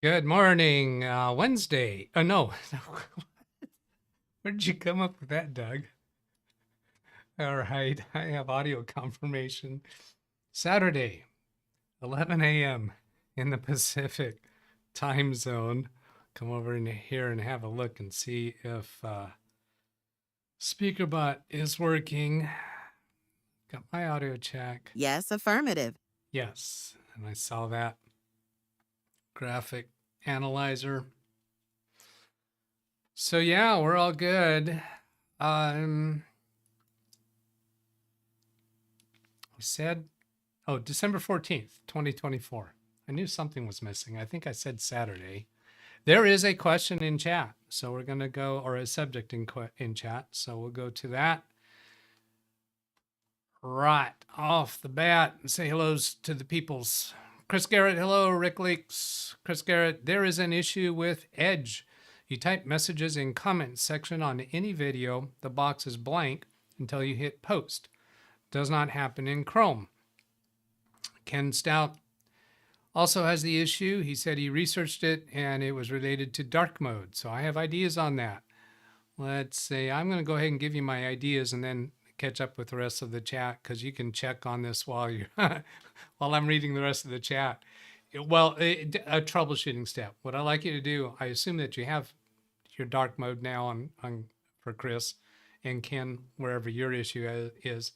Good morning, Wednesday. Oh, no. Where did you come up with that, Doug? All right, I have audio confirmation. Saturday, 11 a.m. in the Pacific time zone. Come over in here and have a look and see if SpeakerBot is working. Got my audio check. Yes, affirmative. Yes, and I saw that graphic analyzer. So yeah, we're all good. I said, oh, December 14th, 2024. I knew something was missing. I think I said Saturday. There is a question in chat. So we're going to go, or a subject in chat. So we'll go to that right off the bat and say hellos to the peoples. Chris Garrett, hello. Rick Leaks, Chris Garrett, there is an issue with Edge. You type messages in comments section on any video, the box is blank until you hit post. Does not happen in Chrome. Ken Stout also has the issue. He said he researched it and it was related to dark mode. So I have ideas on that. Let's see. I'm going to go ahead and give you my ideas and then catch up with the rest of the chat because you can check on this while you're while I'm reading the rest of the chat. Well, a troubleshooting step. What I like you to do, I assume that you have your dark mode now on for Chris and Ken, wherever your issue is.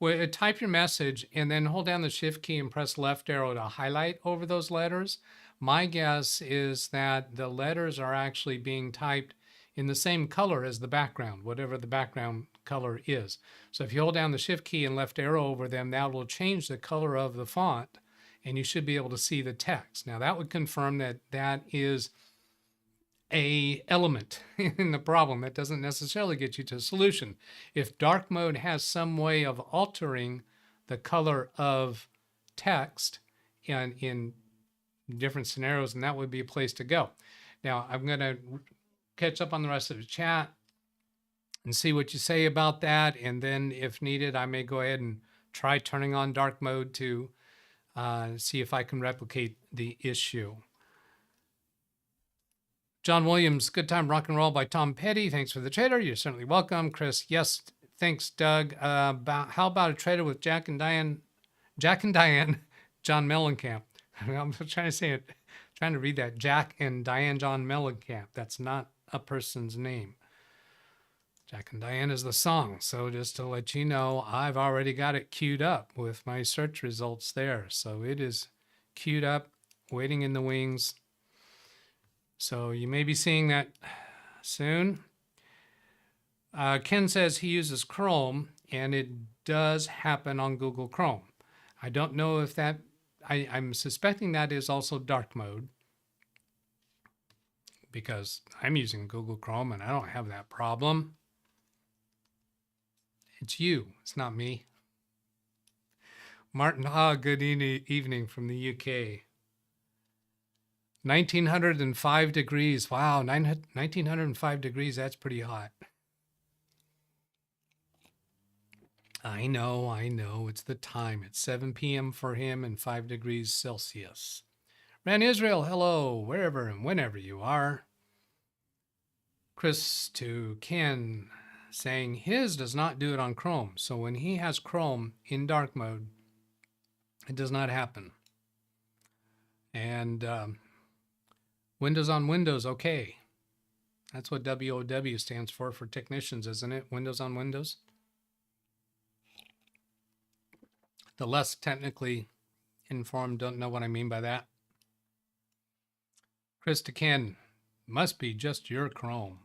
Well, type your message and then hold down the shift key and press left arrow to highlight over those letters. My guess is that the letters are actually being typed in the same color as the background, whatever the background color is. So if you hold down the shift key and left arrow over them, that will change the color of the font and you should be able to see the text. Now that would confirm that that is a element in the problem. That doesn't necessarily get you to a solution. If dark mode has some way of altering the color of text in different scenarios, and that would be a place to go. Now I'm going to catch up on the rest of the chat and see what you say about that. And then if needed, I may go ahead and try turning on dark mode to see if I can replicate the issue. John Williams, Good Time Rock and Roll by Tom Petty. Thanks for the trader. You're certainly welcome. Chris, yes, thanks, Doug. How about a trader with Jack and Diane, John Mellencamp? I'm trying to say it, trying to read that. Jack and Diane John Mellencamp. That's not a person's name. Jack and Diane is the song. So just to let you know, I've already got it queued up with my search results there. So it is queued up, waiting in the wings. So you may be seeing that soon. Ken says he uses Chrome, and it does happen on Google Chrome. I don't know if that, I'm suspecting that is also dark mode because I'm using Google Chrome and I don't have that problem. It's you, it's not me. Martin Hogg, good evening from the UK. 1905 degrees. Wow, 1905 degrees, that's pretty hot. I know, it's the time. It's 7 p.m. for him and 5 degrees Celsius. Ran Israel, hello, wherever and whenever you are. Chris to Ken saying his does not do it on Chrome. So when he has Chrome in dark mode, it does not happen. And Windows on Windows, okay. That's what WOW stands for technicians, isn't it? Windows on Windows. The less technically informed don't know what I mean by that. Chris to Ken, must be just your Chrome.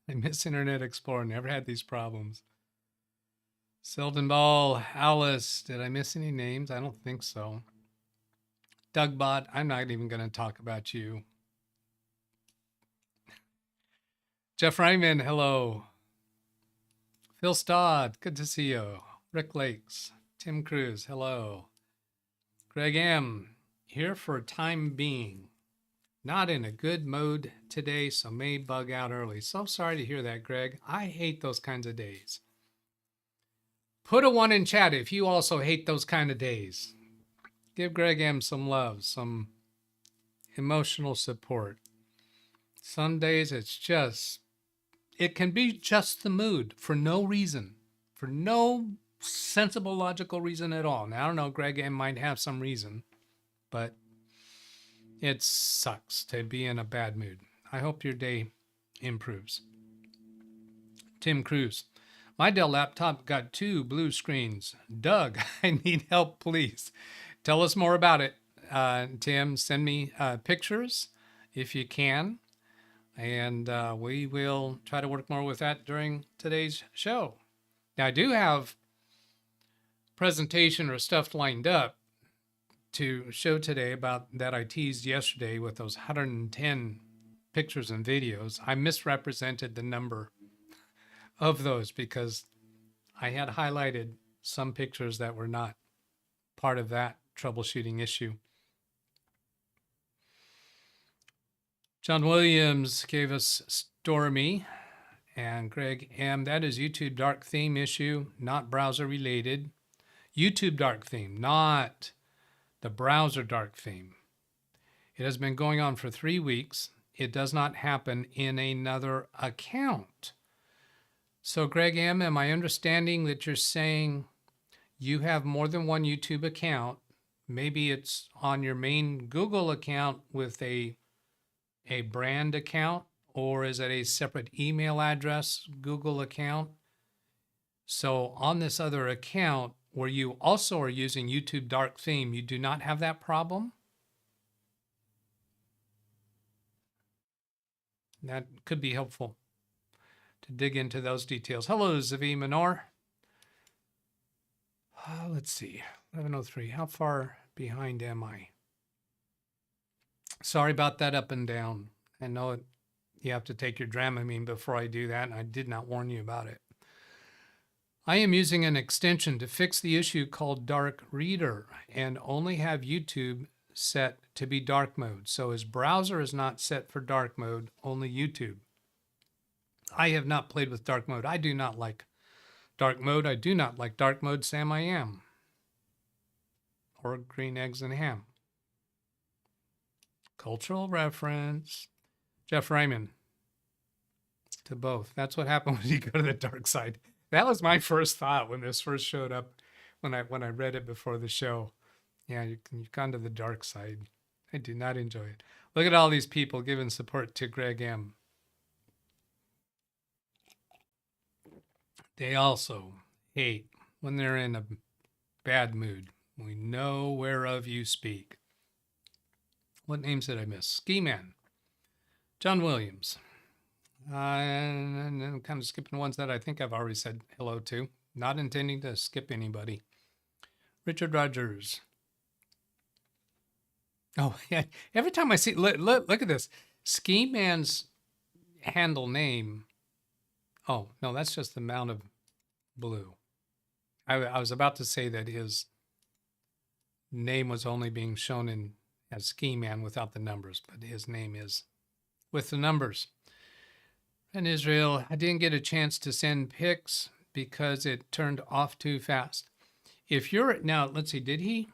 I miss Internet Explorer, never had these problems. Selden Ball, Alice, did I miss any names? I don't think so. DougBot, I'm not even going to talk about you. Jeff Ryman, hello. Phil Stodd, good to see you. Rick Lakes, Tim Cruz, hello. Greg M, here for time being. Not in a good mode today, so may bug out early. So sorry to hear that, Greg. I hate those kinds of days. Put a 1 in chat if you also hate those kind of days. Give Greg M some love, some emotional support. Some days it can be just the mood for no reason, for no sensible, logical reason at all. Now, I don't know, Greg M might have some reason, but it sucks to be in a bad mood. I hope your day improves. Tim Cruz. My Dell laptop got 2 blue screens. Doug, I need help, please. Tell us more about it. Tim, send me pictures if you can. And we will try to work more with that during today's show. Now, I do have presentation or stuff lined up to show today about that I teased yesterday with those 110 pictures and videos. I misrepresented the number of those because I had highlighted some pictures that were not part of that troubleshooting issue. John Williams gave us Stormy, and Greg M. That is YouTube dark theme issue, not browser related. YouTube dark theme, not the browser dark theme. It has been going on for 3 weeks. It does not happen in another account. So Greg M., am I understanding that you're saying you have more than one YouTube account? Maybe it's on your main Google account with a brand account, or is it a separate email address Google account? So on this other account where you also are using YouTube dark theme, you do not have that problem? That could be helpful to dig into those details. Hello, Zavi Minor. Let's see, 11:03. How far behind am I? Sorry about that up and down. I know you have to take your Dramamine before I do that, and I did not warn you about it. I am using an extension to fix the issue called Dark Reader and only have YouTube set to be dark mode. So his browser is not set for dark mode, only YouTube. I have not played with dark mode. I do not like dark mode. I do not like dark mode, Sam I am. Or green eggs and ham. Cultural reference. Jeff Raymond. To both. That's what happened when you go to the dark side. That was my first thought when this first showed up, when I read it before the show. Yeah, you've gone to the dark side. I do not enjoy it. Look at all these people giving support to Greg M. They also hate when they're in a bad mood. We know whereof you speak. What names did I miss? Ski Man. John Williams. And I'm kind of skipping ones that I think I've already said hello to. Not intending to skip anybody. Richard Rogers. Oh, yeah. Every time I see, look at this. Ski Man's handle name. Oh, no, that's just the amount of blue. I was about to say that his name was only being shown as Ski Man without the numbers, but his name is with the numbers. And Israel, I didn't get a chance to send pics because it turned off too fast. If you're, now, let's see,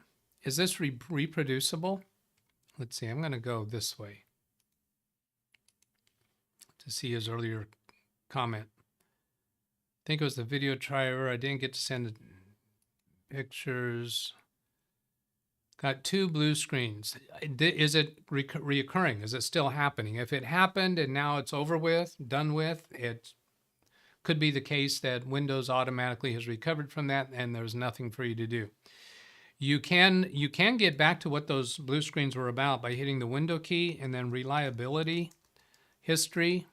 is this reproducible? Let's see, I'm going to go this way to see his earlier comment. I think it was the video trier. I didn't get to send pictures. Got 2 blue screens. Is it reoccurring? Is it still happening? If it happened and now it's over with, done with, it could be the case that Windows automatically has recovered from that and there's nothing for you to do. You can get back to what those blue screens were about by hitting the window key and then reliability history.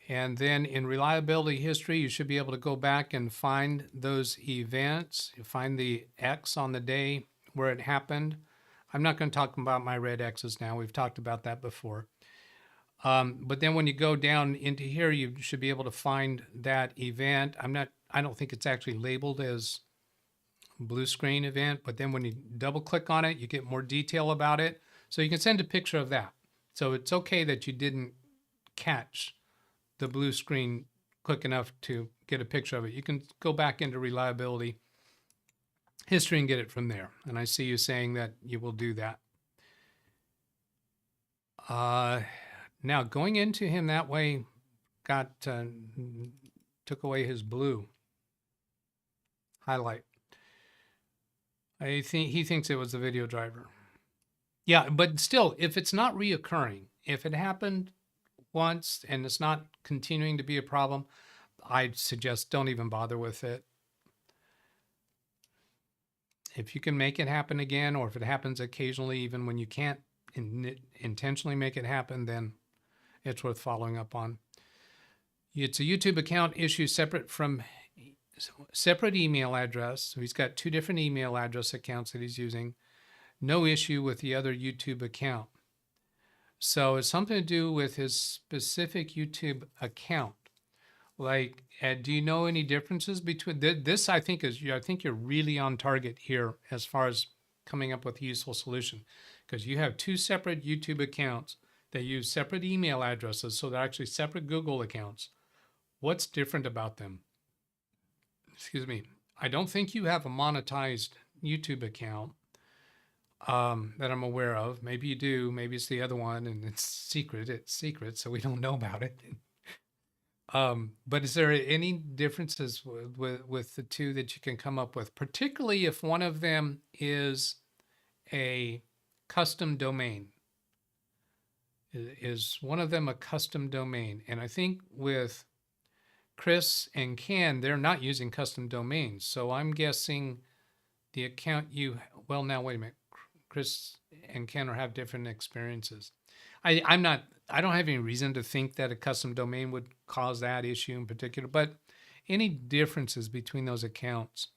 And then in reliability history, you should be able to go back and find those events. You find the X on the day where it happened. I'm not going to talk about my red X's now. We've talked about that before. But then when you go down into here, you should be able to find that event. I don't think it's actually labeled as blue screen event, but then when you double click on it, you get more detail about it. So you can send a picture of that. So it's okay that you didn't catch the blue screen quick enough to get a picture of it. You can go back into reliability history and get it from there. And I see you saying that you will do that. Now going into him that way took away his blue highlight. I think he thinks it was the video driver. Yeah, but still, if it's not reoccurring, if it happened once and it's not continuing to be a problem, I'd suggest don't even bother with it. If you can make it happen again, or if it happens occasionally, even when you can't intentionally make it happen, then it's worth following up on. It's a YouTube account issue separate email address. So he's got 2 different email address accounts that he's using. No issue with the other YouTube account. So it's something to do with his specific YouTube account. Like, do you know any differences between this? I think you're really on target here as far as coming up with a useful solution, because you have 2 separate YouTube accounts that use separate email addresses, so they're actually separate Google accounts. What's different about them? Excuse me. I don't think you have a monetized YouTube account that I'm aware of. Maybe you do. Maybe it's the other one, and it's secret. It's secret, so we don't know about it. But is there any differences with the 2 that you can come up with, particularly if one of them is a custom domain? Is one of them a custom domain? And I think with Chris and Ken, they're not using custom domains. So I'm guessing the account well, now wait a minute. Chris and Ken have different experiences. I don't have any reason to think that a custom domain would cause that issue in particular, but any differences between those accounts?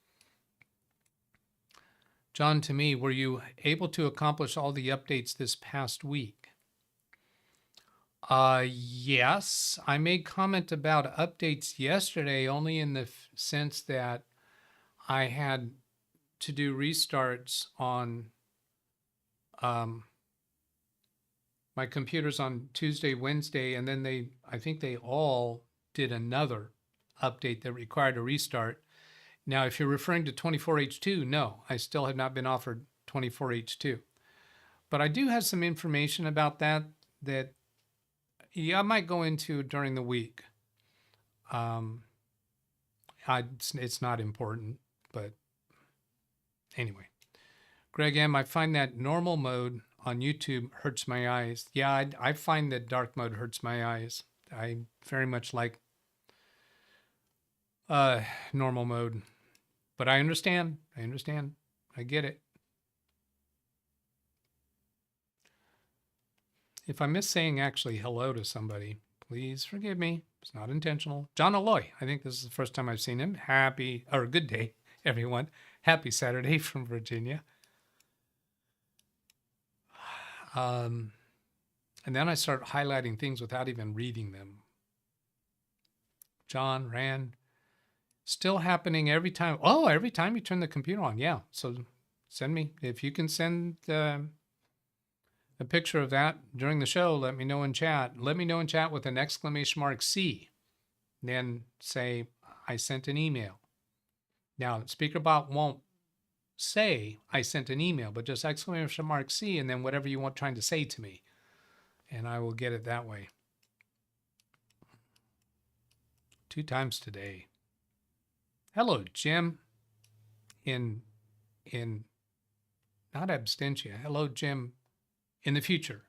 John, to me, were you able to accomplish all the updates this past week? Yes, I made comment about updates yesterday only in the sense that I had to do restarts on my computers on Tuesday, Wednesday, and then I think they all did another update that required a restart. Now, if you're referring to 24H2, no, I still have not been offered 24H2. But I do have some information about that I might go into during the week. It's not important, but anyway. Greg M., I find that normal mode on YouTube hurts my eyes. Yeah, I find that dark mode hurts my eyes. I very much like normal mode. But I understand. I get it. If I miss saying actually hello to somebody, please forgive me. It's not intentional. John Aloy, I think this is the first time I've seen him. Good day, everyone. Happy Saturday from Virginia. And then I start highlighting things without even reading them. John, Rand, still happening every time. Oh, every time you turn the computer on. Yeah. So send me, if you can send a picture of that during the show, let me know in chat. Let me know in chat with an exclamation mark C. Then say, I sent an email. Now, SpeakerBot won't say I sent an email, but just exclamation mark C and then whatever you want trying to say to me. And I will get it that way. 2 times today. Hello, Jim. In not abstention. Hello, Jim. In the future.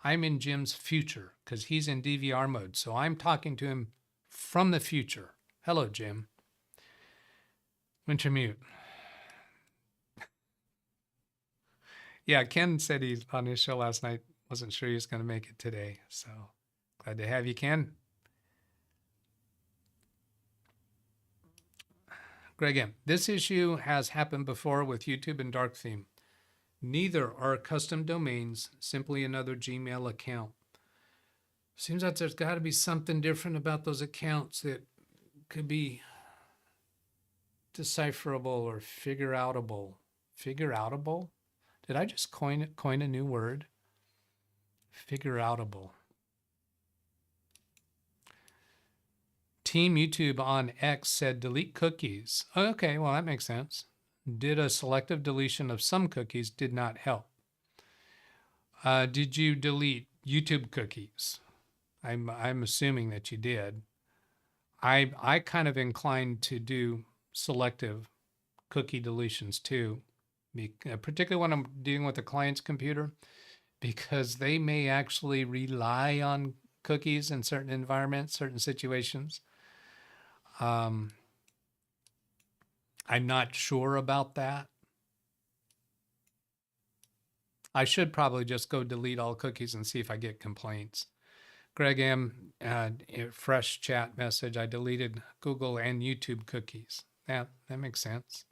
I'm in Jim's future because he's in DVR mode. So I'm talking to him from the future. Hello, Jim. Wintermute. Yeah, Ken said he's on his show last night. Wasn't sure he was going to make it today. So glad to have you, Ken. Greg M. This issue has happened before with YouTube and Dark Theme. Neither are custom domains, simply another Gmail account. Seems like there's got to be something different about those accounts that could be decipherable or figure outable. Figure outable? Did I just coin a new word? Figure outable. Team YouTube on X said delete cookies. Okay, well, that makes sense. Did a selective deletion of some cookies, did not help. Did you delete YouTube cookies. I'm assuming that you did. I kind of inclined to do selective cookie deletions too, particularly when I'm dealing with the client's computer, because they may actually rely on cookies in certain environments, certain situations. I'm not sure about that. I should probably just go delete all cookies and see if I get complaints. Greg M, fresh chat message. I deleted Google and YouTube cookies. That makes sense.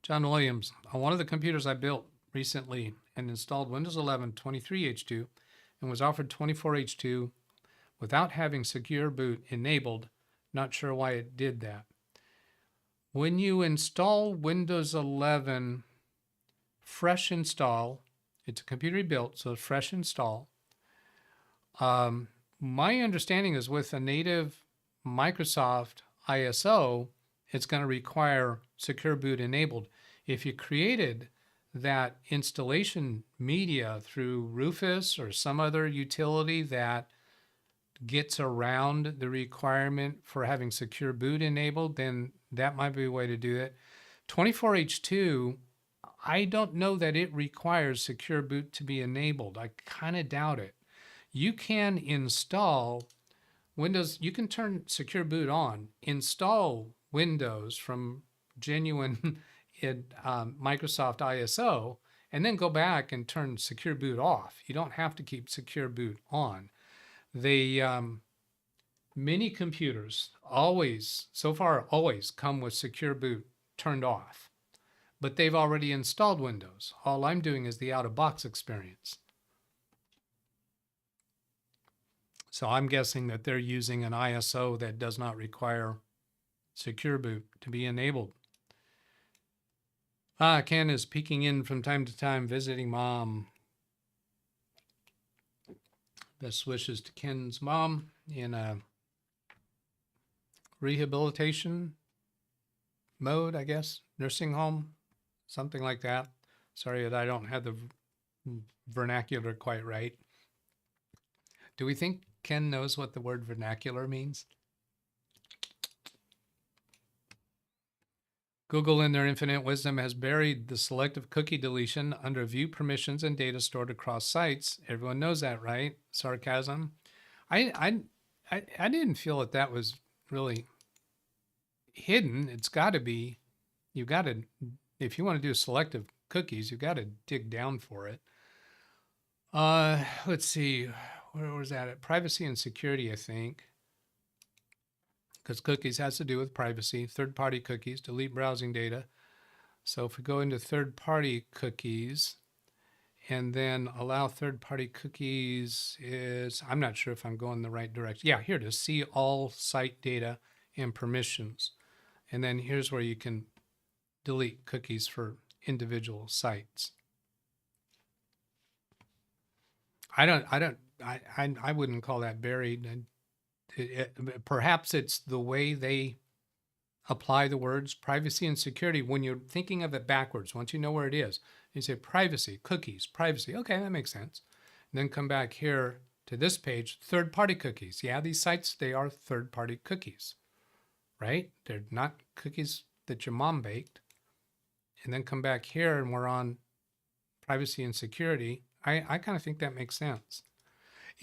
John Williams, on one of the computers I built recently and installed Windows 11 23H2 and was offered 24H2 without having secure boot enabled. Not sure why it did that. When you install Windows 11, fresh install, it's a computer you built, so fresh install. My understanding is with a native Microsoft ISO, it's going to require secure boot enabled. If you created that installation media through Rufus or some other utility that gets around the requirement for having secure boot enabled, then that might be a way to do it. 24H2, I don't know that it requires secure boot to be enabled. I kind of doubt it. You can install Windows, you can turn secure boot on, install Windows from genuine Microsoft ISO, and then go back and turn secure boot off. You don't have to keep secure boot on. Many computers always come with secure boot turned off, but they've already installed Windows. All I'm doing is the out-of-box experience. So I'm guessing that they're using an ISO that does not require secure boot to be enabled. Ken is peeking in from time to time, visiting mom. Best wishes to Ken's mom in a rehabilitation mode, I guess, nursing home, something like that. Sorry that I don't have the vernacular quite right. Do we think Ken knows what the word vernacular means? Google, in their infinite wisdom, has buried the selective cookie deletion under view permissions and data stored across sites. Everyone knows that, right? Sarcasm. I didn't feel that was really hidden. It's got to be. You got to, if you want to do selective cookies, you got to dig down for it. Let's see, where was that at? Privacy and security, I think. Because cookies has to do with privacy, third-party cookies, delete browsing data. So if we go into third-party cookies and then allow third-party cookies I'm not sure if I'm going the right direction. Yeah, here it is, see all site data and permissions. And then here's where you can delete cookies for individual sites. I wouldn't call that buried. Perhaps it's the way they apply the words privacy and security. When you're thinking of it backwards, once you know where it is, you say privacy, cookies, privacy. Okay, that makes sense. And then come back here to this page, third-party cookies. Yeah, these sites, they are third-party cookies, right? They're not cookies that your mom baked. And then come back here and we're on privacy and security. I kind of think that makes sense.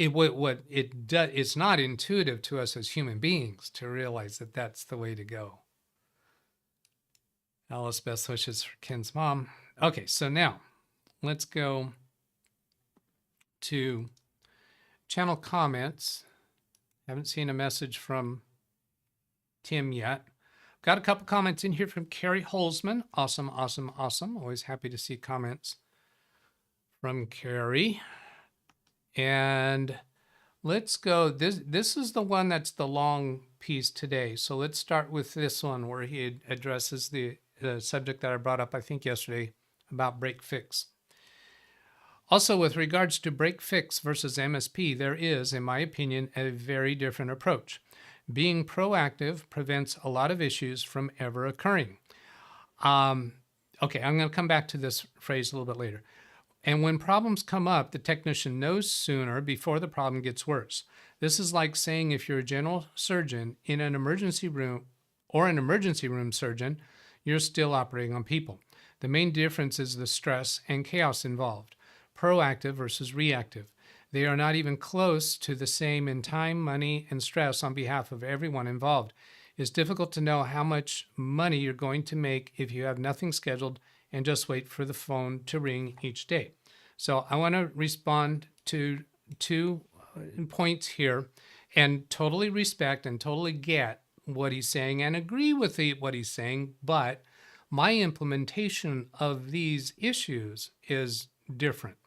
It's not intuitive to us as human beings to realize that that's the way to go. Alice, best wishes for Ken's mom. Okay, so now let's go to channel comments. Haven't seen a message from Tim yet. Got a couple comments in here from Carrie Holzman. Awesome, awesome, awesome. Always happy to see comments from Carrie. And let's go, this is the one that's the long piece today. So let's start with this one where he addresses the subject that I brought up, I think yesterday, about break fix. Also, with regards to break fix versus MSP, there is, in my opinion, a very different approach. Being proactive prevents a lot of issues from ever occurring. okay, I'm going to come back to this phrase a little bit later. And when problems come up, the technician knows sooner before the problem gets worse. This is like saying if you're a general surgeon in an emergency room or an emergency room surgeon, you're still operating on people. The main difference is the stress and chaos involved, proactive versus reactive. They are not even close to the same in time, money, and stress on behalf of everyone involved. It's difficult to know how much money you're going to make if you have nothing scheduled and just wait for the phone to ring each day. So I want to respond to 2 points here and totally respect and totally get what he's saying and agree with what he's saying, but my implementation of these issues is different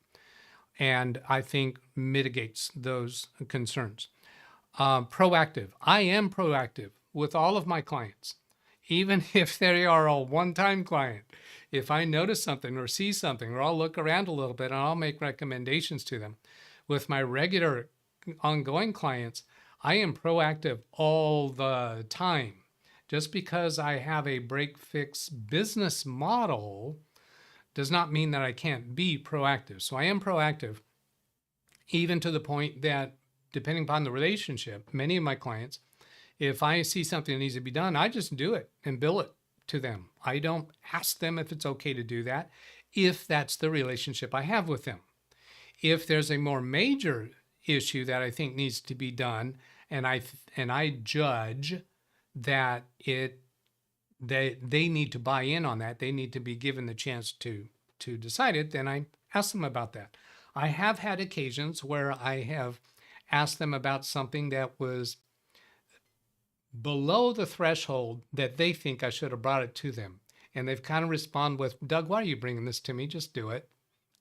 and I think mitigates those concerns. Proactive. I am proactive with all of my clients, even if they are a one-time client. If I notice something or see something, or I'll look around a little bit and I'll make recommendations to them. With my regular ongoing clients, I am proactive all the time. Just because I have a break-fix business model does not mean that I can't be proactive. So I am proactive, even to the point that, depending upon the relationship, many of my clients, if I see something that needs to be done, I just do it and bill it to them. I don't ask them if it's okay to do that, if that's the relationship I have with them. If there's a more major issue that I think needs to be done, and I judge that they need to buy in on that, they need to be given the chance to decide it, then I ask them about that. I have had occasions where I have asked them about something that was below the threshold that they think I should have brought it to them. And they've kind of responded with, Doug, why are you bringing this to me? Just do it.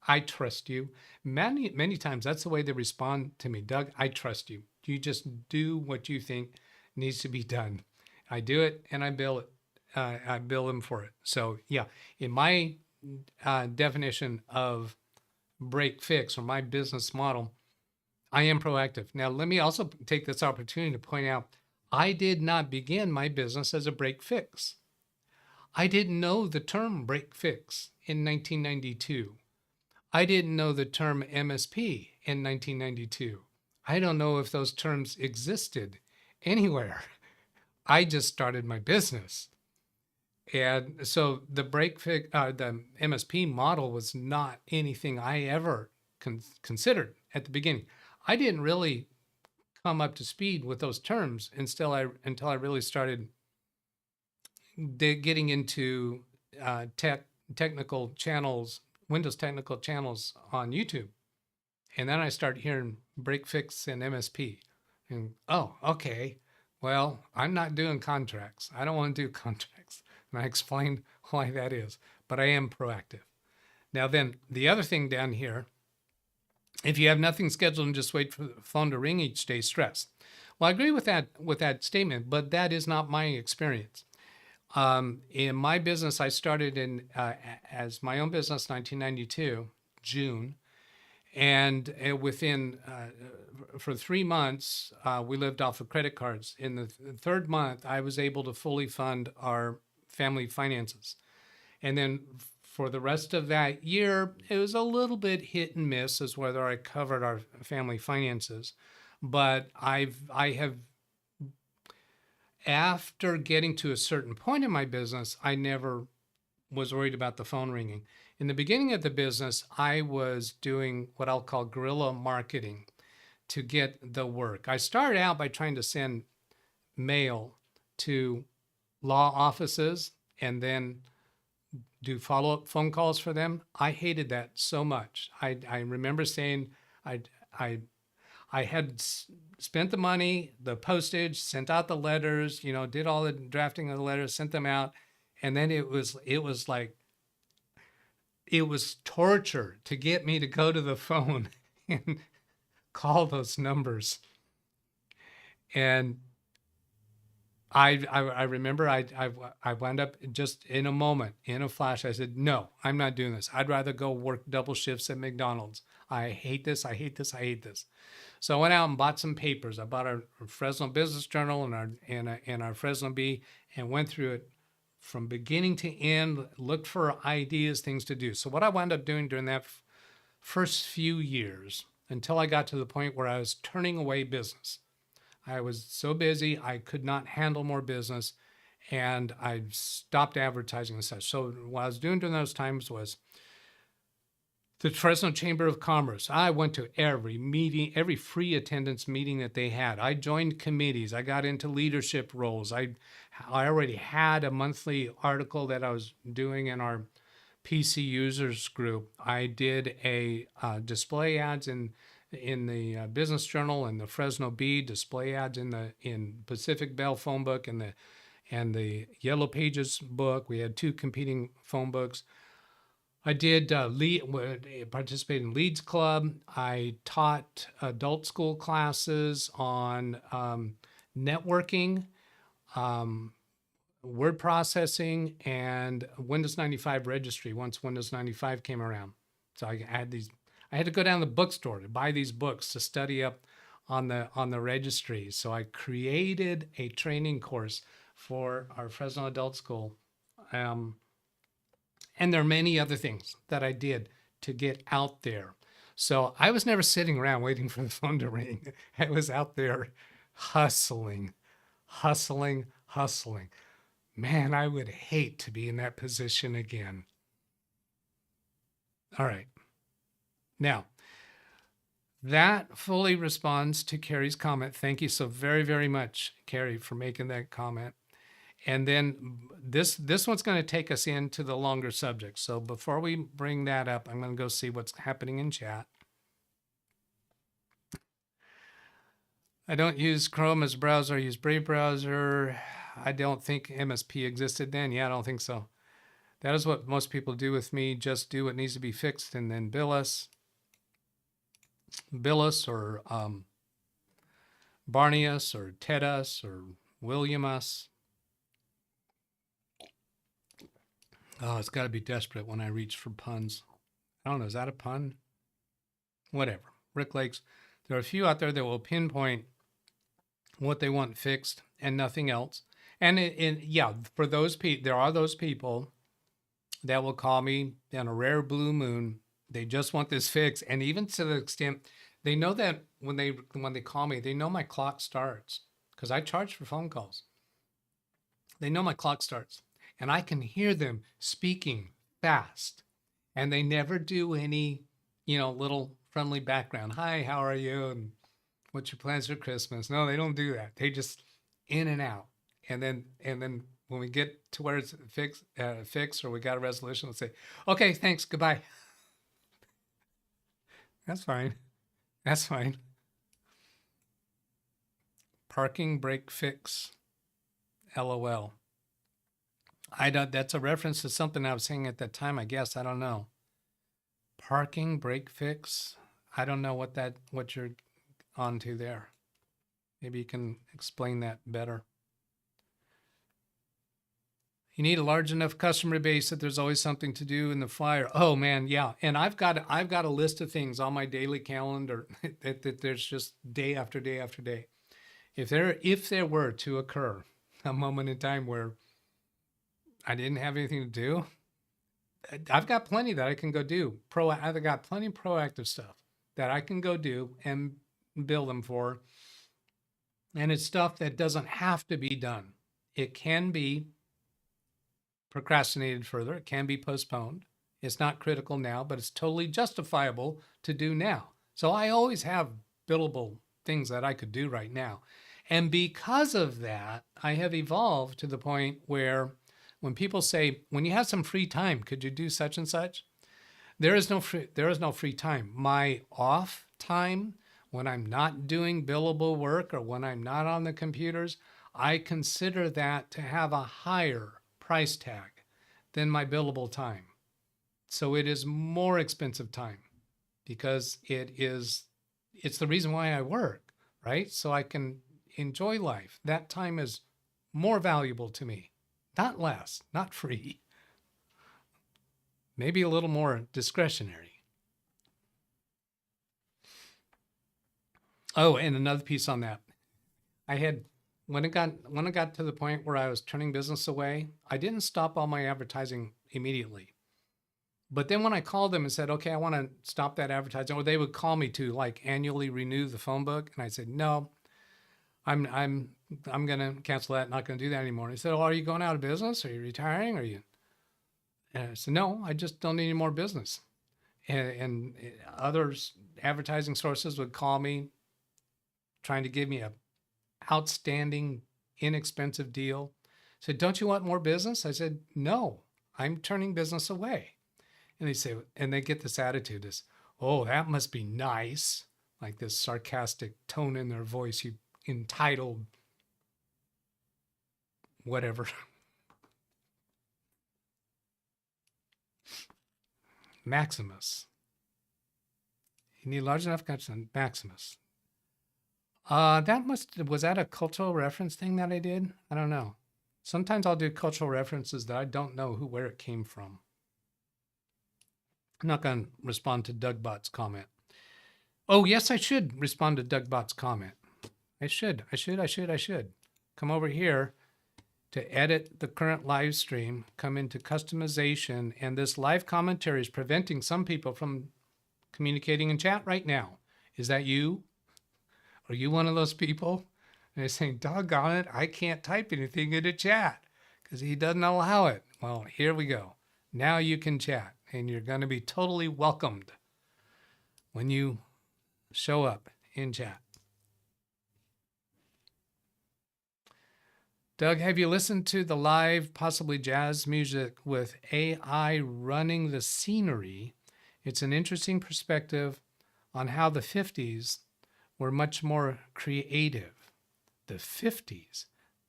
I trust you. Many times that's the way they respond to me. Doug, I trust you. You just do what you think needs to be done. I do it and I bill it. I bill them for it. So yeah, in my definition of break fix or my business model, I am proactive. Now, let me also take this opportunity to point out, I did not begin my business as a break fix. I didn't know the term break fix in 1992. I didn't know the term MSP in 1992. I don't know if those terms existed anywhere. I just started my business. And so the the MSP model was not anything I ever considered at the beginning. I didn't really come up to speed with those terms until I really started getting into technical channels, Windows technical channels on YouTube. And then I started hearing break fix and MSP. And oh, okay. Well, I'm not doing contracts. I don't want to do contracts. And I explained why that is, but I am proactive. Now then, the other thing down here, if you have nothing scheduled and just wait for the phone to ring each day, stress. Well, I agree with that statement, but that is not my experience. In my business, I started as my own business, 1992, June. And within, for 3 months, we lived off of credit cards. In the third month, I was able to fully fund our family finances. And then for the rest of that year, it was a little bit hit and miss as whether I covered our family finances. But I have, after getting to a certain point in my business, I never was worried about the phone ringing. In the beginning of the business, I was doing what I'll call guerrilla marketing to get the work. I started out by trying to send mail to law offices and then do follow-up phone calls for them. I hated that so much. I remember saying I had spent the money, the postage, sent out the letters, did all the drafting of the letters, sent them out. And then it was torture to get me to go to the phone and call those numbers. And I remember I wound up just in a moment, in a flash, I said, no, I'm not doing this. I'd rather go work double shifts at McDonald's. I hate this. I hate this. I hate this. So I went out and bought some papers. I bought our Fresno Business Journal and our Fresno Bee and went through it from beginning to end, looked for ideas, things to do. So what I wound up doing during that first few years, until I got to the point where I was turning away business. I was so busy, I could not handle more business, and I stopped advertising and such. So what I was doing during those times was the Fresno Chamber of Commerce. I went to every meeting, every free attendance meeting that they had. I joined committees. I got into leadership roles. I already had a monthly article that I was doing in our PC users group. I did a display ads in the Business Journal and the Fresno Bee, display ads in Pacific Bell phone book and the Yellow Pages book. We had 2 competing phone books. I did participate in Leads Club. I taught adult school classes on networking, word processing, and Windows 95 registry once Windows 95 came around. So I had to go down to the bookstore to buy these books to study up on the registry. So I created a training course for our Fresno Adult School. And there are many other things that I did to get out there. So I was never sitting around waiting for the phone to ring. I was out there hustling. Man, I would hate to be in that position again. All right. Now, that fully responds to Carrie's comment. Thank you so very, very much, Carrie, for making that comment. And then this one's going to take us into the longer subject. So before we bring that up, I'm going to go see what's happening in chat. I don't use Chrome as a browser. I use Brave browser. I don't think MSP existed then. Yeah, I don't think so. That is what most people do with me. Just do what needs to be fixed and then bill us. Bill us or Barney us or Ted us or William us. Oh, it's got to be desperate when I reach for puns. I don't know. Is that a pun? Whatever. Rick Lakes. There are a few out there that will pinpoint what they want fixed and nothing else. And yeah, for those people, there are those people that will call me on a rare blue moon. They just want this fixed. And even to the extent they know that when they call me, they know my clock starts because I charge for phone calls. They know my clock starts. And I can hear them speaking fast, and they never do any, little friendly background. Hi, how are you? And what's your plans for Christmas? No, they don't do that. They just in and out. And then when we get to where it's fixed or we got a resolution, let's say, okay, thanks, goodbye. That's fine. That's fine. Parking brake fix. LOL. That's a reference to something I was saying at that time, I guess. I don't know. Parking brake fix. I don't know what you're on to there. Maybe you can explain that better. You need a large enough customer base that there's always something to do in the flyer. Oh man, yeah. And I've got a list of things on my daily calendar that there's just day after day after day. If there were to occur a moment in time where I didn't have anything to do, I've got plenty that I can go do. I've got plenty of proactive stuff that I can go do and bill them for. And it's stuff that doesn't have to be done. It can be procrastinated further. It can be postponed. It's not critical now, but it's totally justifiable to do now. So I always have billable things that I could do right now. And because of that, I have evolved to the point where when people say, when you have some free time, could you do such and such? There is no free time. My off time, when I'm not doing billable work or when I'm not on the computers, I consider that to have a higher price tag than my billable time. So it is more expensive time because it's the reason why I work, right? So I can enjoy life. That time is more valuable to me. Not less, not free. Maybe a little more discretionary. Oh, and another piece on that. I had when it got to the point where I was turning business away, I didn't stop all my advertising immediately. But then when I called them and said, okay, I want to stop that advertising, or they would call me to like annually renew the phone book, and I said, no, I'm gonna cancel that, not gonna do that anymore. And they said, oh, are you going out of business? Are you retiring? Are you? And I said, no, I just don't need any more business. And others advertising sources would call me trying to give me a outstanding, inexpensive deal. Said, don't you want more business? I said, no, I'm turning business away. And they say, and they get this attitude, this, oh, that must be nice. Like this sarcastic tone in their voice, you entitled whatever. Maximus. You need large enough content, Maximus. Was that a cultural reference thing that I did? I don't know. Sometimes I'll do cultural references that I don't know where it came from. I'm not going to respond to DougBot's comment. Oh, yes, I should respond to DougBot's comment. I should. Come over here to edit the current live stream, come into customization, and this live commentary is preventing some people from communicating in chat right now. Is that you? Are you one of those people? And they're saying, doggone it, I can't type anything into chat because he doesn't allow it. Well, here we go. Now you can chat, and you're going to be totally welcomed when you show up in chat. Doug, have you listened to the live, possibly jazz music with AI running the scenery? It's an interesting perspective on how the 50s were much more creative. The 50s?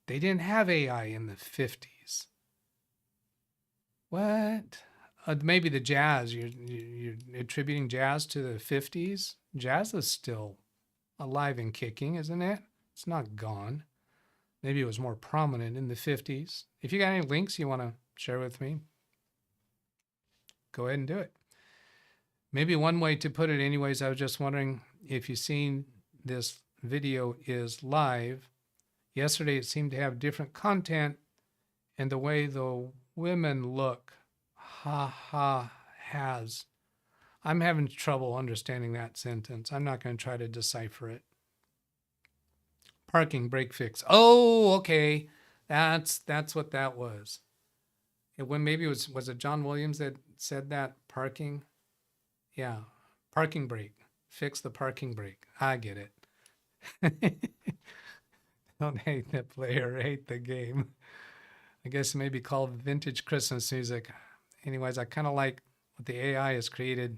They didn't have AI in the 50s. What? Maybe the jazz. You're attributing jazz to the 50s? Jazz is still alive and kicking, isn't it? It's not gone. Maybe it was more prominent in the 50s. If you got any links you want to share with me, go ahead and do it. Maybe one way to put it anyways, I was just wondering if you've seen this video is live. Yesterday it seemed to have different content and the way the women look. Has. I'm having trouble understanding that sentence. I'm not going to try to decipher it. Parking brake fix. Oh, okay. That's what that was. Maybe it was it John Williams that said that? Parking? Yeah. Parking brake. Fix the parking brake. I get it. Don't hate the player, hate the game. I guess it may be called vintage Christmas music. Anyways, I kind of like what the AI has created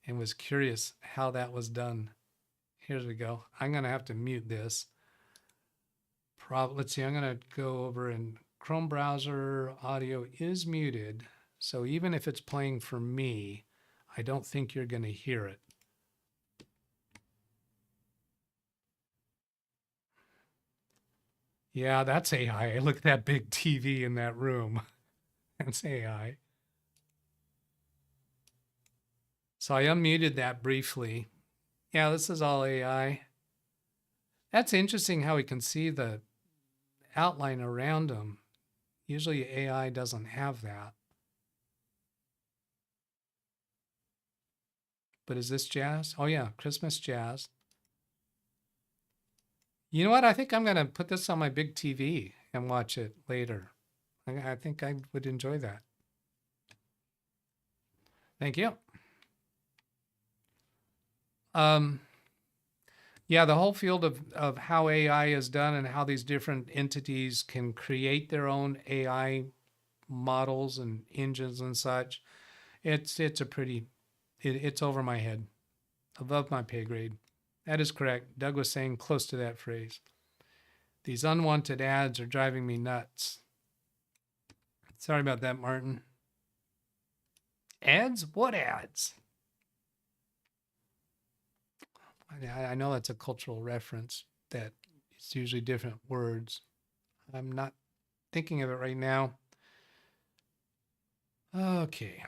and was curious how that was done. Here we go. I'm going to have to mute this. Let's see, I'm going to go over and Chrome browser audio is muted. So even if it's playing for me, I don't think you're going to hear it. Yeah, that's AI. Look at that big TV in that room. That's AI. So I unmuted that briefly. Yeah, this is all AI. That's interesting how we can see the outline around them. Usually AI doesn't have that. But is this jazz? Oh yeah, Christmas jazz. You know what? I think I'm going to put this on my big TV and watch it later. I think I would enjoy that. Thank you. Yeah, the whole field of how AI is done and how these different entities can create their own AI models and engines and such. It's over my head, above my pay grade. That is correct. Doug was saying close to that phrase. These unwanted ads are driving me nuts. Sorry about that, Martin. Ads? What ads? I know that's a cultural reference, that it's usually different words. I'm not thinking of it right now. Okay.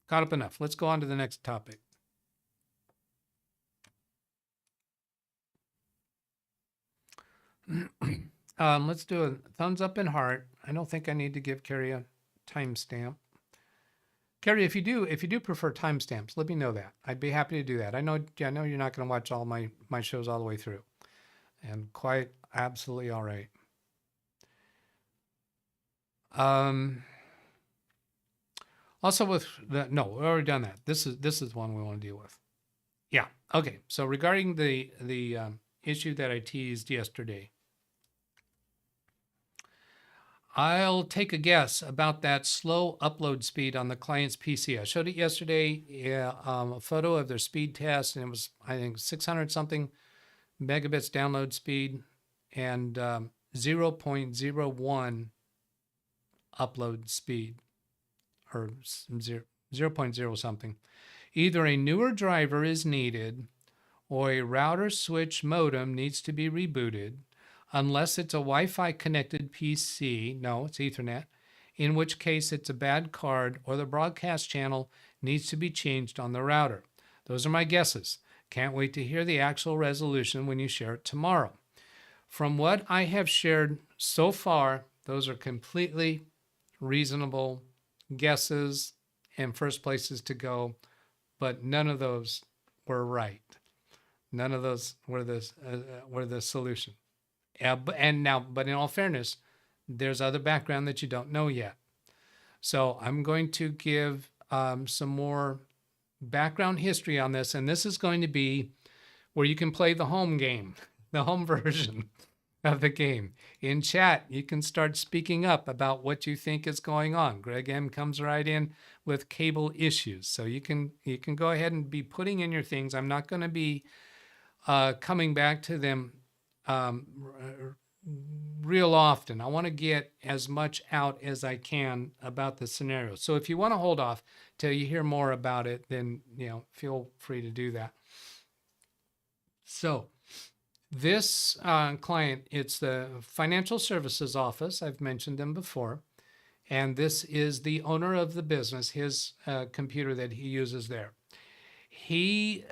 Caught up enough. Let's go on to the next topic. Let's do a thumbs up and heart. I don't think I need to give Carrie a timestamp. Carrie, if you do prefer timestamps, let me know that. I'd be happy to do that. I know you're not going to watch all my shows all the way through, and quite absolutely all right. Also with no, we've already done that. This is one we want to deal with. Yeah. Okay. So regarding the issue that I teased yesterday, I'll take a guess about that slow upload speed on the client's PC. I showed it yesterday, a photo of their speed test, and it was, I think, 600 something megabits download speed and 0.01 upload speed, or 0.0 something. Either a newer driver is needed or a router switch modem needs to be rebooted, unless it's a Wi-Fi connected PC. No, it's Ethernet, in which case it's a bad card or the broadcast channel needs to be changed on the router. Those are my guesses. Can't wait to hear the actual resolution when you share it tomorrow. From what I have shared so far, those are completely reasonable guesses and first places to go, but none of those were right. None of those were the solution. But in all fairness, there's other background that you don't know yet. So I'm going to give some more background history on this, and this is going to be where you can play the home game, the home version of the game. In chat, you can start speaking up about what you think is going on. Greg M comes right in with cable issues, so you can go ahead and be putting in your things. I'm not going to be coming back to them real often. I want to get as much out as I can about the scenario. So if you want to hold off till you hear more about it, then feel free to do that. So this client, it's the financial services office. I've mentioned them before. And this is the owner of the business, his computer that he uses there. His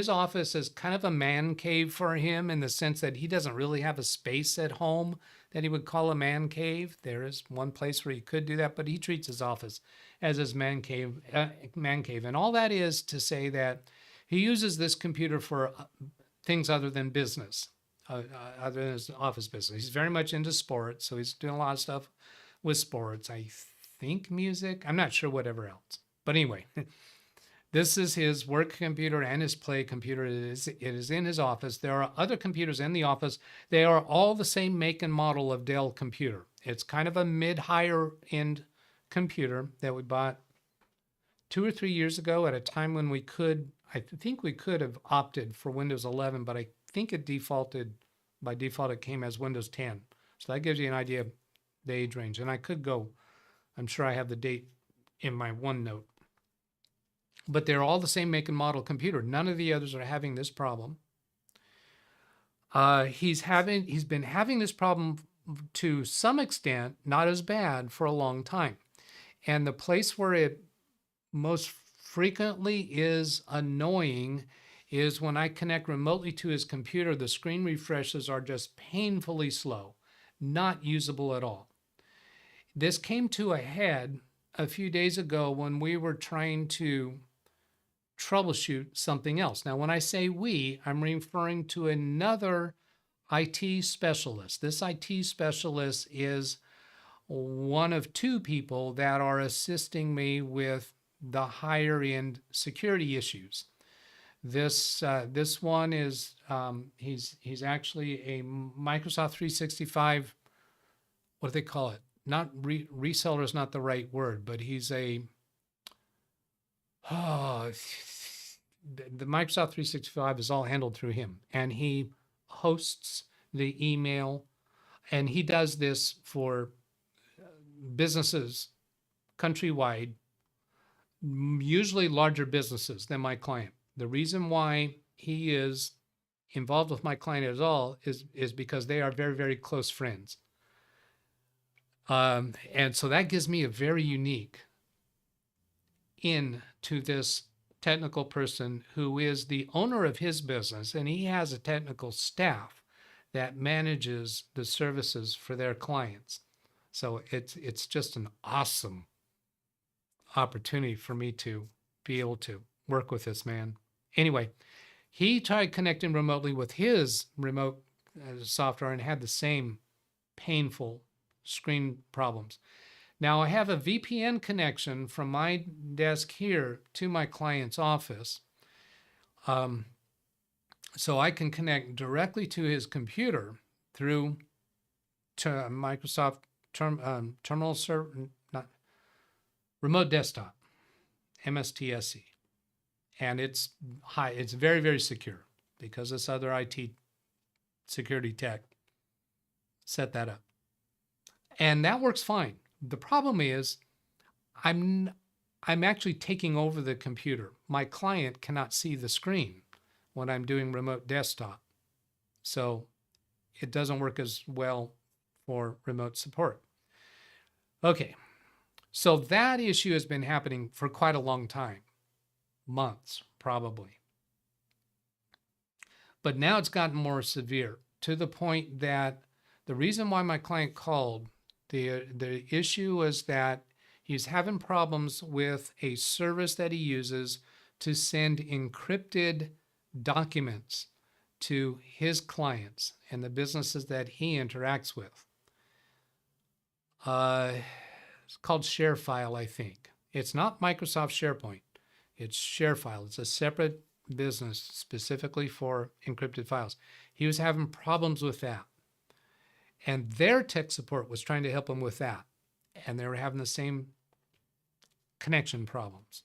office is kind of a man cave for him, in the sense that he doesn't really have a space at home that he would call a man cave. There is one place where he could do that, but he treats his office as his man cave. And all that is to say that he uses this computer for things other than business, other than his office business. He's very much into sports, so he's doing a lot of stuff with sports. I think music. I'm not sure whatever else. But anyway, this is his work computer and his play computer. It is in his office. There are other computers in the office. They are all the same make and model of Dell computer. It's kind of a mid-higher end computer that we bought 2 or 3 years ago, at a time when I think we could have opted for Windows 11, but I think by default it came as Windows 10. So that gives you an idea of the age range. And I could go, I'm sure I have the date in my OneNote. But they're all the same make and model computer. None of the others are having this problem. He's been having this problem to some extent, not as bad, for a long time. And the place where it most frequently is annoying is when I connect remotely to his computer. The screen refreshes are just painfully slow, not usable at all. This came to a head a few days ago when we were trying to troubleshoot something else. Now, when I say we, I'm referring to another IT specialist. This IT specialist is one of 2 people that are assisting me with the higher end security issues. This one is he's actually a Microsoft 365. What do they call it? Not reseller is not the right word, but he's a the Microsoft 365 is all handled through him, and he hosts the email, and he does this for businesses countrywide, usually larger businesses than my client. The reason why he is involved with my client at all is because they are very, very close friends. And so that gives me a very unique in to this technical person who is the owner of his business, and he has a technical staff that manages the services for their clients. So it's just an awesome opportunity for me to be able to work with this man. Anyway, he tried connecting remotely with his remote software and had the same painful screen problems. Now I have a VPN connection from my desk here to my client's office. So I can connect directly to his computer through to Microsoft Terminal Server, not Remote Desktop, MSTSC. And it's high, it's very, very secure because this other IT security tech set that up. And that works fine. The problem is I'm actually taking over the computer. My client cannot see the screen when I'm doing remote desktop. So it doesn't work as well for remote support. Okay, so that issue has been happening for quite a long time, months probably. But now it's gotten more severe to the point that the reason why my client called, the issue was that he's having problems with a service that he uses to send encrypted documents to his clients and the businesses that he interacts with. It's called ShareFile, I think. It's not Microsoft SharePoint. It's ShareFile. It's a separate business specifically for encrypted files. He was having problems with that. And their tech support was trying to help him with that. And they were having the same connection problems.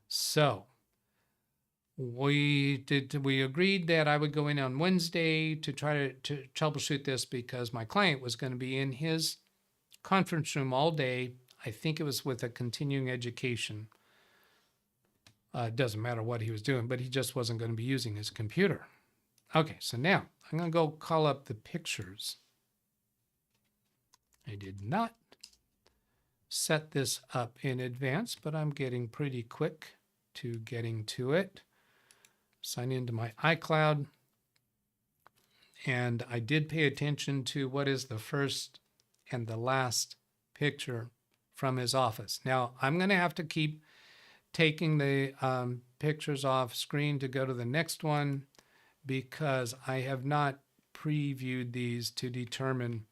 So we agreed that I would go in on Wednesday to try to troubleshoot this because my client was going to be in his conference room all day. I think it was with a continuing education. It doesn't matter what he was doing, but he just wasn't going to be using his computer. Okay, so now I'm going to go call up the pictures. I did not set this up in advance, but I'm getting pretty quick to getting to it. Sign into my iCloud. And I did pay attention to what is the first and the last picture from his office. Now, I'm going to have to keep taking the pictures off screen to go to the next one because I have not previewed these to determine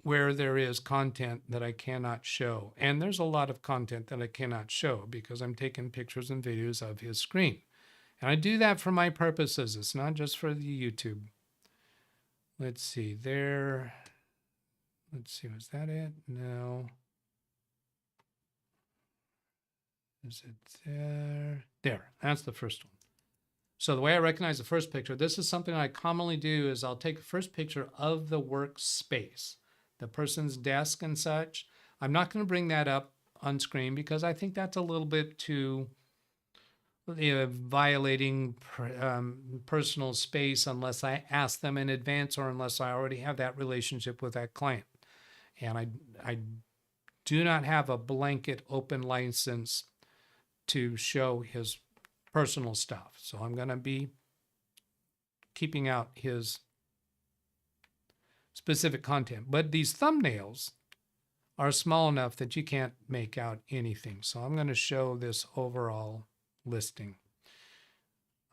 where there is content that I cannot show. And there's a lot of content that I cannot show because I'm taking pictures and videos of his screen. And I do that for my purposes. It's not just for the YouTube. Let's see there. Let's see, was that it? No. Is it there? There, that's the first one. So the way I recognize the first picture, this is something I commonly do is I'll take a first picture of the workspace, the person's desk and such. I'm not going to bring that up on screen because I think that's a little bit too violating personal space unless I ask them in advance or unless I already have that relationship with that client. And I do not have a blanket open license to show his personal stuff. So I'm going to be keeping out his specific content. But these thumbnails are small enough that you can't make out anything. So I'm going to show this overall listing.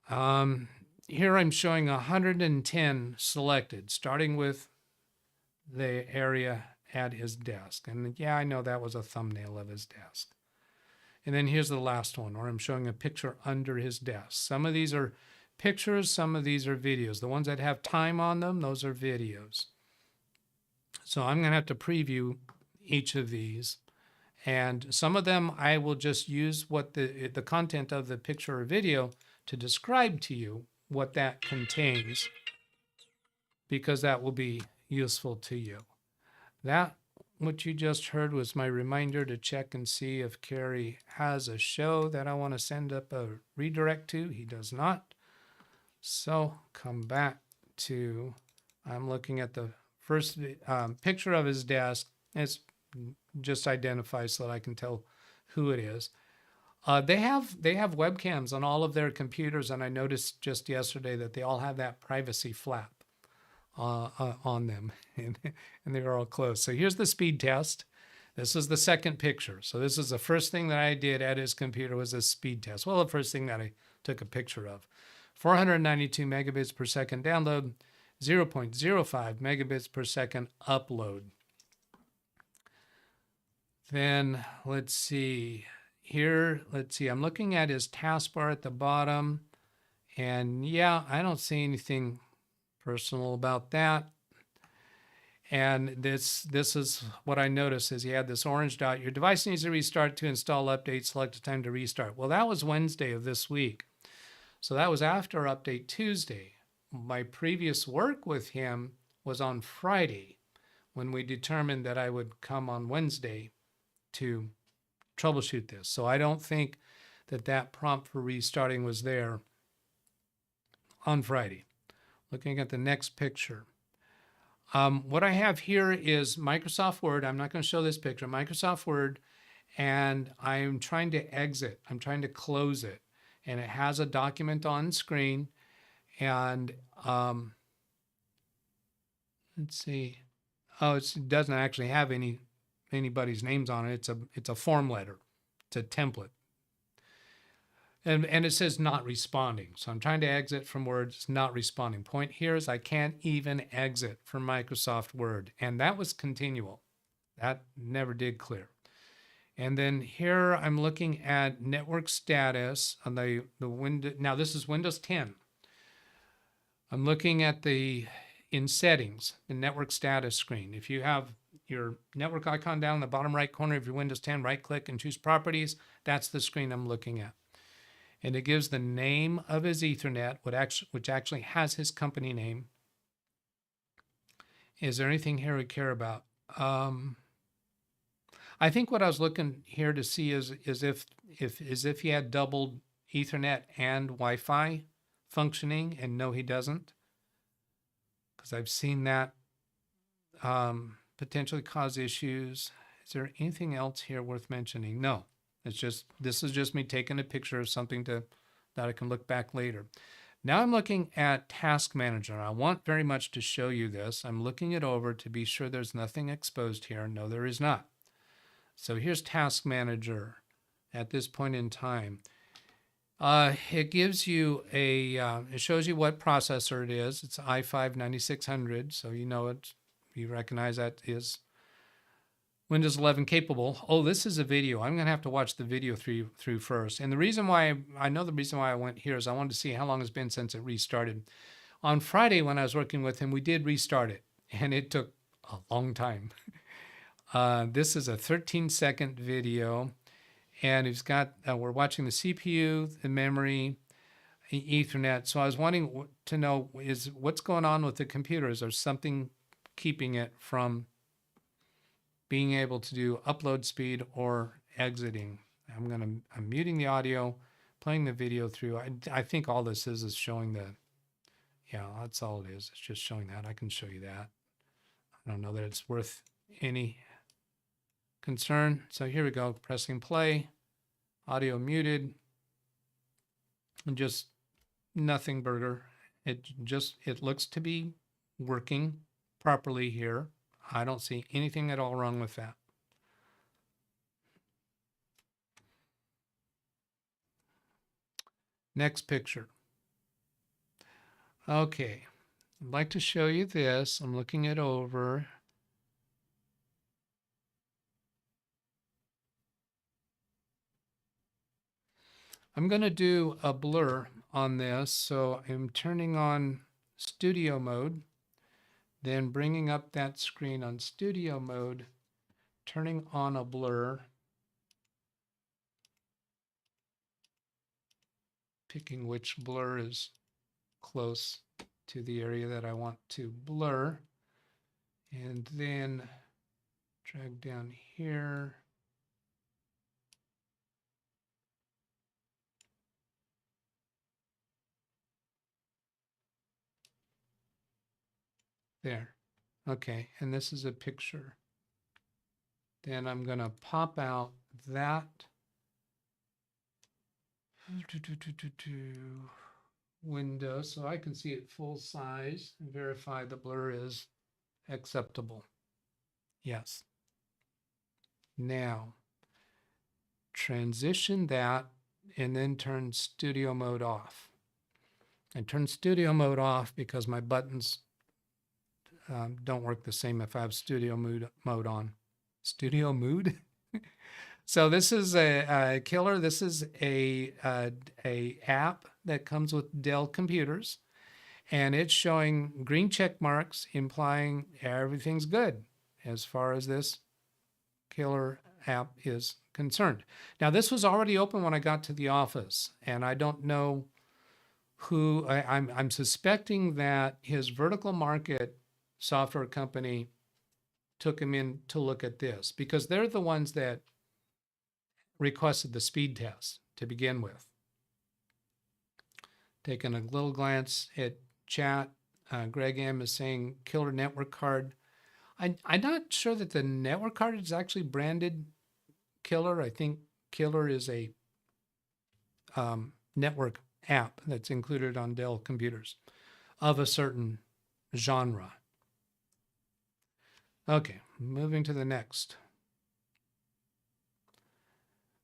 Here I'm showing 110 selected, starting with the area at his desk. And yeah, I know that was a thumbnail of his desk. And then here's the last one where I'm showing a picture under his desk. Some of these are pictures, some of these are videos. The ones that have time on them, those are videos. So I'm going to have to preview each of these. And some of them I will just use what the content of the picture or video to describe to you what that contains, because that will be useful to you. That, what you just heard, was my reminder to check and see if Carrie has a show that I want to send up a redirect to. He does not. So come back to, I'm looking at the first picture of his desk. It's just identified so that I can tell who it is. They have webcams on all of their computers, and I noticed just yesterday that they all have that privacy flap on them, and they're all closed. So here's the speed test. This is the second picture. So this is the first thing that I did at his computer was a speed test. Well, the first thing that I took a picture of. 492 megabits per second download, 0.05 megabits per second upload. Then let's see here. Let's see, I'm looking at his taskbar at the bottom, and yeah, I don't see anything personal about that. And this is what I noticed is he had this orange dot. Your device needs to restart to install updates. Select a time to restart. Well, that was Wednesday of this week. So that was after update Tuesday. My previous work with him was on Friday when we determined that I would come on Wednesday to troubleshoot this. So I don't think that that prompt for restarting was there on Friday. Looking at the next picture. What I have here is Microsoft Word. I'm not going to show this picture. Microsoft Word, and I'm trying to exit. I'm trying to close it. And it has a document on screen. And let's see. Oh, it doesn't actually have anybody's names on it. It's a form letter. It's a template. And it says not responding. So I'm trying to exit from Word. It's not responding. Point here is I can't even exit from Microsoft Word. And that was continual. That never did clear. And then here I'm looking at network status on the window. Now this is Windows 10. I'm looking at in settings, the network status screen. If you have your network icon down in the bottom right corner of your Windows 10, right click and choose properties. That's the screen I'm looking at. And it gives the name of his Ethernet, which actually has his company name. Is there anything here we care about? I think what I was looking here to see is if he had doubled Ethernet and Wi-Fi functioning, and no, he doesn't, because I've seen that potentially cause issues. Is there anything else here worth mentioning? No. This is just me taking a picture of something that I can look back later. Now I'm looking at Task Manager. I want very much to show you this. I'm looking it over to be sure there's nothing exposed here. No, there is not. So here's Task Manager at this point in time. It gives you it shows you what processor it is. It's i5 9600, so you know it. You recognize that is Windows 11 capable. Oh, this is a video. I'm going to have to watch the video through first. And the reason why I went here is I wanted to see how long it's been since it restarted. On Friday when I was working with him, we did restart it, and it took a long time. This is a 13-second video, and it's got we're watching the CPU, the memory, Ethernet. So I was wanting to know what's going on with the computer. Is there something keeping it from being able to do upload speed or exiting? I'm muting the audio, playing the video through. I think all this is showing that's all it is. It's just showing that. I can show you that. I don't know that it's worth any concern. So here we go, pressing play, audio muted, and just nothing burger. It looks to be working properly here. I don't see anything at all wrong with that. Next picture. Okay, I'd like to show you this. I'm looking it over. I'm going to do a blur on this. So I'm turning on studio mode, then bringing up that screen on studio mode, turning on a blur, picking which blur is close to the area that I want to blur, and then drag down here. There. Okay, and this is a picture. Then I'm going to pop out that Windows, so I can see it full size and verify the blur is acceptable. Yes. Now, transition that and then turn studio mode off. And turn studio mode off because my buttons don't work the same if I have studio mode on. Studio mode? So this is a killer. This is a app that comes with Dell computers, and it's showing green check marks implying everything's good as far as this killer app is concerned. Now, this was already open when I got to the office, and I don't know who, I'm suspecting that his vertical market software company took him in to look at this because they're the ones that requested the speed test to begin with. Taking a little glance at chat, Greg M is saying killer network card. I'm not sure that the network card is actually branded killer. I think killer is a network app that's included on Dell computers of a certain genre. Okay, moving to the next.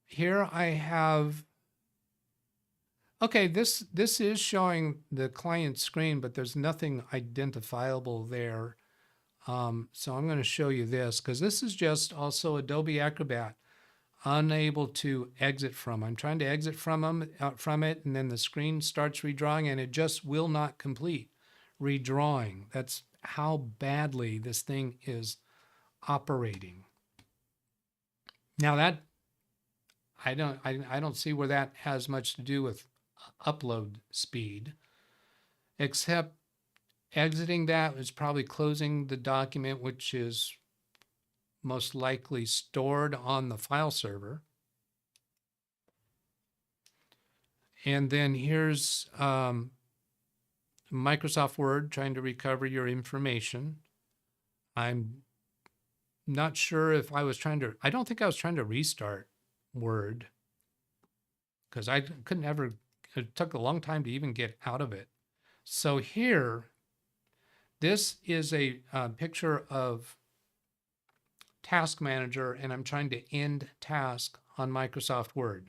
Here I have, okay, this is showing the client screen, but there's nothing identifiable there. So I'm going to show you this because this is just also Adobe Acrobat, unable to exit from. I'm trying to exit from it, and then the screen starts redrawing, and it just will not complete redrawing. That's how badly this thing is operating. Now that I don't see where that has much to do with upload speed, except exiting that is probably closing the document, which is most likely stored on the file server. And then here's Microsoft Word trying to recover your information. I'm not sure if I was trying to, I don't think I was trying to restart Word because I couldn't ever, it took a long time to even get out of it. So here, this is a picture of Task Manager, and I'm trying to end task on Microsoft Word.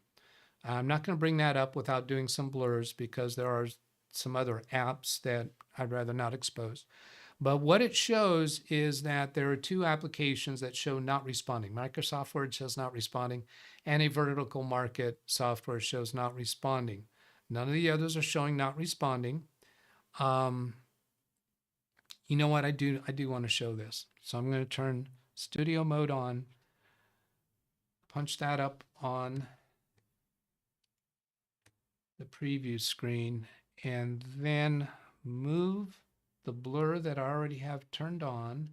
I'm not going to bring that up without doing some blurs because there are some other apps that I'd rather not expose. But what it shows is that there are two applications that show not responding. Microsoft Word shows not responding, and a vertical market software shows not responding. None of the others are showing not responding. You know what? I do want to show this. So I'm going to turn studio mode on, punch that up on the preview screen, and then move the blur that I already have turned on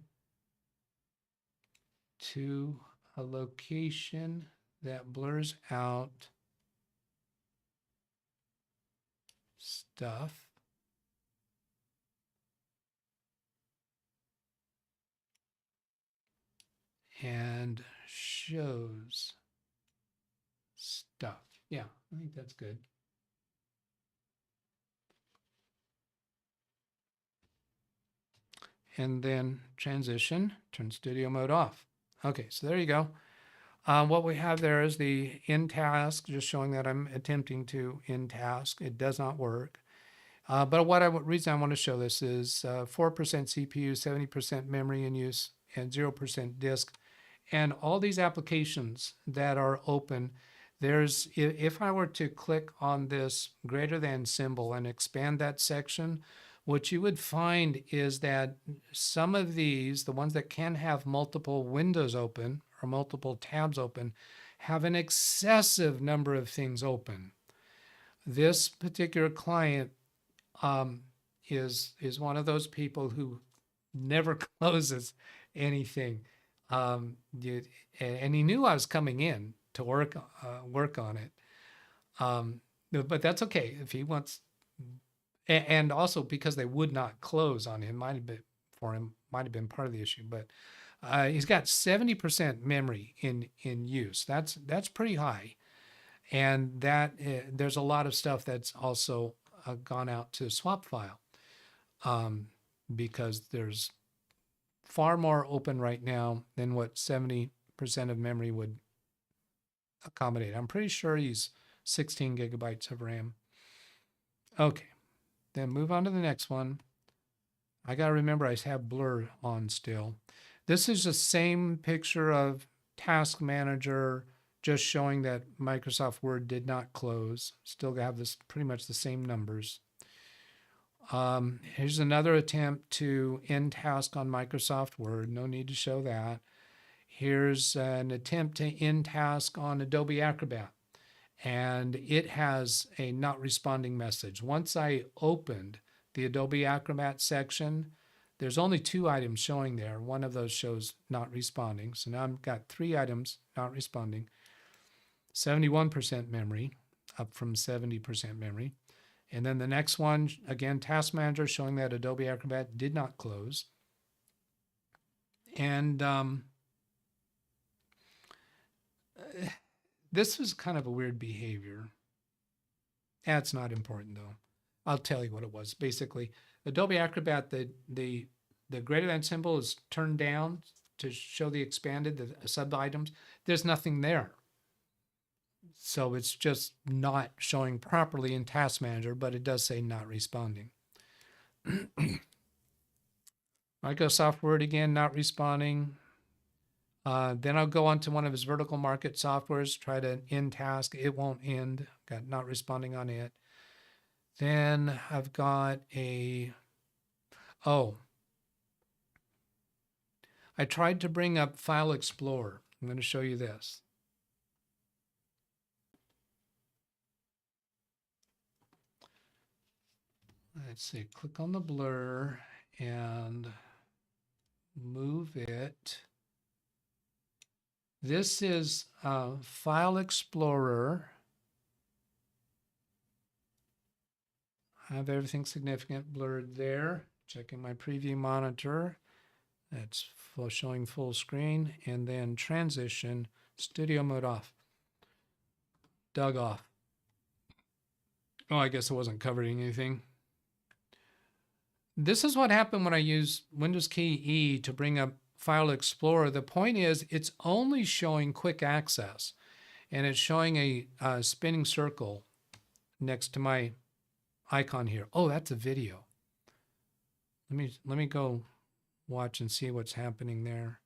to a location that blurs out stuff. And shows stuff. Yeah, I think that's good. And then transition, turn studio mode off. Okay, so there you go. What we have there is the end task, just showing that I'm attempting to end task. It does not work. But reason I want to show this is 4% CPU, 70% memory in use, and 0% disk. And all these applications that are open, there's, if I were to click on this greater than symbol and expand that section, what you would find is that some of these, the ones that can have multiple windows open or multiple tabs open, have an excessive number of things open. This particular client is one of those people who never closes anything. And he knew I was coming in to work on it. But that's okay if he wants. And also because they would not close on him, might have been part of the issue. But he's got 70% memory in use. That's pretty high. And that there's a lot of stuff that's also gone out to swap file, because there's far more open right now than what 70% of memory would accommodate. I'm pretty sure he's 16 gigabytes of RAM. Okay, then move on to the next one. I got to remember I have blur on still. This is the same picture of Task Manager, just showing that Microsoft Word did not close. Still have this pretty much the same numbers. Here's another attempt to end task on Microsoft Word. No need to show that. Here's an attempt to end task on Adobe Acrobat, and it has a not responding message. Once I opened the Adobe Acrobat section, there's only 2 items showing there. One of those shows not responding. So now I've got 3 items not responding. 71% memory, up from 70% memory. And then the next one, again, Task Manager, showing that Adobe Acrobat did not close. And this was kind of a weird behavior. That's not important though. I'll tell you what it was. Basically, Adobe Acrobat, the greater than symbol is turned down to show the expanded, the sub items. There's nothing there. So it's just not showing properly in Task Manager, but it does say not responding. Microsoft Word again, not responding. Then I'll go on to one of his vertical market softwares, try to end task. It won't end, got not responding on it. Then I've got I tried to bring up File Explorer. I'm going to show you this. Let's see, click on the blur and move it. This is File Explorer. I have everything significant blurred there. Checking my preview monitor. That's showing full screen. And then transition, studio mode off. Doug off. Oh, I guess it wasn't covering anything. This is what happened when I use Windows key E to bring up File Explorer. The point is it's only showing quick access, and it's showing a spinning circle next to my icon here. Oh, that's a video. Let me go watch and see what's happening there.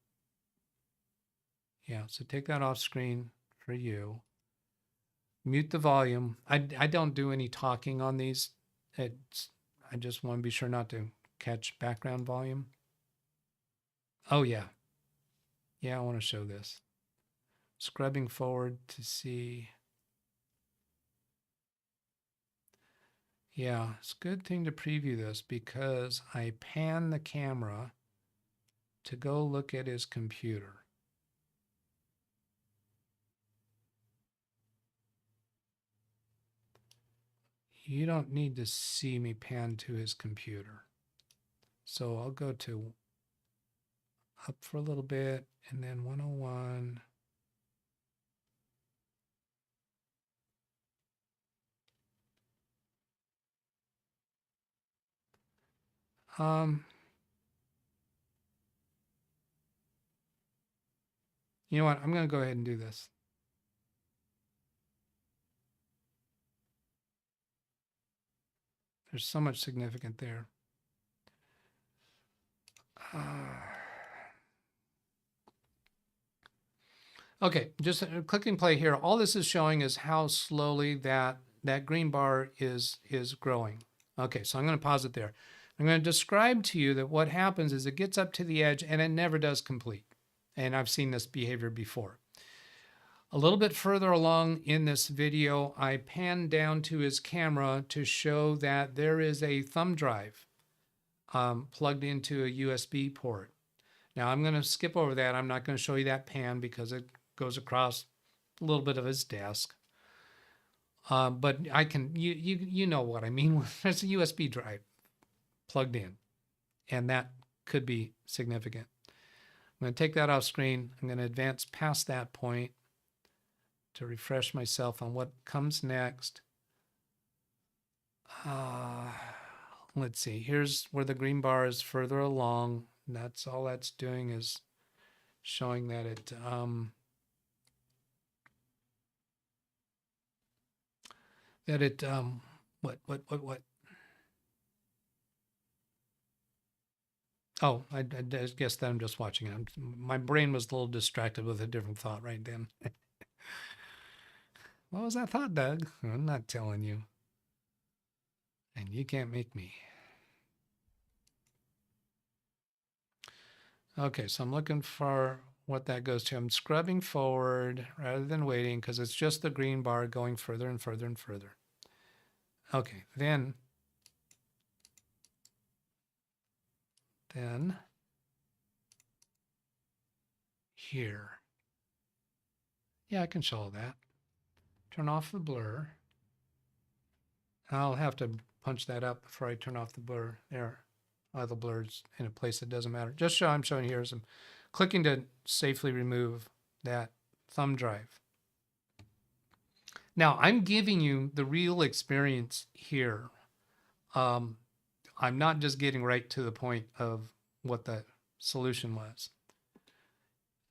Yeah, so take that off screen for you. Mute the volume. I don't do any talking on these. I just want to be sure not to catch background volume. Oh, yeah. Yeah, I want to show this. Scrubbing forward to see. Yeah, it's a good thing to preview this because I pan the camera to go look at his computer. You don't need to see me pan to his computer. So I'll go to up for a little bit and then 101. You know what? I'm going to go ahead and do this. There's so much significant there. Okay, just clicking play here. All this is showing is how slowly that green bar is growing. Okay, so I'm going to pause it there. I'm going to describe to you that what happens is it gets up to the edge and it never does complete. And I've seen this behavior before. A little bit further along in this video, I pan down to his camera to show that there is a thumb drive plugged into a USB port. Now I'm going to skip over that. I'm not going to show you that pan because it goes across a little bit of his desk. But I can, you know what I mean. There's a USB drive plugged in, and that could be significant. I'm going to take that off screen. I'm going to advance past that point. to refresh myself on what comes next. Let's see. Here's where the green bar is further along. That's all that's doing is showing that it what? Oh, I guess that I'm just watching it. My brain was a little distracted with a different thought right then. What was that thought, Doug? I'm not telling you. And you can't make me. Okay, so I'm looking for what that goes to. I'm scrubbing forward rather than waiting because it's just the green bar going further and further and further. Okay, then here. Yeah, I can show that. Turn off the blur. I'll have to punch that up before I turn off the blur. There, the blur's in a place that doesn't matter. Just I'm showing here is I'm clicking to safely remove that thumb drive. Now, I'm giving you the real experience here. I'm not just getting right to the point of what the solution was.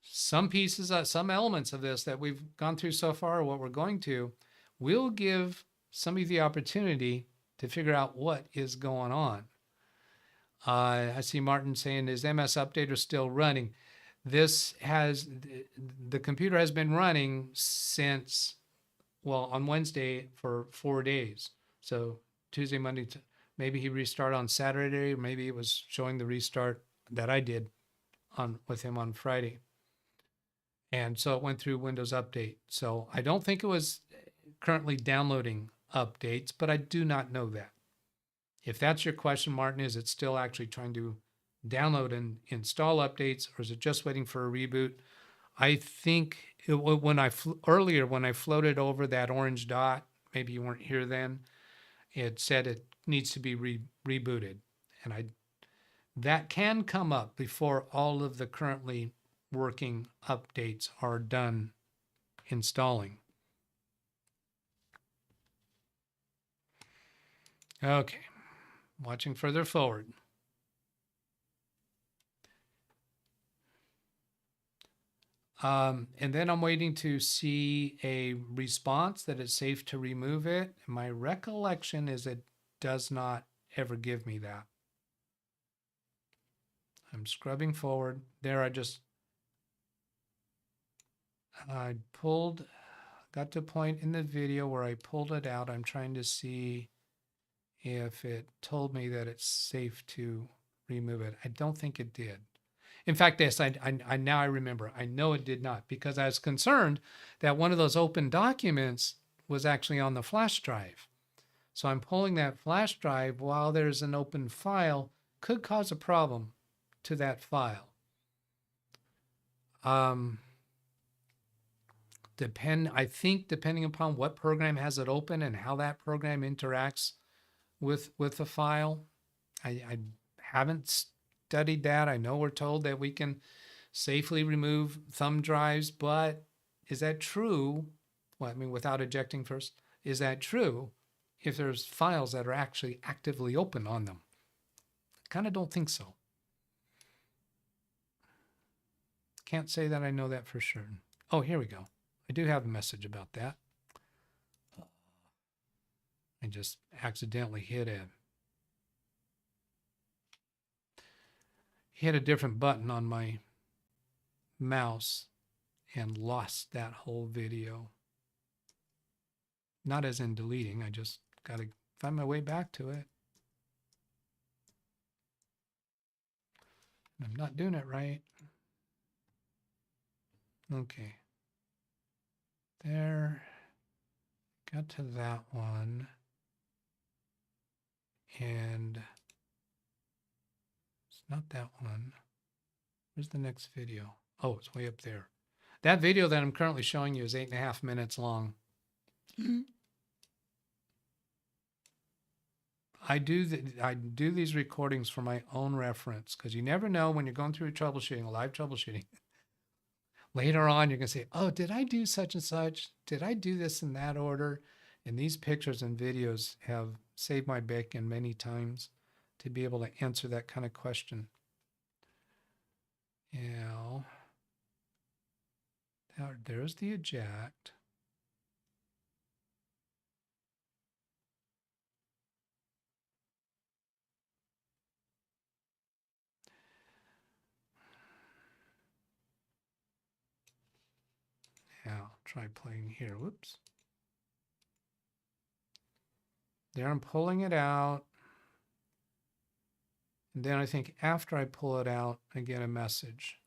Some pieces, some elements of this that we've gone through so far, or what we're going to, will give some of the opportunity to figure out what is going on. I see Martin saying, is MS Updater still running? The computer has been running since, well, on Wednesday for 4 days. So Tuesday, Monday, maybe he restarted on Saturday, or maybe it was showing the restart that I did with him on Friday. And so it went through Windows Update. So I don't think it was currently downloading updates, but I do not know that. If that's your question, Martin, is it still actually trying to download and install updates, or is it just waiting for a reboot? I think when I floated over that orange dot, maybe you weren't here then, it said it needs to be rebooted. And that can come up before all of the currently working updates are done installing. Okay, watching further forward. And then I'm waiting to see a response that it's safe to remove it. My recollection is it does not ever give me that. I'm scrubbing forward. There, I got to a point in the video where I pulled it out. I'm trying to see if it told me that it's safe to remove it. I don't think it did. In fact, yes, now I remember. I know it did not, because I was concerned that one of those open documents was actually on the flash drive. So I'm pulling that flash drive while there's an open file, could cause a problem to that file. I think depending upon what program has it open and how that program interacts with the file. I haven't studied that. I know we're told that we can safely remove thumb drives, but is that true? Well, I mean, without ejecting first, is that true if there's files that are actually actively open on them? I kind of don't think so. Can't say that I know that for sure. Oh, here we go. I do have a message about that. I just accidentally hit a different button on my mouse and lost that whole video. Not as in deleting, I just got to find my way back to it. I'm not doing it right. Okay. There. Got to that one. And it's not that one. Where's the next video? Oh, it's way up there. That video that I'm currently showing you is 8.5 minutes long. Mm-hmm. I do these recordings for my own reference, because you never know when you're going through troubleshooting, live troubleshooting, later on, you're going to say, oh, did I do such and such? Did I do this in that order? And these pictures and videos have saved my bacon many times to be able to answer that kind of question. Now, there's the eject. Now, try playing here. Whoops. There, I'm pulling it out. And then I think after I pull it out, I get a message,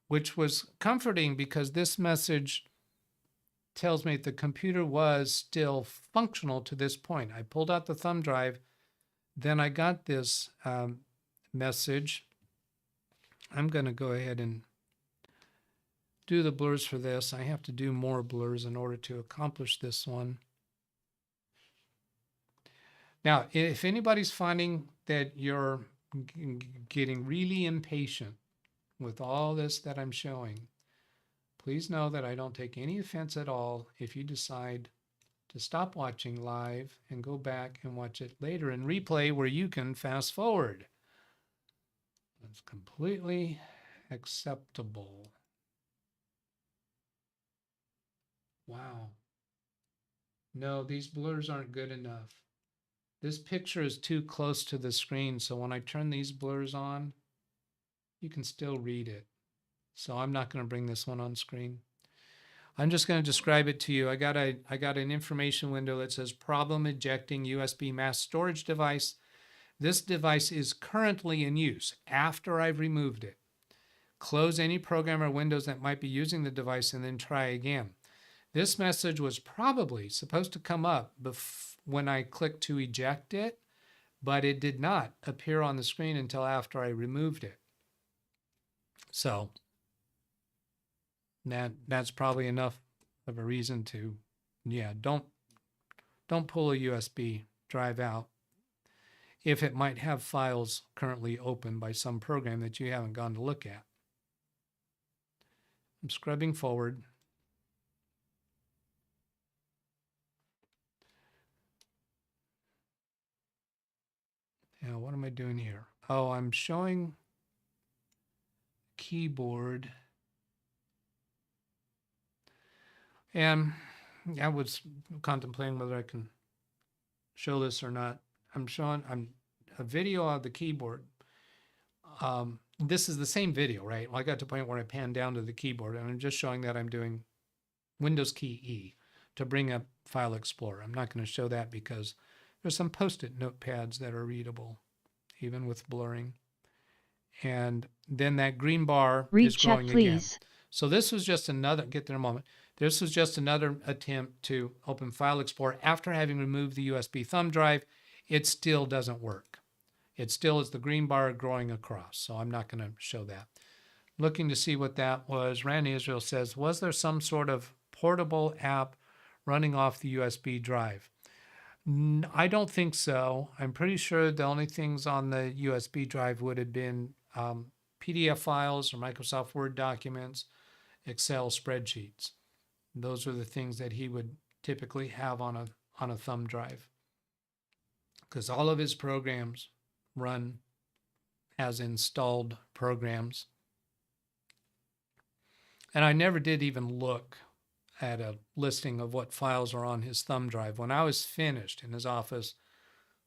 which was comforting because this message tells me the computer was still functional to this point. I pulled out the thumb drive, then I got this message. I'm going to go ahead and do the blurs for this. I have to do more blurs in order to accomplish this one. Now, if anybody's finding that you're getting really impatient with all this that I'm showing, please know that I don't take any offense at all if you decide to stop watching live and go back and watch it later in replay where you can fast forward. That's completely acceptable. Wow. No, these blurs aren't good enough. This picture is too close to the screen, so when I turn these blurs on, you can still read it. So I'm not going to bring this one on screen. I'm just going to describe it to you. I got an information window that says problem ejecting USB mass storage device. This device is currently in use after I've removed it. Close any program or windows that might be using the device and then try again. This message was probably supposed to come up when I clicked to eject it, but it did not appear on the screen until after I removed it. So that's probably enough of a reason to, yeah, don't pull a USB drive out if it might have files currently open by some program that you haven't gone to look at. I'm scrubbing forward. Now, what am I doing here? Oh, I'm showing keyboard. And I was contemplating whether I can show this or not. I'm showing a video of the keyboard. This is the same video, right? Well, I got to the point where I panned down to the keyboard, and I'm just showing that I'm doing Windows key E to bring up File Explorer. I'm not going to show that because there's some post-it notepads that are readable, even with blurring. And then that green bar is growing again. So this was just another, get there in a moment. This was just another attempt to open File Explorer after having removed the USB thumb drive. It still doesn't work. It still is the green bar growing across. So I'm not going to show that. Looking to see what that was. Randy Israel says, was there some sort of portable app running off the USB drive? I don't think so. I'm pretty sure the only things on the USB drive would have been PDF files or Microsoft Word documents, Excel spreadsheets. Those are the things that he would typically have on a thumb drive, because all of his programs run as installed programs. And I never did even look at a listing of what files are on his thumb drive. When I was finished in his office,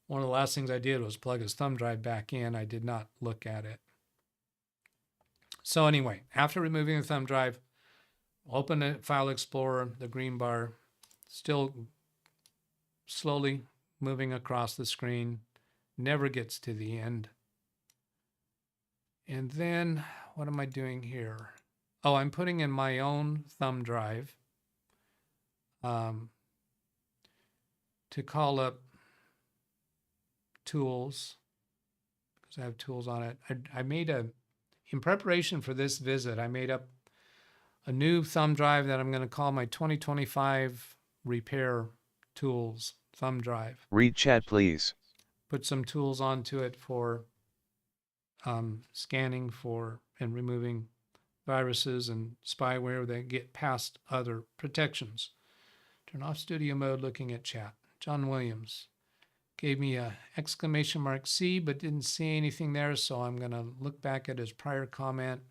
one of the last things I did was plug his thumb drive back in. I did not look at it. So anyway, after removing the thumb drive, open the File Explorer, the green bar, still slowly moving across the screen, never gets to the end. And then what am I doing here? Oh, I'm putting in my own thumb drive to call up tools, because I have tools on it. I made in preparation for this visit, I made up a new thumb drive that I'm going to call my 2025 repair tools thumb drive. Read chat, please. Put some tools onto it for scanning for and removing viruses and spyware that get past other protections. Turn off studio mode looking at chat. John Williams gave me a exclamation mark C, but didn't see anything there, so I'm going to look back at his prior comment.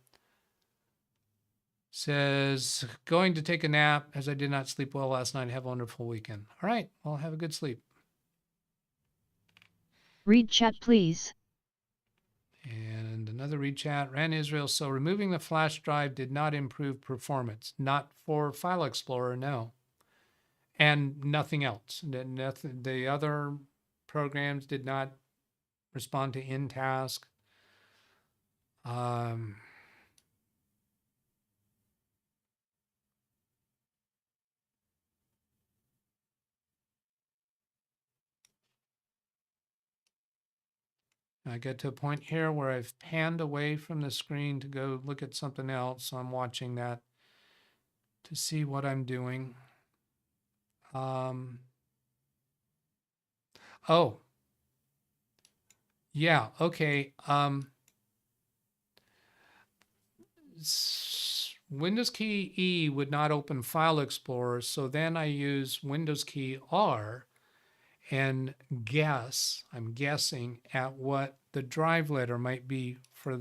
Says, going to take a nap as I did not sleep well last night. Have a wonderful weekend. All right, well, have a good sleep. Read chat, please. And another read chat. Ran Israel. So removing the flash drive did not improve performance. Not for File Explorer, no. And nothing else. The other programs did not respond to in-task. I get to a point here where I've panned away from the screen to go look at something else. So I'm watching that to see what I'm doing. Oh, yeah, okay. Windows key E would not open File Explorer, so then I use Windows key R and I'm guessing at what the drive letter might be for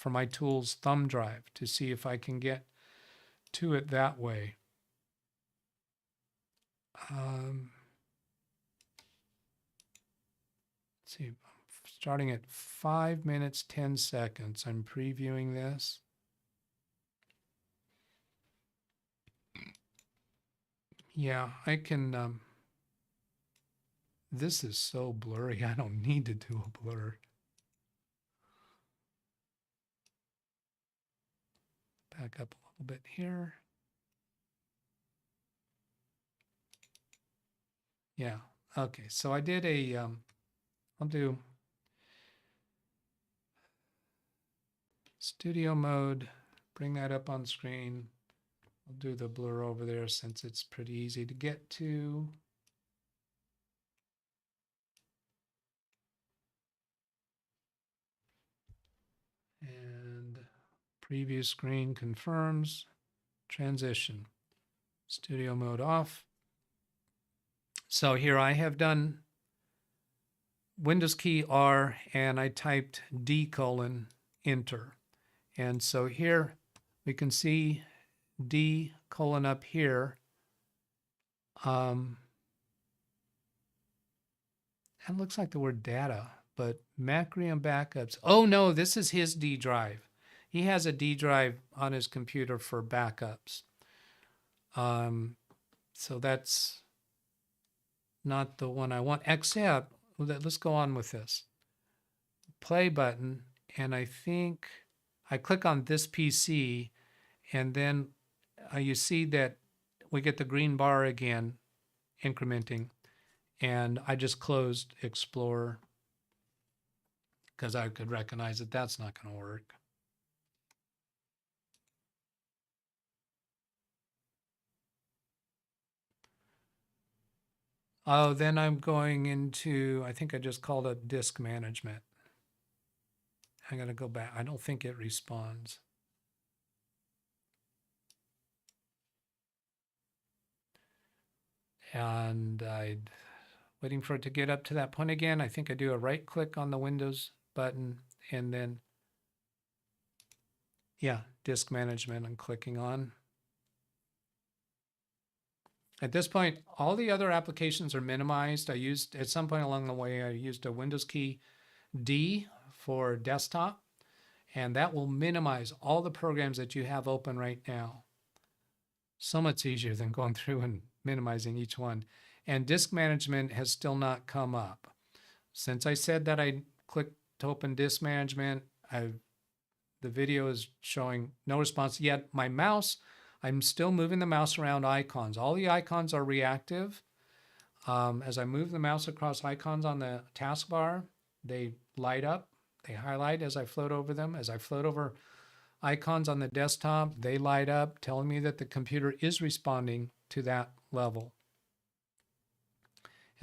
my tool's thumb drive to see if I can get to it that way. Let's see, starting at 5 minutes, 10 seconds. I'm previewing this. Yeah, I can, this is so blurry. I don't need to do a blur. Back up a little bit here. Yeah, okay, so I did I'll do studio mode, bring that up on screen. I'll do the blur over there since it's pretty easy to get to. And preview screen confirms. Transition. Studio mode off. So here I have done Windows key R and I typed D:\enter. And so here we can see D: up here. And it looks like the word data, but Macrium backups. Oh no, this is his D drive. He has a D drive on his computer for backups. So that's not the one I want, except, let's go on with this. Play button, and I think I click on this PC, and then you see that we get the green bar again, incrementing, and I just closed Explorer because I could recognize that that's not going to work. Oh, then I'm going into, I think I just called it disk management. I'm going to go back. I don't think it responds. And I'm waiting for it to get up to that point again. I think I do a right click on the Windows button and then, yeah, disk management I'm clicking on. At this point, all the other applications are minimized. I used, at some point along the way, I used a Windows key D for desktop, and that will minimize all the programs that you have open right now. So much easier than going through and minimizing each one. And disk management has still not come up. Since I said that I clicked to open disk management, the video is showing no response yet. My mouse, I'm still moving the mouse around icons. All the icons are reactive. As I move the mouse across icons on the taskbar, they light up, they highlight as I float over them. As I float over icons on the desktop, they light up, telling me that the computer is responding to that level.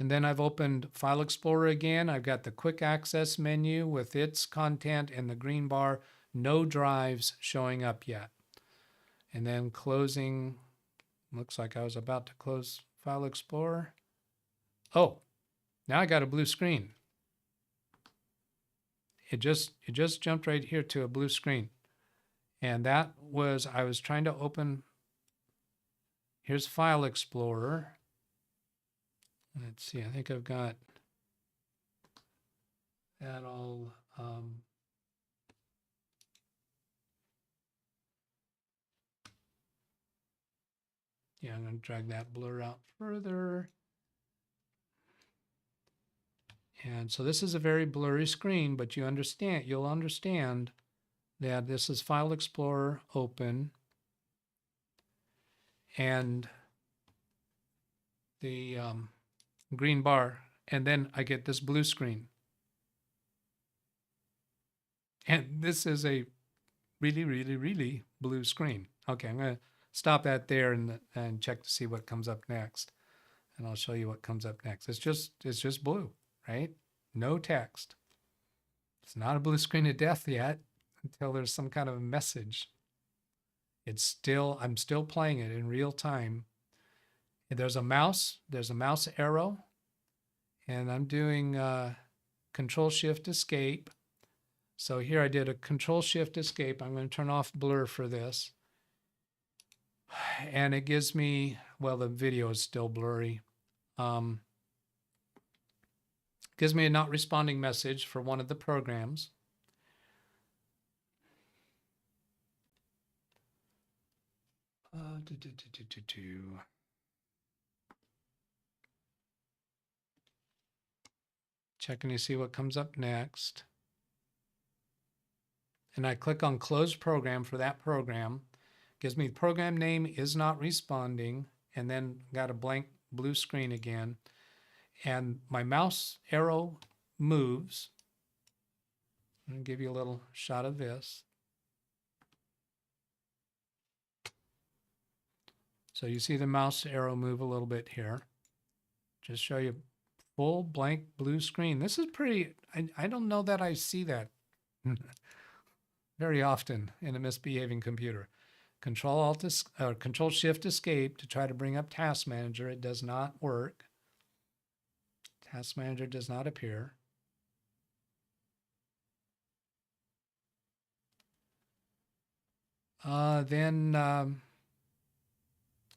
And then I've opened File Explorer again. I've got the quick access menu with its content and the green bar no drives showing up yet. And then closing, looks like I was about to close File Explorer. Oh, now I got a blue screen. It just jumped right here to a blue screen. And that was, I was trying to open, here's File Explorer. Let's see, I think I've got that all. Yeah, I'm going to drag that blur out further. And so this is a very blurry screen, but you'll understand that this is File Explorer open. And the green bar, and then I get this blue screen. And this is a really, really, really blue screen. Okay, I'm going to stop that there and check to see what comes up next. And I'll show you what comes up next. It's just blue, right? No text. It's not a blue screen of death yet until there's some kind of a message. I'm still playing it in real time. There's a mouse arrow, and I'm doing Control-Shift-Escape. So here I did a Control-Shift-Escape. I'm going to turn off blur for this. And it gives me, well, the video is still blurry. Gives me a not responding message for one of the programs. Checking to see what comes up next. And I click on Close Program for that program. Gives me the program name is not responding, and then got a blank blue screen again. And my mouse arrow moves. I'm going to give you a little shot of this. So you see the mouse arrow move a little bit here. Just show you full blank blue screen. This is pretty, I don't know that I see that very often in a misbehaving computer. Control-Shift-Escape to try to bring up Task Manager. It does not work. Task Manager does not appear. Then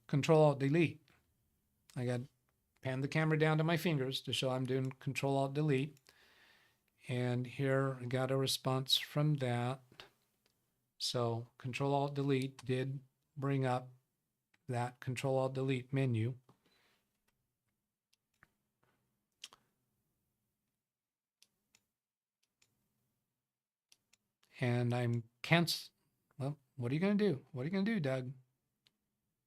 Control-Alt-Delete. I got pan the camera down to my fingers to show I'm doing Control-Alt-Delete. And here I got a response from that. So Control-Alt-Delete did bring up that Control-Alt-Delete menu. And I'm well, what are you going to do? What are you going to do, Doug?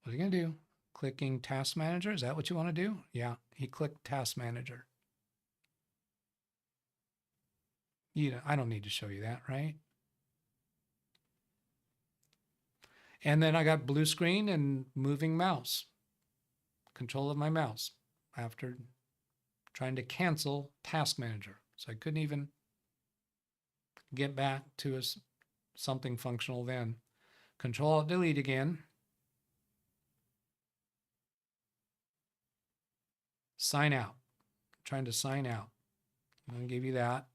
What are you going to do? Clicking Task Manager? Is that what you want to do? Yeah, he clicked Task Manager. I don't need to show you that, right? And then I got blue screen and moving mouse. Control of my mouse after trying to cancel Task Manager. So I couldn't even get back to something functional then. Control-Alt-Delete again. Sign out. I'm trying to sign out. I'm going to give you that.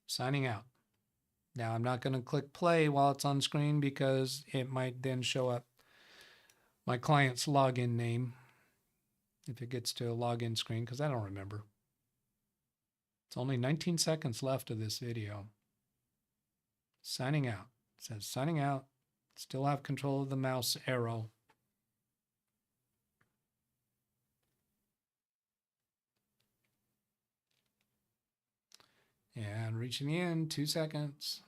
Signing out. Now I'm not going to click play while it's on screen because it might then show up my client's login name if it gets to a login screen, because I don't remember. It's only 19 seconds left of this video. Signing out. It says signing out. Still have control of the mouse arrow. And reaching the end, 2 seconds.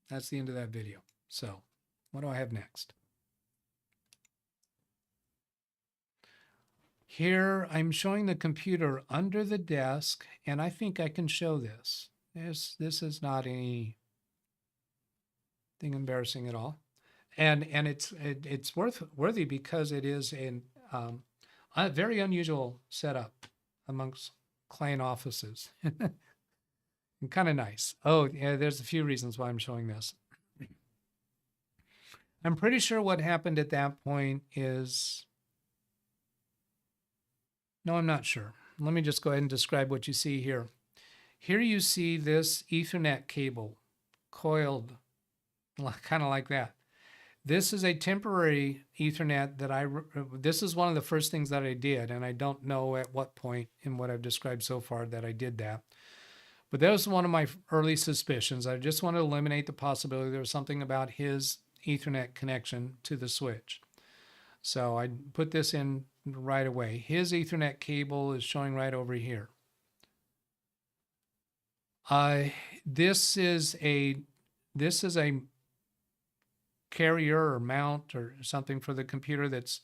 That's the end of that video. So what do I have next? Here I'm showing the computer under the desk, and I think I can show this. This is not anything embarrassing at all. And it's worthy because it is a very unusual setup amongst client offices. Kind of nice. Oh, yeah, there's a few reasons why I'm showing this. I'm pretty sure what happened at that point is, no, I'm not sure. Let me just go ahead and describe what you see here. Here you see this Ethernet cable coiled kind of like that. This is a temporary Ethernet that this is one of the first things that I did, and I don't know at what point in what I've described so far that I did that. But that was one of my early suspicions. I just wanted to eliminate the possibility there was something about his Ethernet connection to the switch. So I put this in right away. His Ethernet cable is showing right over here. This is a carrier or mount or something for the computer that's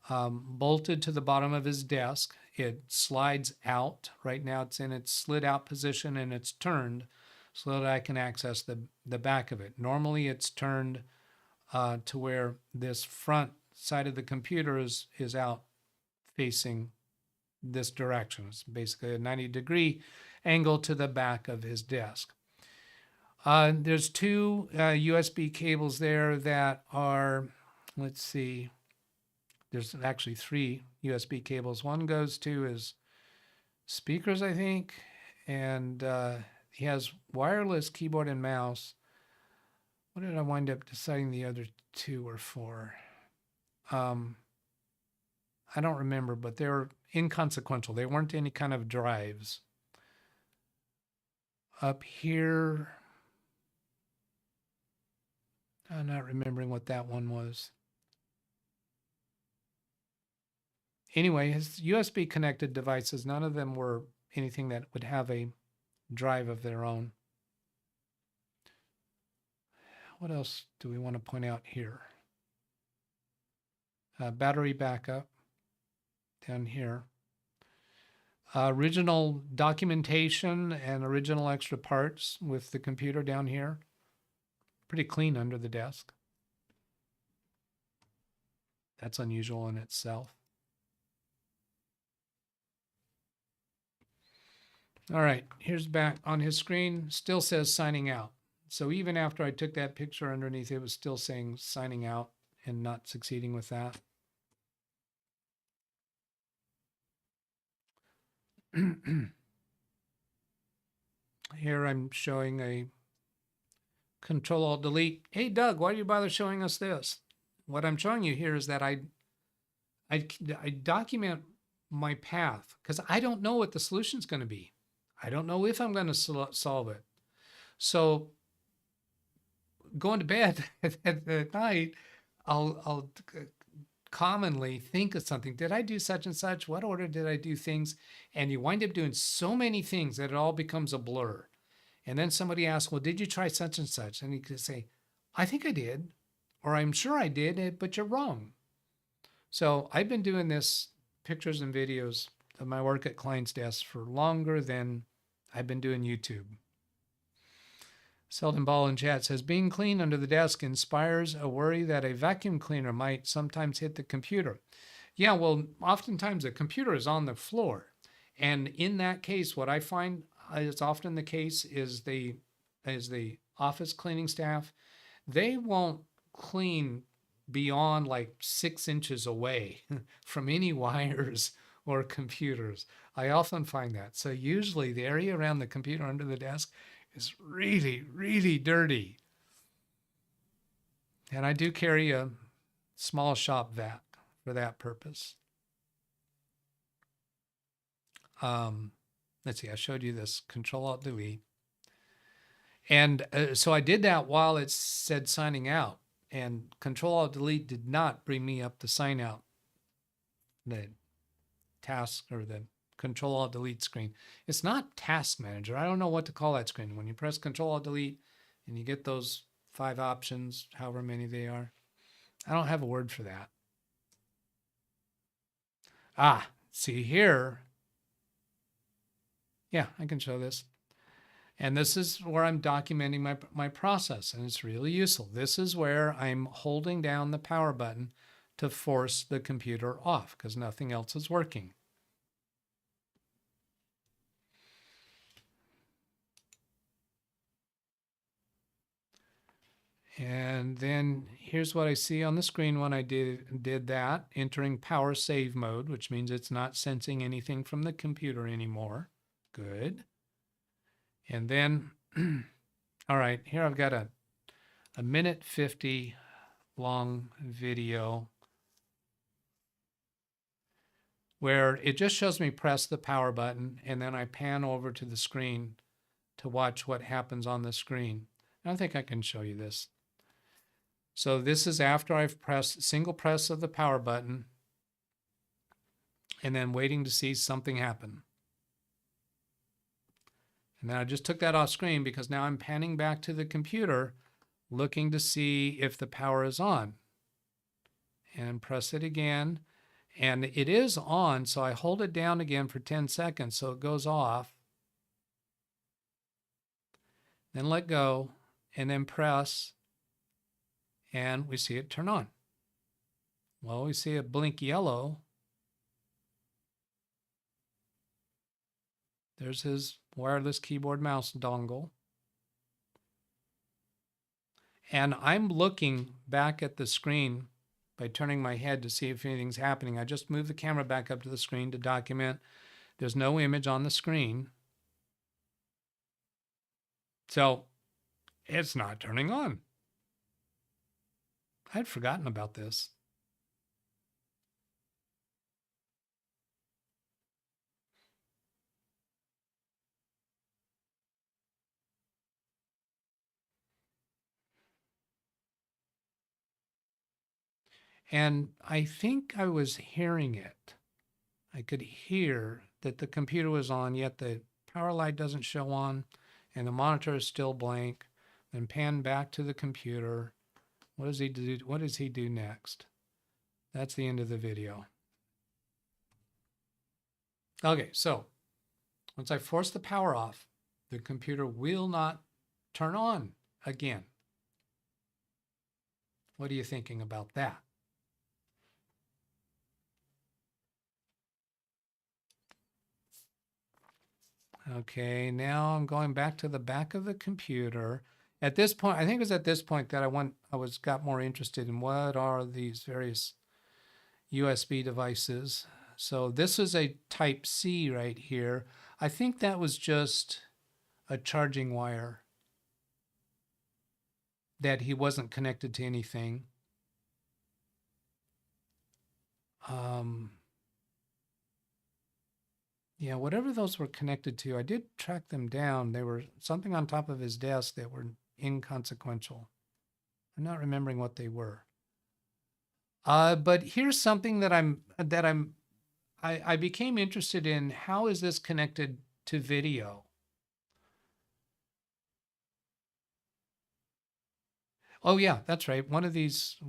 bolted to the bottom of his desk. It slides out. Right now it's in its slid out position and it's turned so that I can access the back of it. Normally it's turned to where this front side of the computer is out facing this direction. It's basically a 90-degree angle to the back of his desk. There's two USB cables there that are, let's see, there's actually three USB cables. One goes to his speakers, I think, and he has wireless keyboard and mouse. What did I wind up deciding the other two were for? I don't remember, but they were inconsequential. They weren't any kind of drives. Up here, I'm not remembering what that one was. Anyway, his USB connected devices, none of them were anything that would have a drive of their own. What else do we want to point out here? Battery backup down here. Original documentation and original extra parts with the computer down here. Pretty clean under the desk. That's unusual in itself. All right, here's back on his screen. Still says signing out. So even after I took that picture underneath, it was still saying signing out and not succeeding with that. Here I'm showing a Control-Alt-Delete. Hey, Doug, why do you bother showing us this? What I'm showing you here is that I document my path because I don't know what the solution is going to be. I don't know if I'm going to solve it. So going to bed at night, I'll commonly think of something. Did I do such and such? What order did I do things? And you wind up doing so many things that it all becomes a blur. And then somebody asks, well, did you try such and such? And you can say, I think I did, or I'm sure I did, but you're wrong. So I've been doing this pictures and videos of my work at client's desk for longer than I've been doing YouTube. Selden Ball in chat says, being clean under the desk inspires a worry that a vacuum cleaner might sometimes hit the computer. Yeah, well, oftentimes the computer is on the floor. And in that case, what I find is often the case is the office cleaning staff, they won't clean beyond like 6 inches away from any wires or computers. I often find that. So usually the area around the computer under the desk is really, really dirty. And I do carry a small shop vac for that purpose. Let's see, I showed you this Control-Alt-Delete. And so I did that while it said signing out. And Control-Alt-Delete did not bring me up the sign out, the task or the Control-Alt-Delete screen. It's not Task Manager. I don't know what to call that screen. When you press Control-Alt-Delete and you get those 5 options, however many they are, I don't have a word for that. Ah, see here. Yeah, I can show this. And this is where I'm documenting my process, and it's really useful. This is where I'm holding down the power button to force the computer off because nothing else is working. And then here's what I see on the screen when I did that, entering power save mode, which means it's not sensing anything from the computer anymore. Good. And then, all right, here I've got a minute 50 long video where it just shows me press the power button, and then I pan over to the screen to watch what happens on the screen. I think I can show you this. So this is after I've pressed single press of the power button and then waiting to see something happen. And then I just took that off screen because now I'm panning back to the computer looking to see if the power is on. And press it again. And it is on, so I hold it down again for 10 seconds so it goes off. Then let go and then press. And we see it turn on. Well, we see it blink yellow. There's his wireless keyboard mouse dongle. And I'm looking back at the screen by turning my head to see if anything's happening. I just moved the camera back up to the screen to document. There's no image on the screen. So it's not turning on. I'd forgotten about this. And I think I was hearing it. I could hear that the computer was on, yet the power light doesn't show on, and the monitor is still blank. Then pan back to the computer. What does he do? What does he do next? That's the end of the video. Okay, so once I force the power off, the computer will not turn on again. What are you thinking about that? Okay, now I'm going back to the back of the computer. At this point, I think it was at this point that I got more interested in what are these various USB devices. So this is a type C right here. I think that was just a charging wire that he wasn't connected to anything. Yeah, whatever those were connected to, I did track them down. They were something on top of his desk that were inconsequential. I'm not remembering what they were. But here's something that I became interested in. How is this connected to video? Oh yeah, that's right. One of these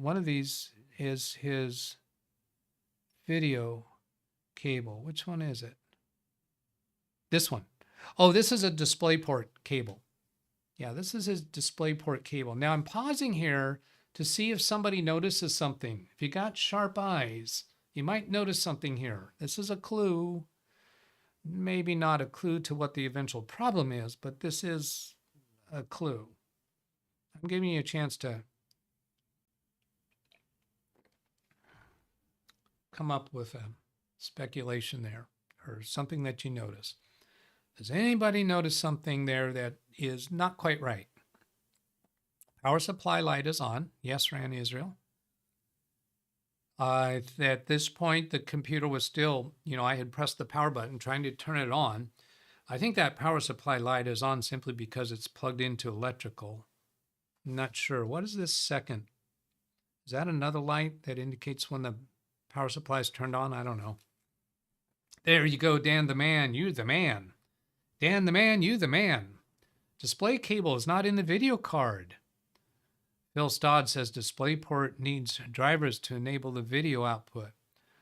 is his video cable. Which one is it? This one. Oh, this is a DisplayPort cable. Yeah, this is his DisplayPort cable. Now I'm pausing here to see if somebody notices something. If you got sharp eyes, you might notice something here. This is a clue. Maybe not a clue to what the eventual problem is, but this is a clue. I'm giving you a chance to come up with a speculation there or something that you notice. Does anybody notice something there that is not quite right? Power supply light is on. Yes, Ran Israel. At this point, the computer was still, I had pressed the power button trying to turn it on. I think that power supply light is on simply because it's plugged into electrical. I'm not sure. What is this second? Is that another light that indicates when the power supply is turned on? I don't know. There you go, Dan the man. You're the man. Dan the man, you the man. Display cable is not in the video card. Phil Stodd says DisplayPort needs drivers to enable the video output.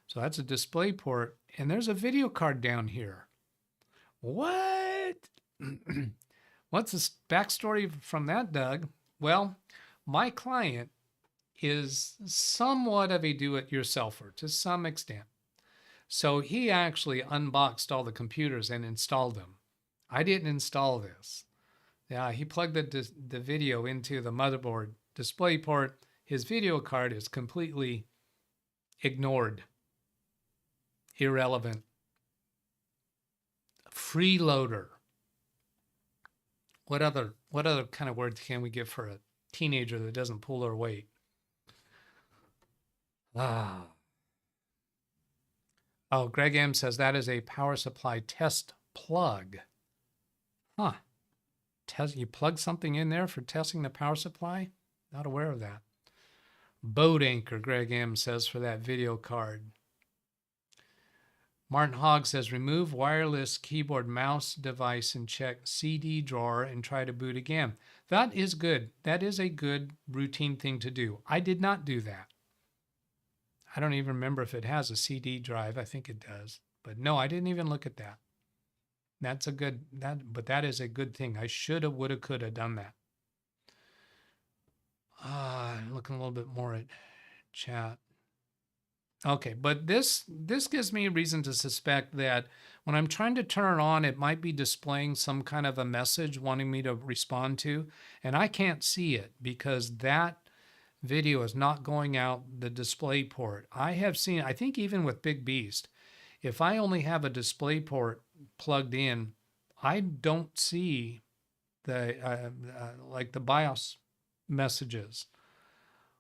So that's a DisplayPort, and there's a video card down here. What? What's the backstory from that, Doug? Well, my client is somewhat of a do-it-yourselfer to some extent. So he actually unboxed all the computers and installed them. I didn't install this. Yeah, he plugged the video into the motherboard DisplayPort, his video card is completely ignored, irrelevant. Freeloader. What other kind of words can we give for a teenager that doesn't pull their weight? Oh, Greg M says that is a power supply test plug. Huh. You plug something in there for testing the power supply? Not aware of that. Boat anchor, Greg M says, for that video card. Martin Hogg says, remove wireless keyboard mouse device and check CD drawer and try to boot again. That is good. That is a good routine thing to do. I did not do that. I don't even remember if it has a CD drive. I think it does. But no, I didn't even look at that. But that is a good thing. I should have, would have, could have done that. Looking a little bit more at chat. Okay, but this gives me a reason to suspect that when I'm trying to turn it on, it might be displaying some kind of a message wanting me to respond to, and I can't see it because that video is not going out the display port. I have seen, I think even with Big Beast, if I only have a display port plugged in, I don't see the like the BIOS messages.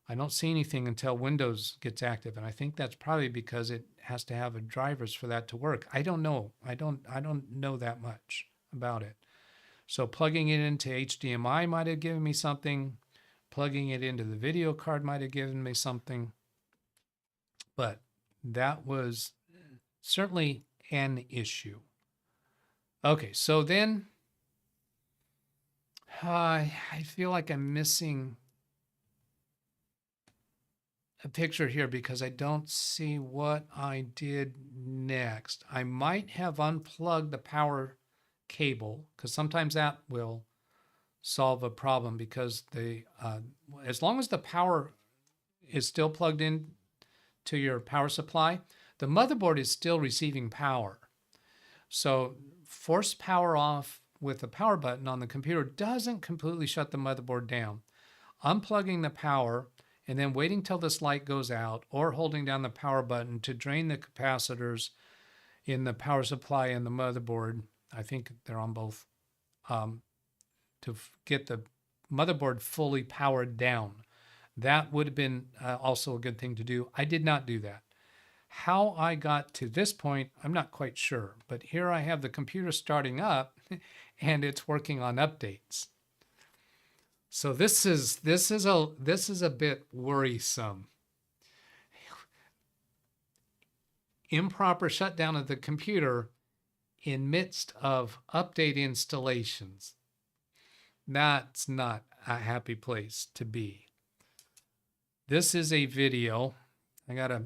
I don't see anything until Windows gets active, and I think that's probably because it has to have a drivers for that to work. I don't know. I don't know that much about it. So plugging it into HDMI might have given me something. Plugging it into the video card might have given me something. But that was certainly an issue. Okay, so then I feel like I'm missing a picture here because I don't see what I did next. I might have unplugged the power cable because sometimes that will solve a problem because as long as the power is still plugged in to your power supply, the motherboard is still receiving power. So force power off with the power button on the computer doesn't completely shut the motherboard down. Unplugging the power and then waiting till this light goes out or holding down the power button to drain the capacitors in the power supply and the motherboard, I think they're on both, to get the motherboard fully powered down. That would have been also a good thing to do. I did not do that. How I got to this point, I'm not quite sure, but here I have the computer starting up and it's working on updates. So this is a bit worrisome. Improper shutdown of the computer in midst of update installations. That's not a happy place to be. This is a video. I gotta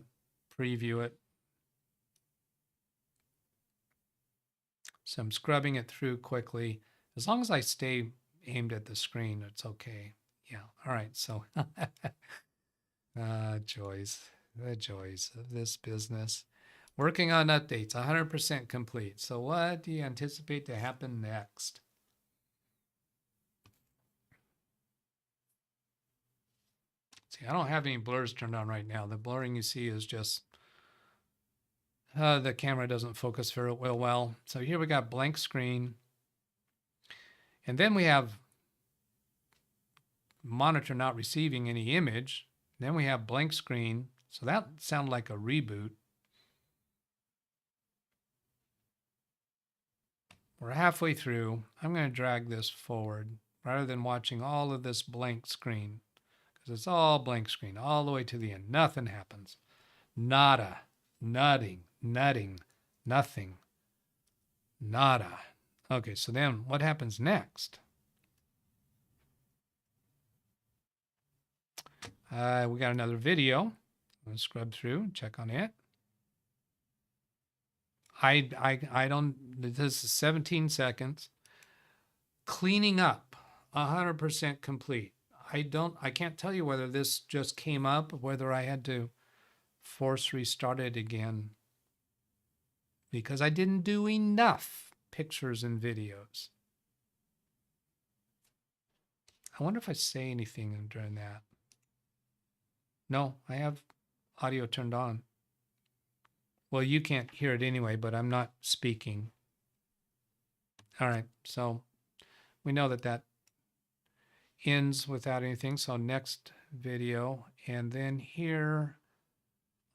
preview it. So I'm scrubbing it through quickly. As long as I stay aimed at the screen, it's okay. Yeah. All right. So joys, the joys of this business. Working on updates, 100% complete. So what do you anticipate to happen next? See, I don't have any blurs turned on right now. The blurring you see is just the camera doesn't focus very well. So here we got blank screen. And then we have monitor not receiving any image. Then we have blank screen. So that sounded like a reboot. We're halfway through. I'm going to drag this forward rather than watching all of this blank screen because it's all blank screen all the way to the end. Nothing happens. Nada. Nutting. Nothing. Nada. Okay, so then what happens next? We got another video. I'm going to scrub through, check on it. I don't, this is 17 seconds. Cleaning up, 100% complete. I can't tell you whether this just came up, whether I had to force restart it again because I didn't do enough pictures and videos. I wonder if I say anything during that. No, I have audio turned on. Well, you can't hear it anyway, but I'm not speaking. All right, so we know that that ends without anything. So next video, and then here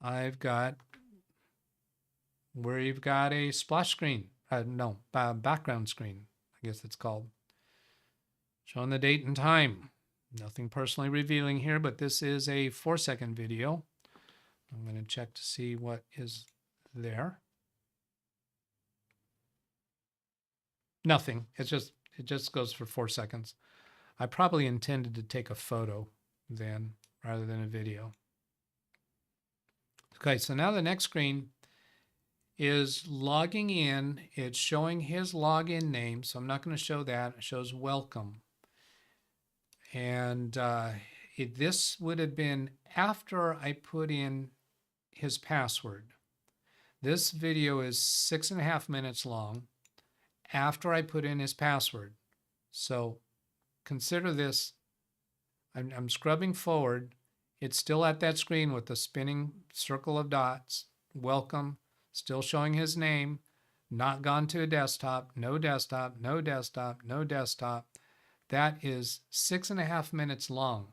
I've got where you've got a splash screen. No, background screen, I guess it's called. Showing the date and time. Nothing personally revealing here, but this is a 4-second video. I'm going to check to see what is there. Nothing. It just goes for 4 seconds. I probably intended to take a photo then rather than a video. Okay, so now the next screen is logging in. It's showing his login name, so I'm not going to show that. It shows welcome. And this would have been after I put in his password. This video is 6.5 minutes long after I put in his password. So consider this, I'm scrubbing forward. It's still at that screen with the spinning circle of dots. Welcome, still showing his name, not gone to a desktop, no desktop, no desktop, no desktop. That is 6.5 minutes long.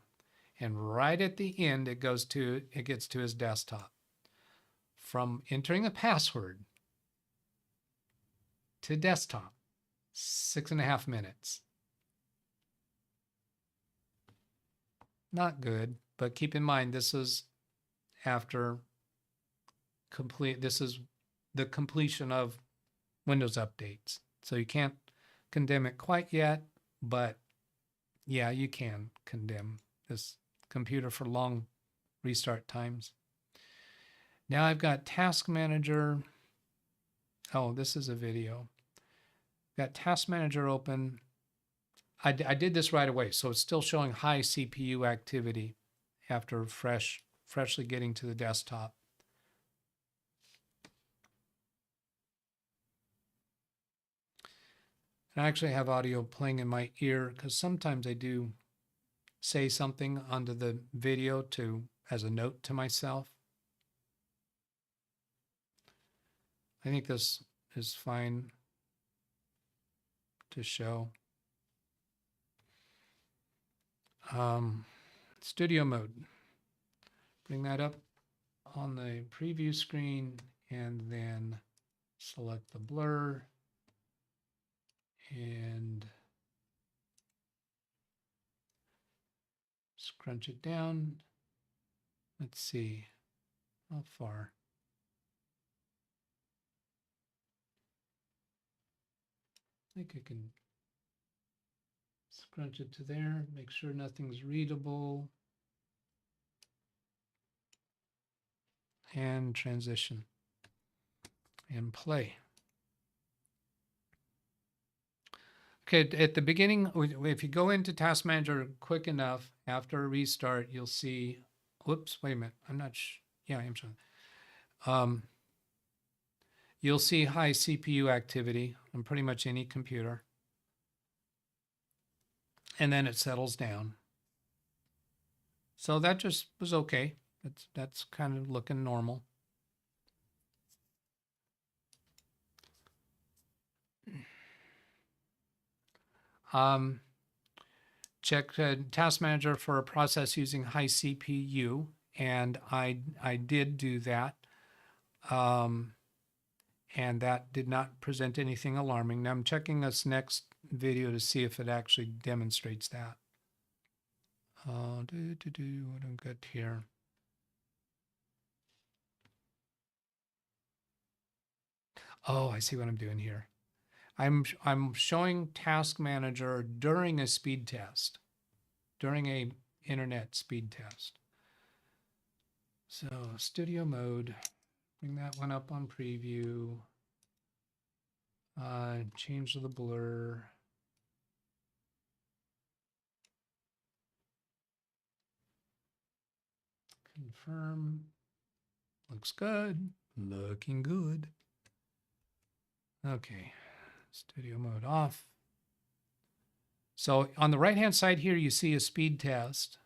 And right at the end, it gets to his desktop. From entering a password to desktop, 6.5 minutes. Not good, but keep in mind, this is after this is the completion of Windows updates. So you can't condemn it quite yet, but yeah, you can condemn this computer for long restart times. Now I've got Task Manager. Oh, this is a video. Got Task Manager open. I did this right away, so it's still showing high CPU activity after freshly getting to the desktop. And I actually have audio playing in my ear because sometimes I do say something onto the video as a note to myself. I think this is fine to show. Studio mode. Bring that up on the preview screen and then select the blur and scrunch it down. Let's see how far. I think I can scrunch it to there, make sure nothing's readable, and transition and play. Okay, at the beginning, if you go into Task Manager quick enough, after a restart, you'll see, whoops, wait a minute, I'm not yeah, I am showing. You'll see high CPU activity on pretty much any computer. And then it settles down. So that just was okay. That's kind of looking normal. Check Task Manager for a process using high CPU, and I did do that. And that did not present anything alarming. Now I'm checking this next video to see if it actually demonstrates that. What do I got here? Oh, I see what I'm doing here. I'm showing Task Manager during a speed test, during a internet speed test. So studio mode, bring that one up on preview. Change the blur. Confirm. Looks good. Looking good. Okay. Studio mode off. So on the right-hand side here, you see a speed test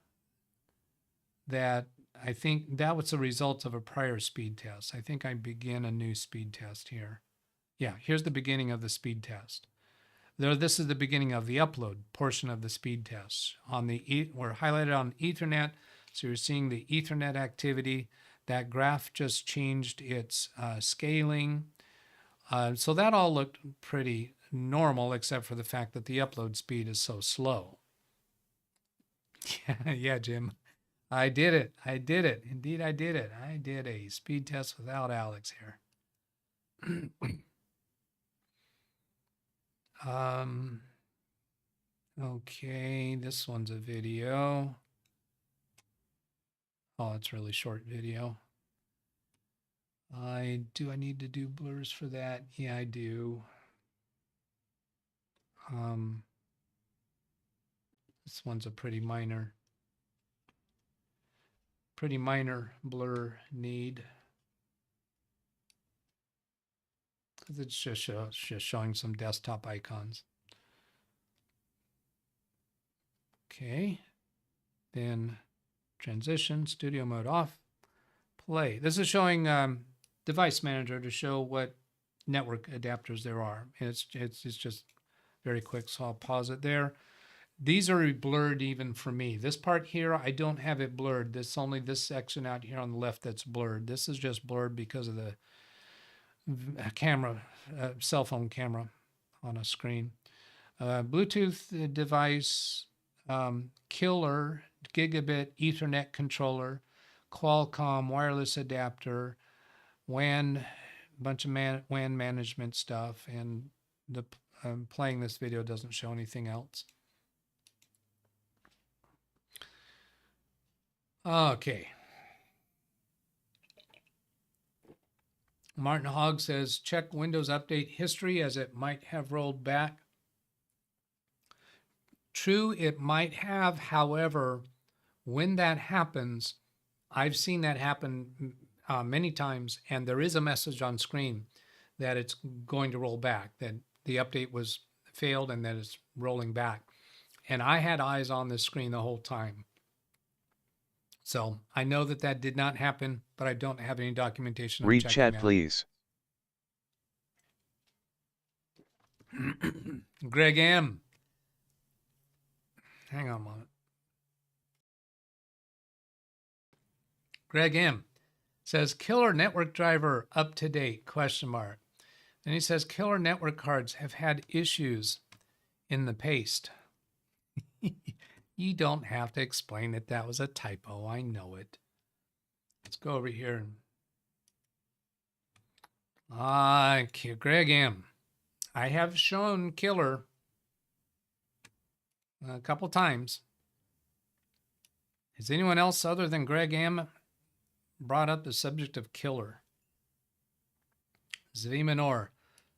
that I think that was the result of a prior speed test. I think I begin a new speed test here. Yeah, here's the beginning of the speed test. This is the beginning of the upload portion of the speed test. We're highlighted on Ethernet, so you're seeing the Ethernet activity. That graph just changed its scaling. So that all looked pretty normal, except for the fact that the upload speed is so slow. Yeah, Jim. I did it. I did it. Indeed, I did it. I did a speed test without Alex here. Okay, this one's a video. Oh, it's a really short video. Do I need to do blurs for that? Yeah, I do. This one's a pretty minor blur need. Because it's just showing some desktop icons. Okay, then transition, studio mode off, play. This is showing device manager to show what network adapters there are. And it's just very quick, so I'll pause it there. These are blurred even for me. This part here, I don't have it blurred. This only this section out here on the left that's blurred. This is just blurred because of the camera, cell phone camera on a screen. Bluetooth device, killer, gigabit Ethernet controller, Qualcomm wireless adapter, WAN, bunch of WAN management stuff, and the playing this video doesn't show anything else. Okay. Martin Hogg says, check Windows Update history as it might have rolled back. True, it might have. However, when that happens, I've seen that happen many times, and there is a message on screen that it's going to roll back, that the update was failed and that it's rolling back. And I had eyes on this screen the whole time. So I know that that did not happen, but I don't have any documentation. Read chat, please. Greg M. Hang on a moment. Greg M. says, killer network driver up to date, question mark. And he says, killer network cards have had issues in the paste. You don't have to explain that that was a typo. I know it. Let's go over here. Greg M. I have shown killer a couple times. Has anyone else other than Greg M. brought up the subject of killer? Zvi Minor.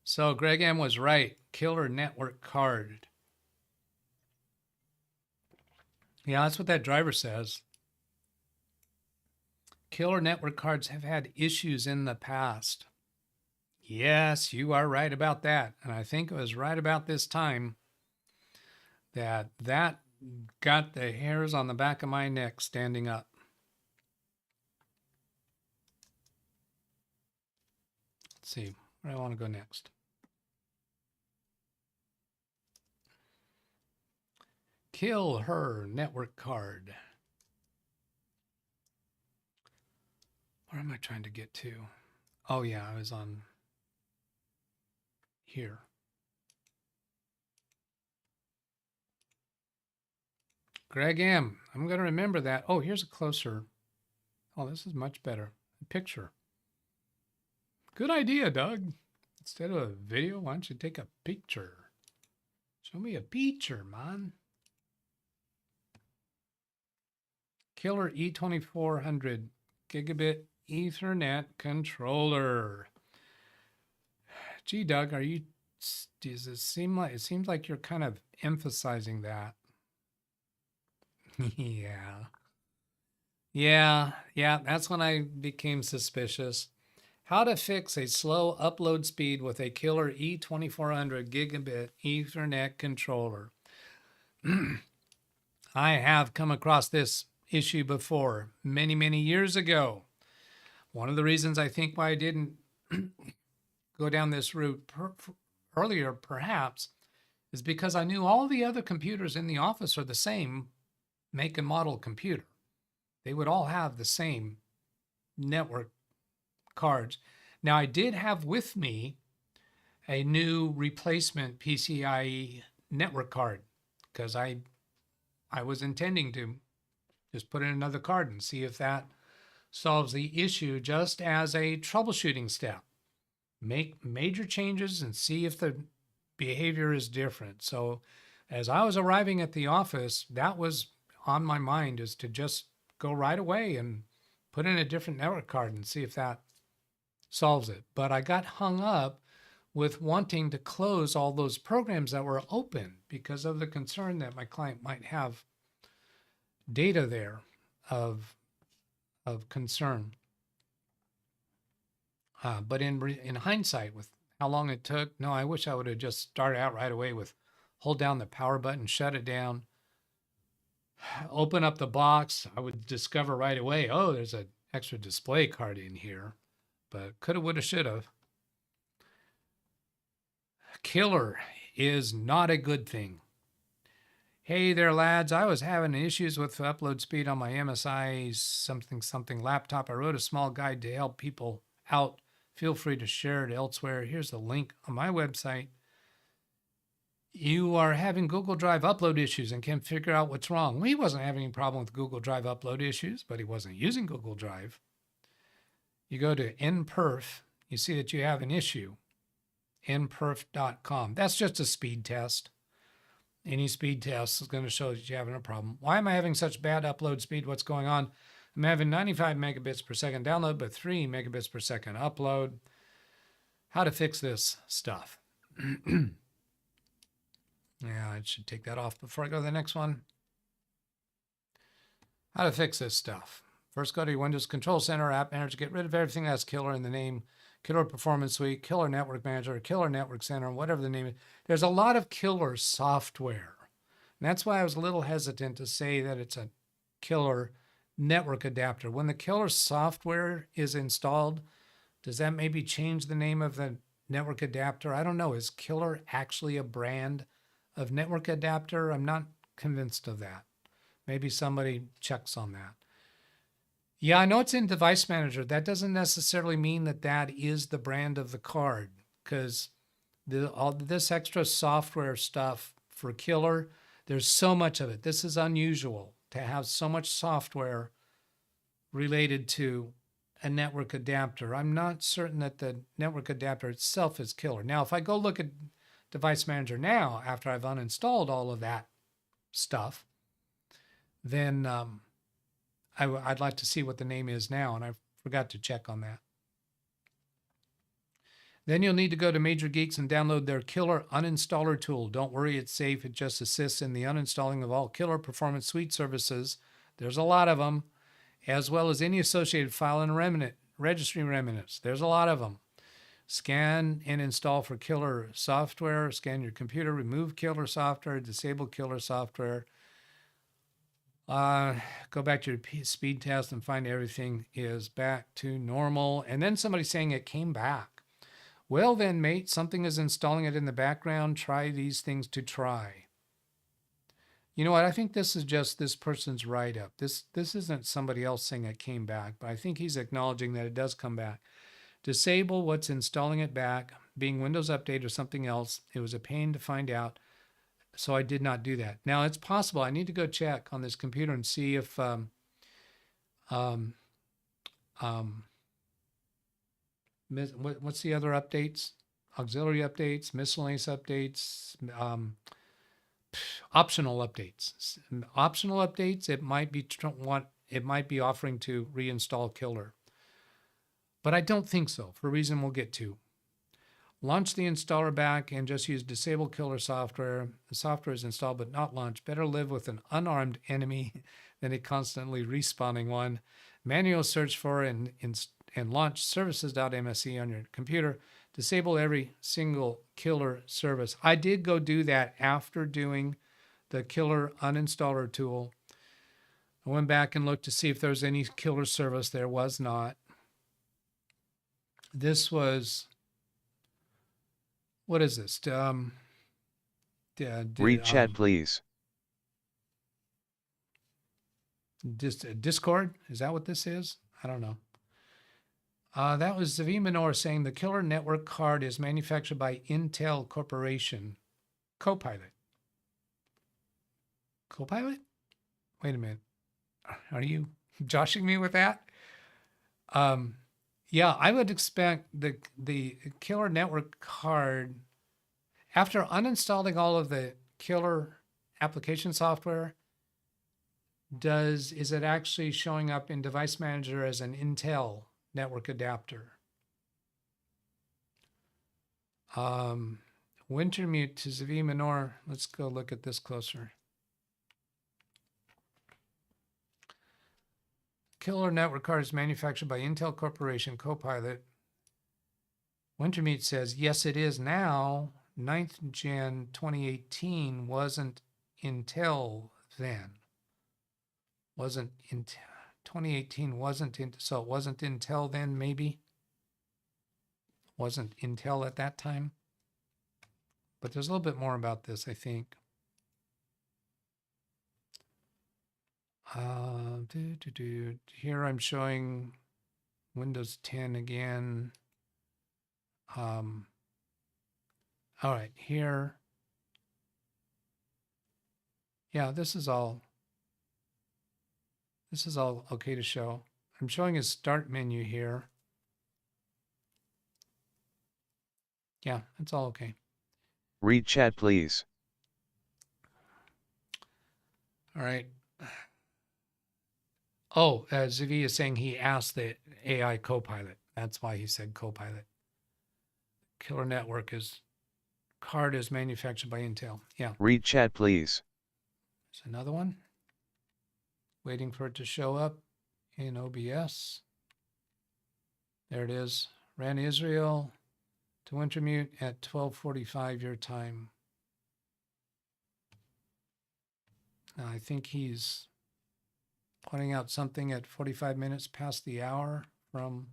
So Greg M. was right. Killer network card. Yeah, that's what that driver says. Killer network cards have had issues in the past. Yes, you are right about that. And I think it was right about this time that got the hairs on the back of my neck standing up. Let's see, where do I want to go next? Kill her network card. Where am I trying to get to? Oh yeah, I was on here. Greg M. I'm going to remember that. Oh, here's a closer. Oh, this is much better. A picture. Good idea, Doug. Instead of a video, why don't you take a picture? Show me a picture, man. Killer E2400 gigabit Ethernet controller. Gee, Doug, does it seems like you're kind of emphasizing that. Yeah, that's when I became suspicious. How to fix a slow upload speed with a killer E2400 gigabit Ethernet controller. I have come across this issue before many, many years ago. One of the reasons I think why I didn't go down this route earlier, perhaps, is because I knew all the other computers in the office are the same make and model computer. They would all have the same network cards. Now, I did have with me a new replacement PCIe network card because I was intending to just put in another card and see if that solves the issue just as a troubleshooting step. Make major changes and see if the behavior is different. So as I was arriving at the office, that was on my mind, is to just go right away and put in a different network card and see if that solves it. But I got hung up with wanting to close all those programs that were open because of the concern that my client might have data there of concern. But in hindsight, with how long it took, no, I wish I would have just started out right away with hold down the power button, shut it down, open up the box. I would discover right away, oh, there's an extra display card in here. But coulda, woulda, shoulda. Killer is not a good thing. Hey there, lads. I was having issues with upload speed on my MSI something laptop. I wrote a small guide to help people out. Feel free to share it elsewhere. Here's the link on my website. You are having Google Drive upload issues and can't figure out what's wrong. Well, he wasn't having any problem with Google Drive upload issues, but he wasn't using Google Drive. You go to nperf, you see that you have an issue. nperf.com. That's just a speed test. Any speed test is going to show that you're having a problem. Why am I having such bad upload speed? What's going on? I'm having 95 megabits per second download, but 3 megabits per second upload. How to fix this stuff. Yeah, I should take that off before I go to the next one. How to fix this stuff. First, go to your Windows Control Center App Manager. Get rid of everything that's killer in the name. Killer Performance Suite, Killer Network Manager, Killer Network Center, whatever the name is. There's a lot of killer software. And that's why I was a little hesitant to say that it's a killer network adapter. When the killer software is installed, does that maybe change the name of the network adapter? I don't know. Is killer actually a brand of network adapter? I'm not convinced of that. Maybe somebody checks on that. Yeah, I know it's in Device Manager. That doesn't necessarily mean that that is the brand of the card, because all this extra software stuff for killer, there's so much of it. This is unusual to have so much software related to a network adapter. I'm not certain that the network adapter itself is killer. Now, if I go look at Device Manager now, after I've uninstalled all of that stuff, then I'd like to see what the name is now, and I forgot to check on that. Then you'll need to go to Major Geeks and download their Killer Uninstaller tool. Don't worry, it's safe. It just assists in the uninstalling of all Killer Performance Suite services. There's a lot of them, as well as any associated file and registry remnants. There's a lot of them. Scan and install for killer software. Scan your computer, remove killer software, disable killer software. Go back to your speed test and find everything is back to normal. And then somebody saying it came back. Well then, mate, something is installing it in the background. Try these things to try. You know what? I think this is just this person's write-up. This isn't somebody else saying it came back, but I think he's acknowledging that it does come back. Disable what's installing it back, being Windows Update or something else. It was a pain to find out, so I did not do that. Now, it's possible. I need to go check on this computer and see if what's the other updates? Auxiliary updates, miscellaneous updates, optional updates. Optional updates, it might be offering to reinstall Killer. But I don't think so, for a reason we'll get to. Launch the installer back and just use disable killer software. The software is installed but not launched. Better live with an unarmed enemy than a constantly respawning one. Manual search for and launch services.msc on your computer. Disable every single killer service. I did go do that after doing the killer uninstaller tool. I went back and looked to see if there was any killer service. There was not. This was, what is this? Read chat, please. Discord? Is that what this is? I don't know. That was Zavi Minor saying the killer network card is manufactured by Intel Corporation. Copilot. Copilot? Wait a minute. Are you joshing me with that? Yeah, I would expect the killer network card, after uninstalling all of the killer application software, is it actually showing up in Device Manager as an Intel network adapter? Wintermute to Zavi Minor. Let's go look at this closer. Killer network card is manufactured by Intel Corporation. Copilot. Wintermute says, yes, it is now. 9th Gen 2018 wasn't Intel then. Wasn't Intel. 2018 wasn't in, so it wasn't Intel then, maybe. Wasn't Intel at that time. But there's a little bit more about this, I think. Here I'm showing Windows 10 again. All right, here. Yeah, this is all okay to show. I'm showing a start menu here. Yeah, it's all okay. Read chat, please. All right. Oh, Zavi is saying he asked the AI Copilot. That's why he said Copilot. Killer network card is manufactured by Intel. Yeah. Read chat, please. There's another one. Waiting for it to show up in OBS. There it is. Ran Israel to Wintermute at 12:45 your time. Now, I think he's pointing out something at 45 minutes past the hour from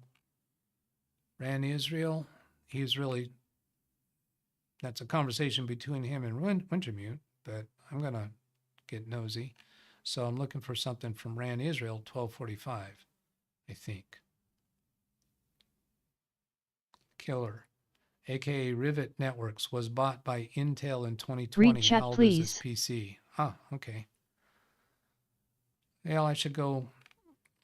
Ran Israel. He's really, that's a conversation between him and Wintermute, but I'm going to get nosy. So I'm looking for something from Ran Israel, 12:45, I think. Killer, aka Rivet Networks, was bought by Intel in 2020. Read chat, How old please. is this PC? Ah, okay. Well, I should go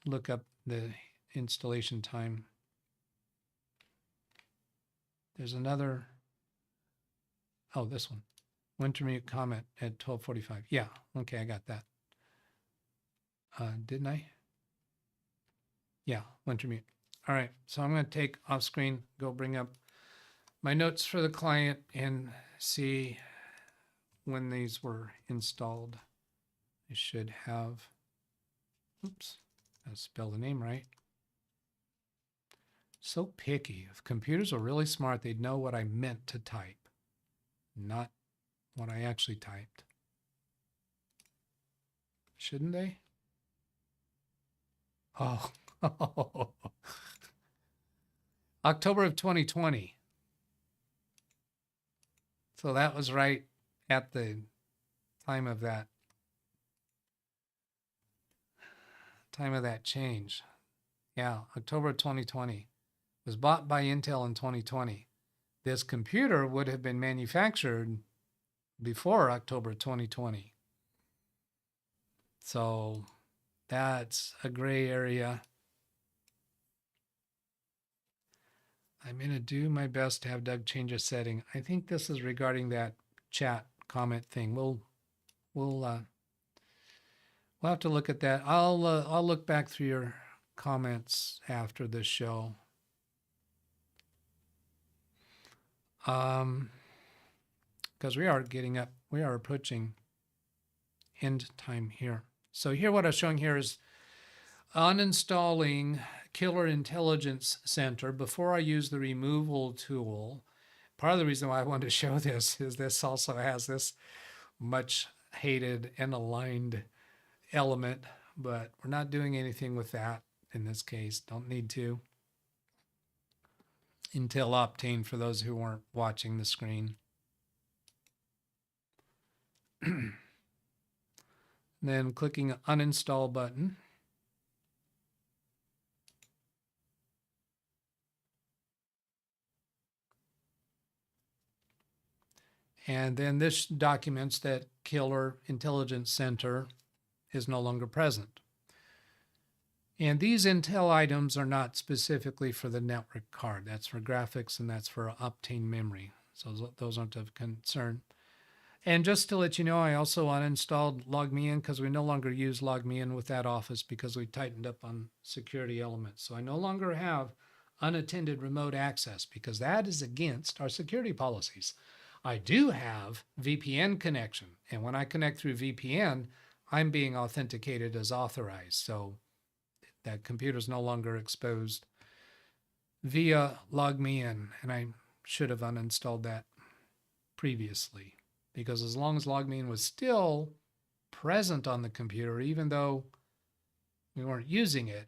look up the installation time. There's another. Oh, this one. Wintermute comment at 12:45. Yeah, okay, I got that. Didn't I? Yeah, Wintermute. All right, so I'm going to take off screen, go bring up my notes for the client and see when these were installed. I should have, oops, gotta spell the name right. So picky. If computers were really smart, they'd know what I meant to type, not what I actually typed. Shouldn't they? Oh, October of 2020. So that was right at the time of that change. Yeah, October 2020. Was bought by Intel in 2020. This computer would have been manufactured before October 2020. So that's a gray area. I'm going to do my best to have Doug change a setting. I think this is regarding that chat comment thing. We'll have to look at that. I'll look back through your comments after this show. Because we are approaching end time here. So here, what I'm showing here is uninstalling Killer Intelligence Center before I use the removal tool. Part of the reason why I wanted to show this is this also has this much hated and aligned element, but we're not doing anything with that in this case. Don't need to. Intel Optane for those who weren't watching the screen. Then clicking uninstall button. And then this documents that Killer Intelligence Center is no longer present. And these Intel items are not specifically for the network card. That's for graphics and that's for Optane memory. So those aren't of concern. And just to let you know, I also uninstalled LogMeIn because we no longer use LogMeIn with that office because we tightened up on security elements. So I no longer have unattended remote access because that is against our security policies. I do have VPN connection. And when I connect through VPN, I'm being authenticated as authorized. So that computer is no longer exposed via LogMeIn. And I should have uninstalled that previously. Because as long as LogMeIn was still present on the computer, even though we weren't using it,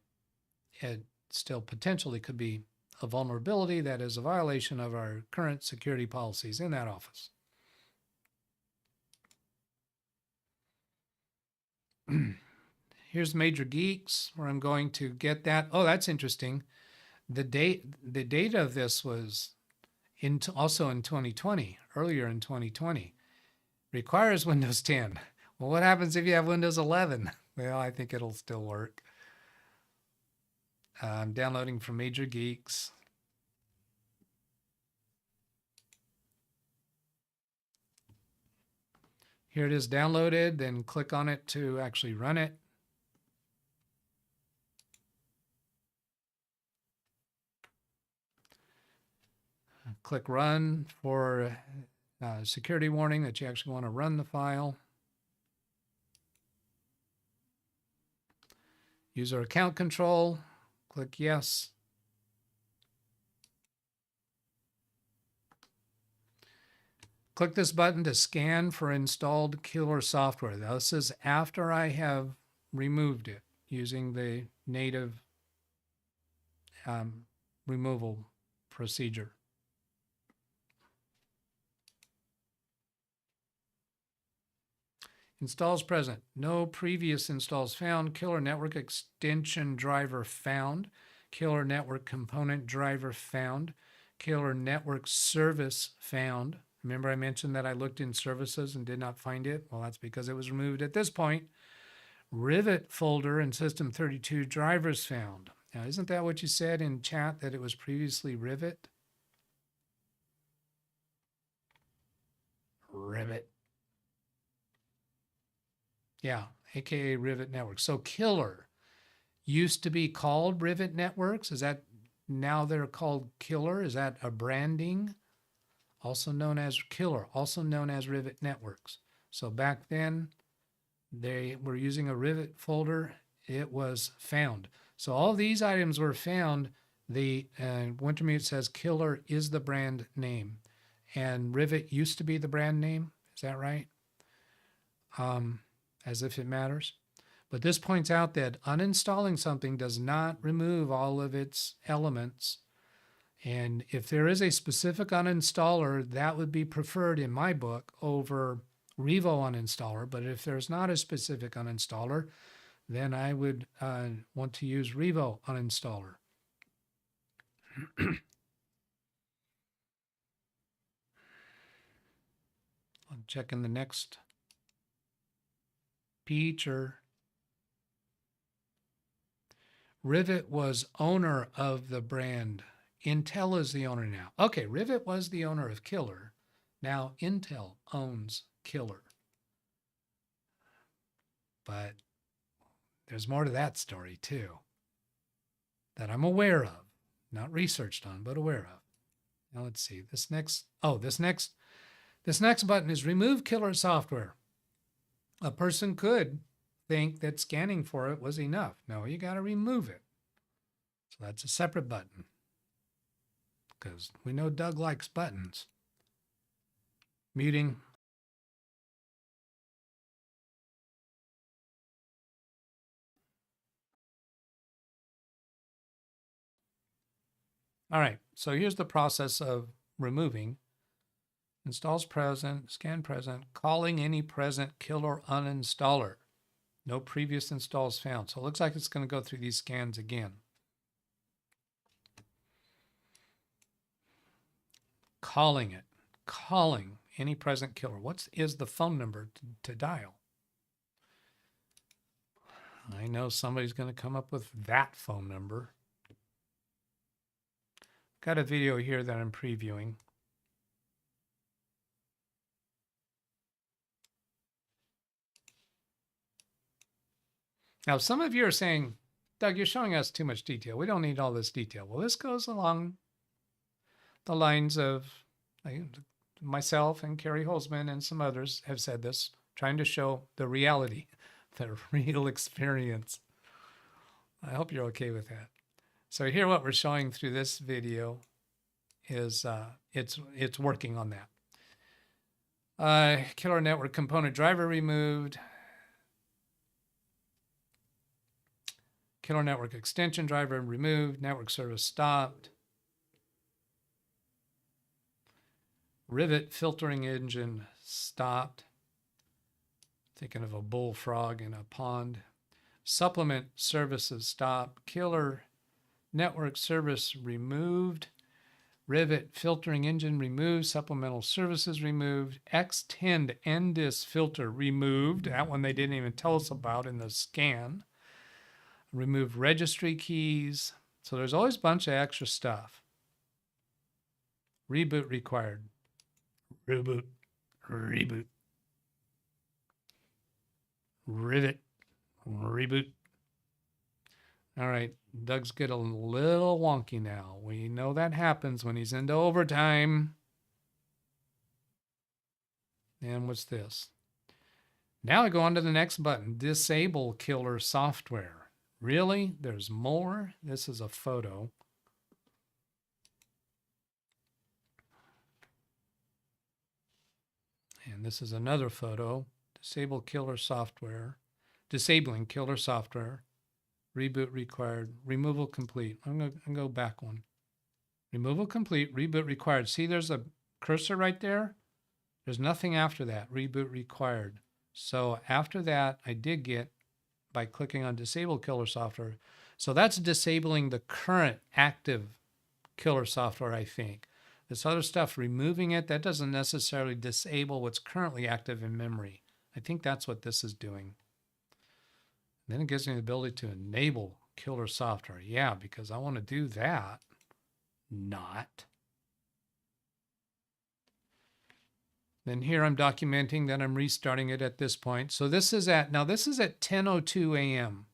it still potentially could be a vulnerability that is a violation of our current security policies in that office. Here's Major Geeks, where I'm going to get that. Oh, that's interesting. The date of this was also in 2020, earlier in 2020. Requires Windows 10. Well, what happens if you have Windows 11? Well, I think it'll still work. I'm downloading from Major Geeks. Here it is downloaded, then click on it to actually run it. Click run for security warning that you actually want to run the file. User account control, click yes. Click this button to scan for installed Killer software. This is after I have removed it using the native removal procedure. Installs present. No previous installs found. Killer network extension driver found. Killer network component driver found. Killer network service found. Remember I mentioned that I looked in services and did not find it? Well, that's because it was removed at this point. Rivet folder and System 32 drivers found. Now, isn't that what you said in chat, that it was previously Rivet? Rivet. Yeah, aka Rivet Networks. So Killer used to be called Rivet Networks. Is that now they're called Killer? Is that a branding? Also known as Killer, also known as Rivet Networks. So back then they were using a Rivet folder. It was found. So all these items were found. The Wintermute says Killer is the brand name, and Rivet used to be the brand name. Is that right? As if it matters. But this points out that uninstalling something does not remove all of its elements. And if there is a specific uninstaller, that would be preferred in my book over Revo uninstaller. But if there's not a specific uninstaller, then I would want to use Revo uninstaller. I'm checking the next feature. Rivet was owner of the brand. Intel is the owner now. Okay, Rivet was the owner of Killer. Now Intel owns Killer. But there's more to that story too, that I'm aware of, not researched on, but aware of. Now let's see, this next button is remove Killer software. A person could think that scanning for it was enough. No, you got to remove it. So that's a separate button, because we know Doug likes buttons. Muting All right, so here's the process of removing. Installs present, scan present, calling any present killer uninstaller. No previous installs found. So it looks like it's going to go through these scans again. Calling it, calling any present killer. What is the phone number to dial? I know somebody's going to come up with that phone number. Got a video here that I'm previewing. Now, some of you are saying, Doug, you're showing us too much detail. We don't need all this detail. Well, this goes along the lines of myself and Carrie Holzman and some others have said this, trying to show the reality, the real experience. I hope you're okay with that. So here what we're showing through this video is it's working on that. Killer network component driver removed. Killer network extension driver removed. Network service stopped. Rivet filtering engine stopped. Thinking of a bullfrog in a pond. Supplement services stopped. Killer network service removed. Rivet filtering engine removed. Supplemental services removed. X10 NDIS filter removed. That one they didn't even tell us about in the scan. Remove registry keys. So there's always a bunch of extra stuff. Reboot required. Reboot. Reboot. Rivet. Reboot. All right, Doug's getting a little wonky now. We know that happens when he's into overtime. And what's this? Now I go on to the next button, disable killer software. Really? There's more? This is a photo. And this is another photo. Disable killer software. Disabling killer software. Reboot required. Removal complete. I'm going to go back one. Removal complete. Reboot required. See, there's a cursor right there. There's nothing after that. Reboot required. So after that, I did get by clicking on disable killer software. So that's disabling the current active killer software, I think. This other stuff, removing it, that doesn't necessarily disable what's currently active in memory. I think that's what this is doing. Then it gives me the ability to enable killer software. Yeah, because I want to do that. Not. Then here I'm documenting that I'm restarting it at this point. So this is at, now this is at 10:02 a.m.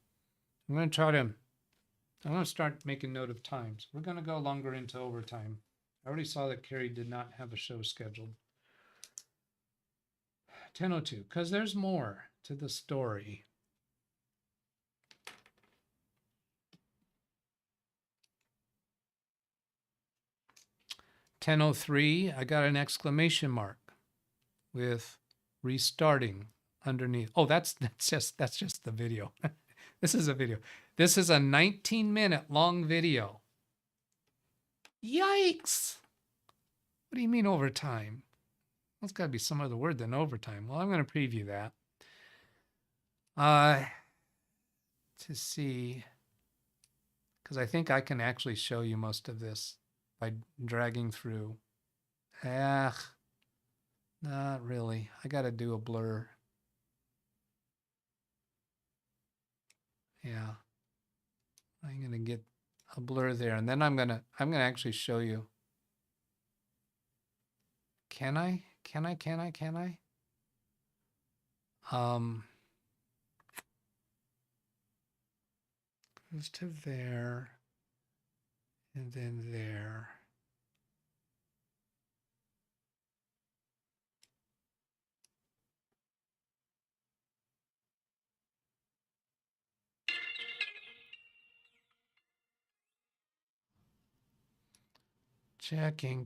I'm going to start making note of times. We're going to go longer into overtime. I already saw that Carrie did not have a show scheduled. 10:02, because there's more to the story. 10:03, I got an exclamation mark with restarting underneath. Oh, that's just the video. This is a video. This is a 19-minute long video. Yikes! What do you mean overtime? Well, it's got to be some other word than overtime. Well, I'm going to preview that. To see, because I think I can actually show you most of this by dragging through. Not really. I got to do a blur. Yeah. I'm going to get a blur there, and then I'm going to actually show you. Can I? Goes to there, and then there. Checking.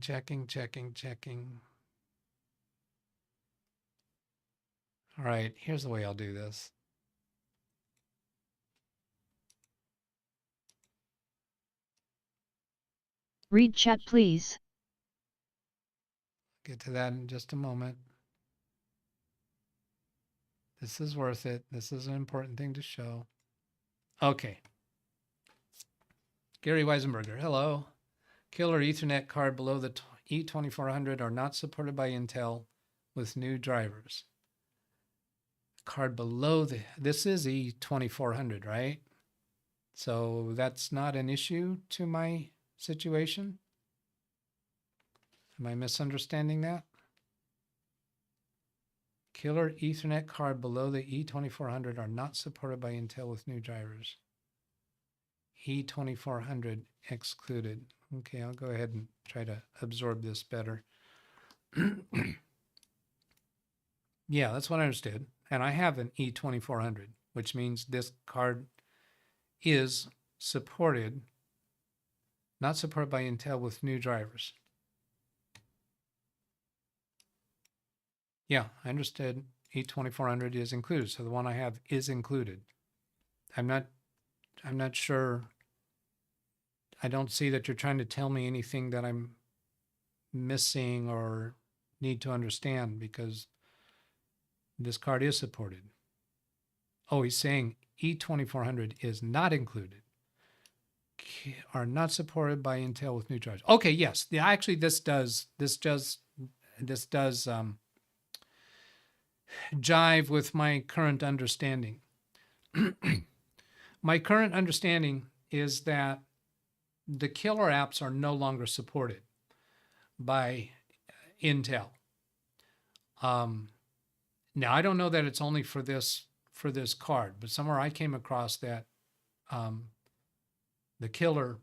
All right, here's the way I'll do this. Read chat please. Get to that in just a moment. This is worth it. This is an important thing to show. Okay. Gary Weisenberger, hello. Killer Ethernet card below the E2400 are not supported by Intel with new drivers. Card below this is E2400, right? So that's not an issue to my situation. Am I misunderstanding that? Killer Ethernet card below the E2400 are not supported by Intel with new drivers. E2400 excluded. Okay, I'll go ahead and try to absorb this better. Yeah, that's what I understood. And I have an E2400, which means this card is supported, not supported by Intel with new drivers. Yeah, I understood. E2400 is included, so the one I have is included. I'm not sure. I don't see that you're trying to tell me anything that I'm missing or need to understand, because this card is supported. Oh, he's saying E2400 is not included. Are not supported by Intel with new drivers. Okay, yes. Yeah, actually this does jive with my current understanding. My current understanding is that the killer apps are no longer supported by Intel. Now, I don't know that it's only for this card, but somewhere I came across that the killer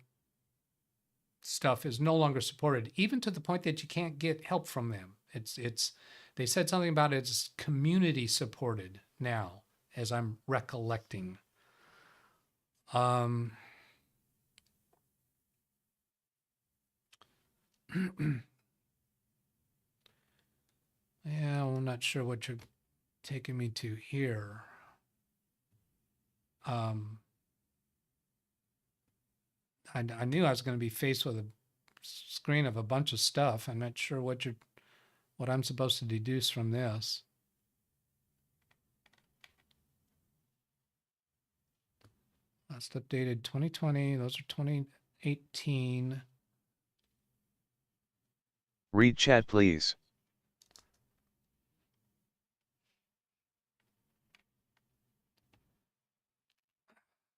stuff is no longer supported, even to the point that you can't get help from them. They said something about it's community supported now, as I'm recollecting. Yeah, I'm not sure what you're taking me to here. I knew I was going to be faced with a screen of a bunch of stuff. I'm not sure what I'm supposed to deduce from this. Last updated 2020. Those are 2018. Read chat please.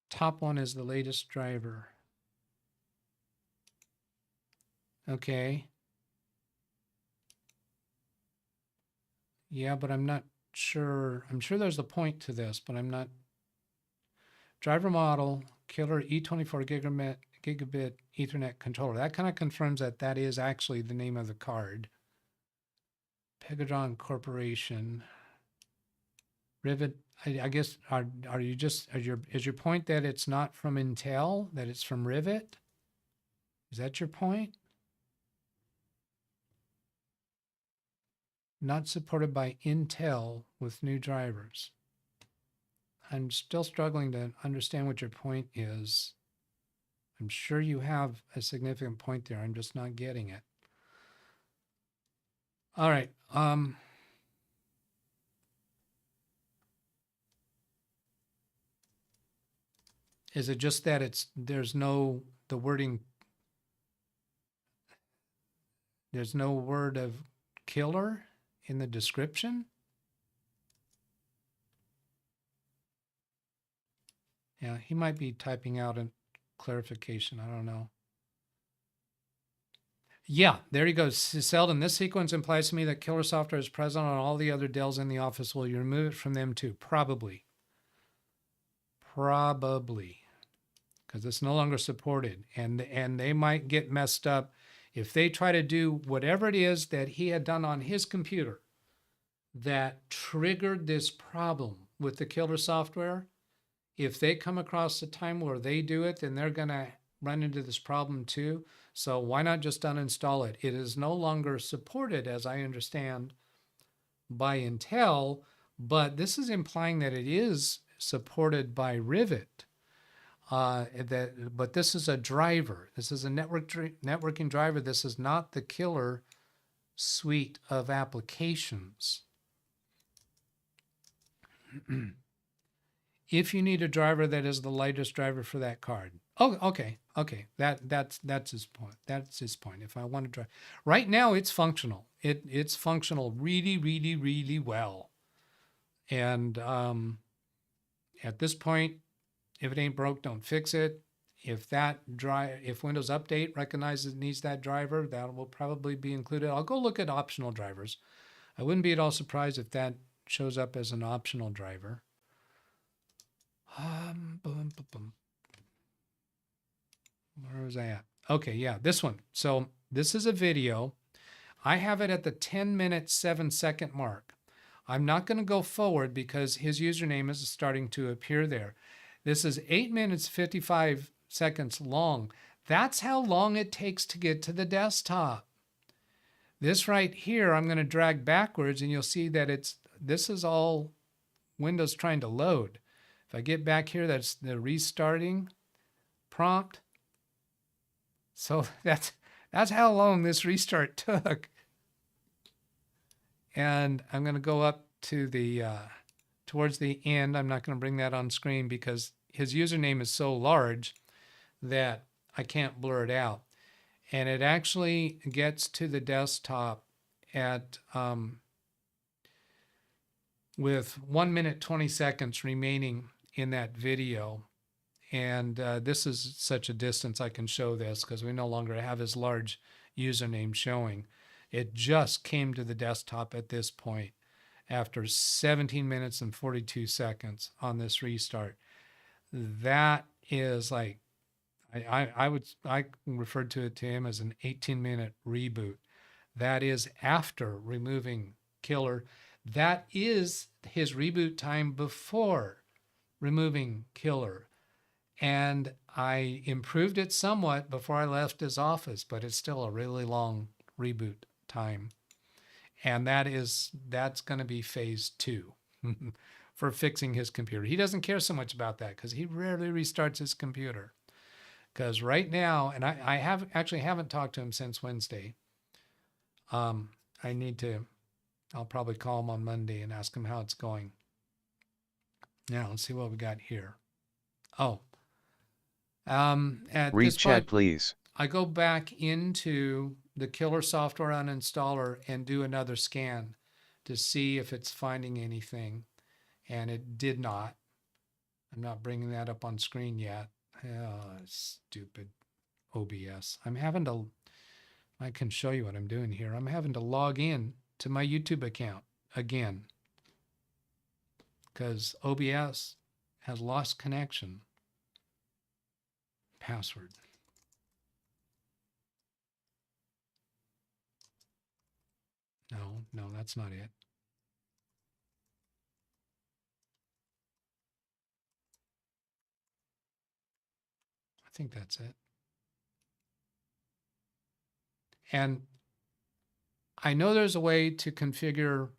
Top one is the latest driver. Okay. Yeah, but I'm not sure. I'm sure there's a point to this, but I'm not. Driver model, killer E24 gigabit Ethernet controller. That kind of confirms that that is actually the name of the card. Pegadron Corporation. Rivet. I guess is your point that it's not from Intel, that it's from Rivet? Is that your point? Not supported by Intel with new drivers. I'm still struggling to understand what your point is. I'm sure you have a significant point there. I'm just not getting it. All right. Is it just that there's no word of killer in the description? Yeah, he might be typing out a clarification. I don't know. Yeah, there he goes. Selden, this sequence implies to me that killer software is present on all the other Dells in the office. Will you remove it from them too? Probably. Probably. Because it's no longer supported. And they might get messed up if they try to do whatever it is that he had done on his computer that triggered this problem with the killer software. If they come across a time where they do it, then they're going to run into this problem too. So why not just uninstall it? It is no longer supported, as I understand, by Intel, but this is implying that it is supported by Rivet. But this is a driver. This is a networking driver. This is not the killer suite of applications. If you need a driver that is the lightest driver for that card. Oh, okay. That's his point. That's his point. If I want to drive right now, it's functional. It's functional really well. And at this point, if it ain't broke, don't fix it. If Windows Update recognizes it needs that driver, that will probably be included. I'll go look at optional drivers. I wouldn't be at all surprised if that shows up as an optional driver. Where was I at? Okay, yeah, this one. So this is a video. I have it at the 10-minute, 7-second mark. I'm not going to go forward because his username is starting to appear there. This is 8 minutes, 55 seconds long. That's how long it takes to get to the desktop. This right here, I'm going to drag backwards and you'll see that this is all Windows trying to load. If I get back here, that's the restarting prompt. So that's how long this restart took. And I'm going to go up to the towards the end. I'm not going to bring that on screen because his username is so large that I can't blur it out. And it actually gets to the desktop at with 1 minute 20 seconds remaining in that video. And this is such a distance I can show this because we no longer have his large username showing. It just came to the desktop at this point after 17 minutes and 42 seconds on this restart. That is like, I referred to him as an 18-minute reboot. That is after removing killer. That is his reboot time before removing killer. And I improved it somewhat before I left his office, but it's still a really long reboot time. And that's going to be phase 2 for fixing his computer. He doesn't care so much about that because he rarely restarts his computer. Because right now, and I haven't talked to him since Wednesday. I'll probably call him on Monday and ask him how it's going. Now, let's see what we got here. Oh. At Read this chat, point, please. I go back into the killer software uninstaller and do another scan to see if it's finding anything. And it did not. I'm not bringing that up on screen yet. Oh, stupid OBS. I can show you what I'm doing here. I'm having to log in to my YouTube account again because OBS has lost connection. Password. No, that's not it. I think that's it. And I know there's a way to configure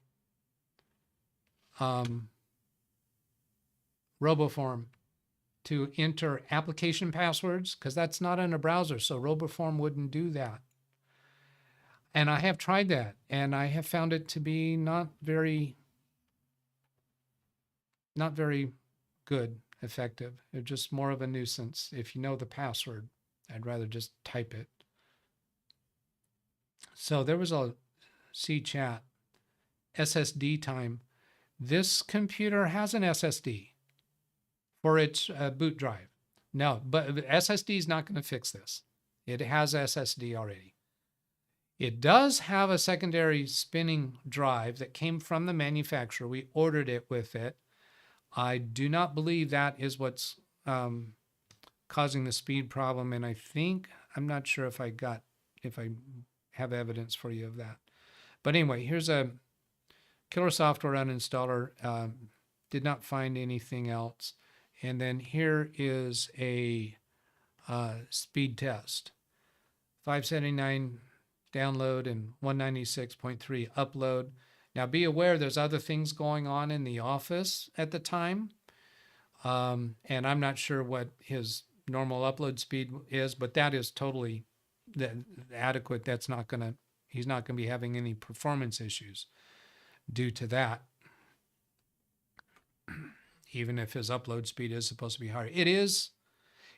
RoboForm to enter application passwords because that's not in a browser, so RoboForm wouldn't do that. And I have tried that, and I have found it to be not very good, effective. It's just more of a nuisance. If you know the password, I'd rather just type it. So there was a chat SSD time. This computer has an SSD for its boot drive. No, but SSD is not going to fix this. It has SSD already. It does have a secondary spinning drive that came from the manufacturer. We ordered it with it. I do not believe that is what's causing the speed problem. And I'm not sure if I have evidence for you of that. But anyway, here's a killer software uninstaller. Did not find anything else. And then here is a speed test. 579 download and 196.3 upload. Now be aware there's other things going on in the office at the time. And I'm not sure what his normal upload speed is, but that is totally adequate. He's not going to be having any performance issues due to that, even if his upload speed is supposed to be higher. It is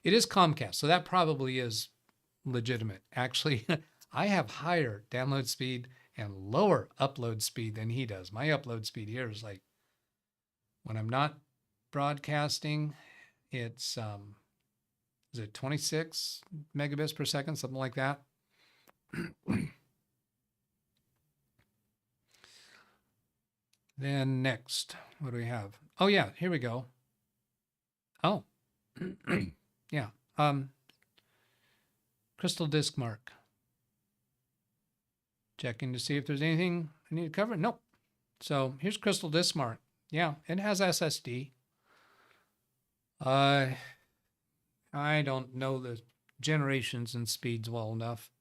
Comcast, so that probably is legitimate. Actually, I have higher download speed and lower upload speed than he does. My upload speed here is like, when I'm not broadcasting, it's is it 26 megabits per second, something like that. Then next, what do we have? Oh yeah, here we go. Oh, yeah. Crystal disk mark. Checking to see if there's anything I need to cover. Nope. So here's crystal disk mark. Yeah, it has SSD. I don't know the generations and speeds well enough.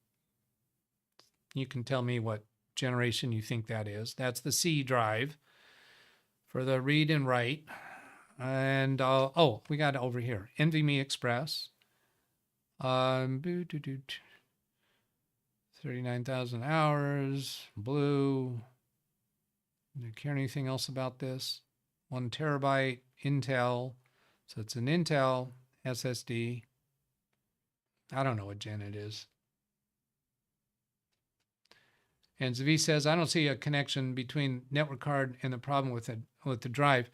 You can tell me what generation you think that is. That's the C drive for the read and write. And oh, we got it over here, NVMe Express. 39,000 hours, blue. Do you care anything else about this? 1 terabyte, Intel. So it's an Intel SSD. I don't know what gen it is. And Zavi says, I don't see a connection between network card and the problem with the drive.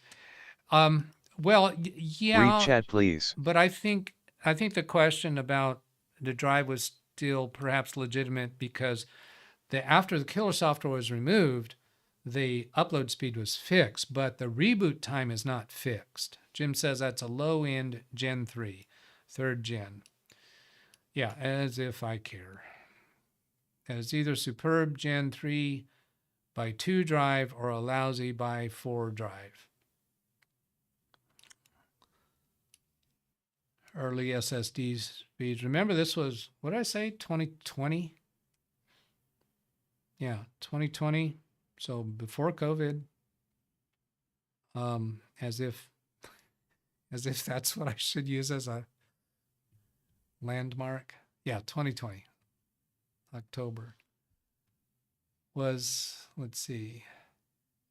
Well, yeah. Read chat, please. But I think the question about the drive was still perhaps legitimate, because after the killer software was removed, the upload speed was fixed, but the reboot time is not fixed. Jim says that's a low-end Gen 3, 3rd gen. Yeah, as if I care. It's either superb Gen 3 by 2 drive or a lousy by 4 drive. Early SSD speeds. Remember, this was, what did I say, 2020? Yeah, 2020. So before COVID. As if that's what I should use as a landmark. Yeah, 2020. October. Let's see.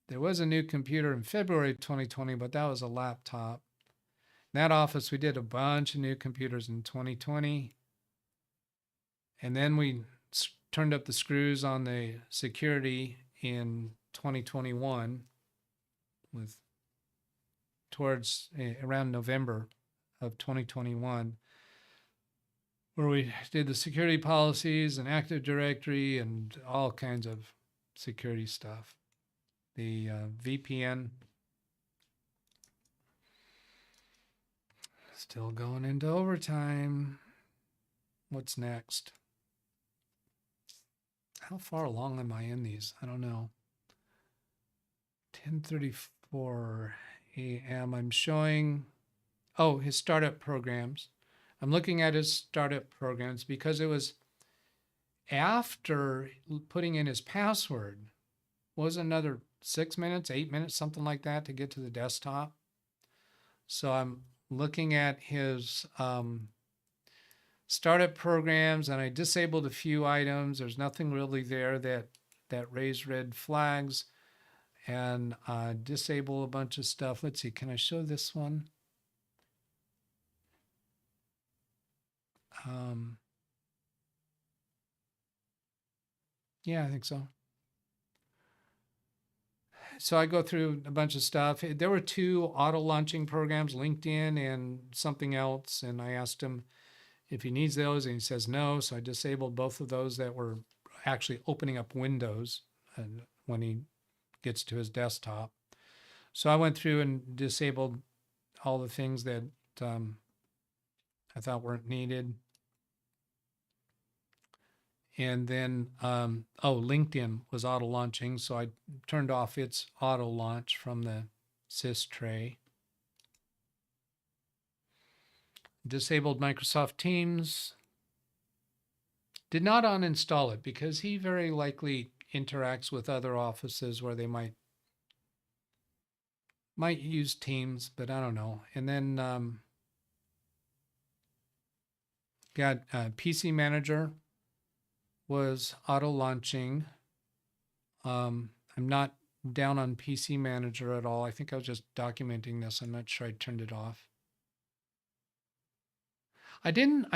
There was a new computer in February 2020, but that was a laptop. In that office, we did a bunch of new computers in 2020. And then we turned up the screws on the security in 2021 towards around November of 2021, where we did the security policies and Active Directory and all kinds of security stuff. The VPN. Still going into overtime. What's next? How far along am I in these? I don't know. 10:34 a.m. I'm showing, his startup programs. I'm looking at his startup programs because it was after putting in his password, was another 6 minutes, 8 minutes, something like that to get to the desktop. So I'm looking at his startup programs, and I disabled a few items. There's nothing really there that raised red flags, and disable a bunch of stuff. Let's see, can I show this one? Yeah, I think so. So I go through a bunch of stuff. There were 2 auto launching programs, LinkedIn and something else. And I asked him if he needs those, and he says no. So I disabled both of those that were actually opening up Windows when he gets to his desktop. So I went through and disabled all the things that I thought weren't needed. And then, LinkedIn was auto launching, so I turned off its auto launch from the sys tray. Disabled Microsoft Teams. Did not uninstall it because he very likely interacts with other offices where they might Might use Teams, but I don't know. And then got PC Manager was auto launching. I'm not down on PC Manager at all. I think I was just documenting this. I'm not sure I turned it off. I'm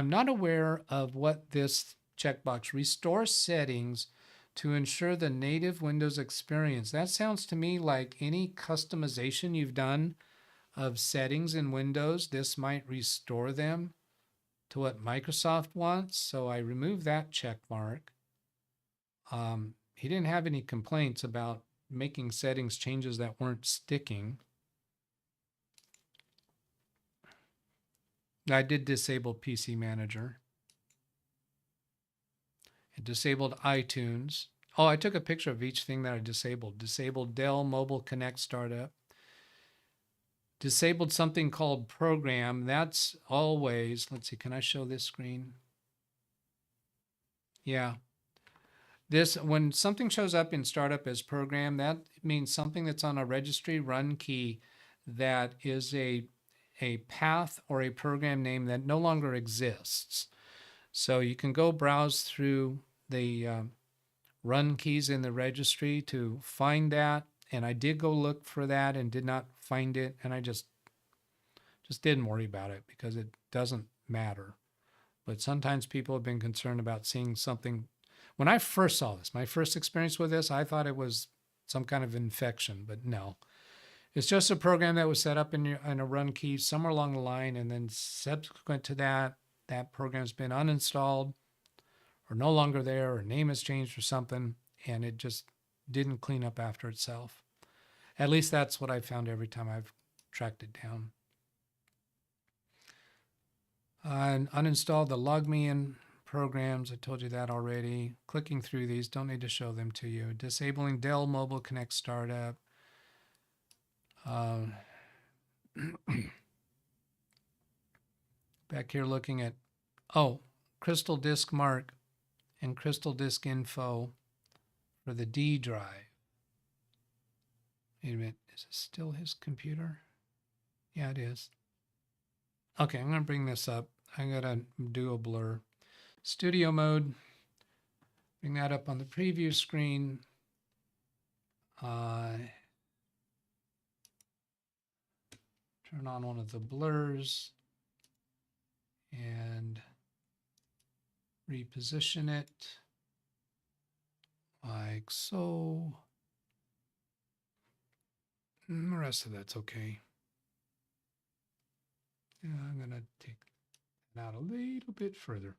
not aware of what this checkbox, restore settings to ensure the native Windows experience. That sounds to me like any customization you've done of settings in Windows, this might restore them to what Microsoft wants. So I removed that check mark. He didn't have any complaints about making settings changes that weren't sticking. I did disable PC Manager. It disabled iTunes. Oh, I took a picture of each thing that I disabled. Disabled Dell Mobile Connect Startup. Disabled something called Program. That's always, let's see, can I show this screen? Yeah. This, when something shows up in Startup as Program, that means something that's on a registry run key that is a path or a program name that no longer exists. So you can go browse through the run keys in the registry to find that. And I did go look for that and did not find it. And I just didn't worry about it because it doesn't matter. But sometimes people have been concerned about seeing something. When I first saw this, my first experience with this, I thought it was some kind of infection, but no. It's just a program that was set up in a run key somewhere along the line, and then subsequent to that, that program's been uninstalled or no longer there, or name has changed or something, and it just didn't clean up after itself. At least that's what I found every time I've tracked it down. And uninstalled the LogMeIn programs. I told you that already. Clicking through these, don't need to show them to you. Disabling Dell Mobile Connect Startup. Back here looking at, Crystal Disk Mark and Crystal Disk Info for the D drive. Wait a minute, is it still his computer? Yeah, it is. Okay, I'm going to bring this up. I'm going to do a blur. Studio mode, bring that up on the preview screen. Turn on one of the blurs and reposition it like so. And the rest of that's okay. Yeah, I'm going to take that out a little bit further.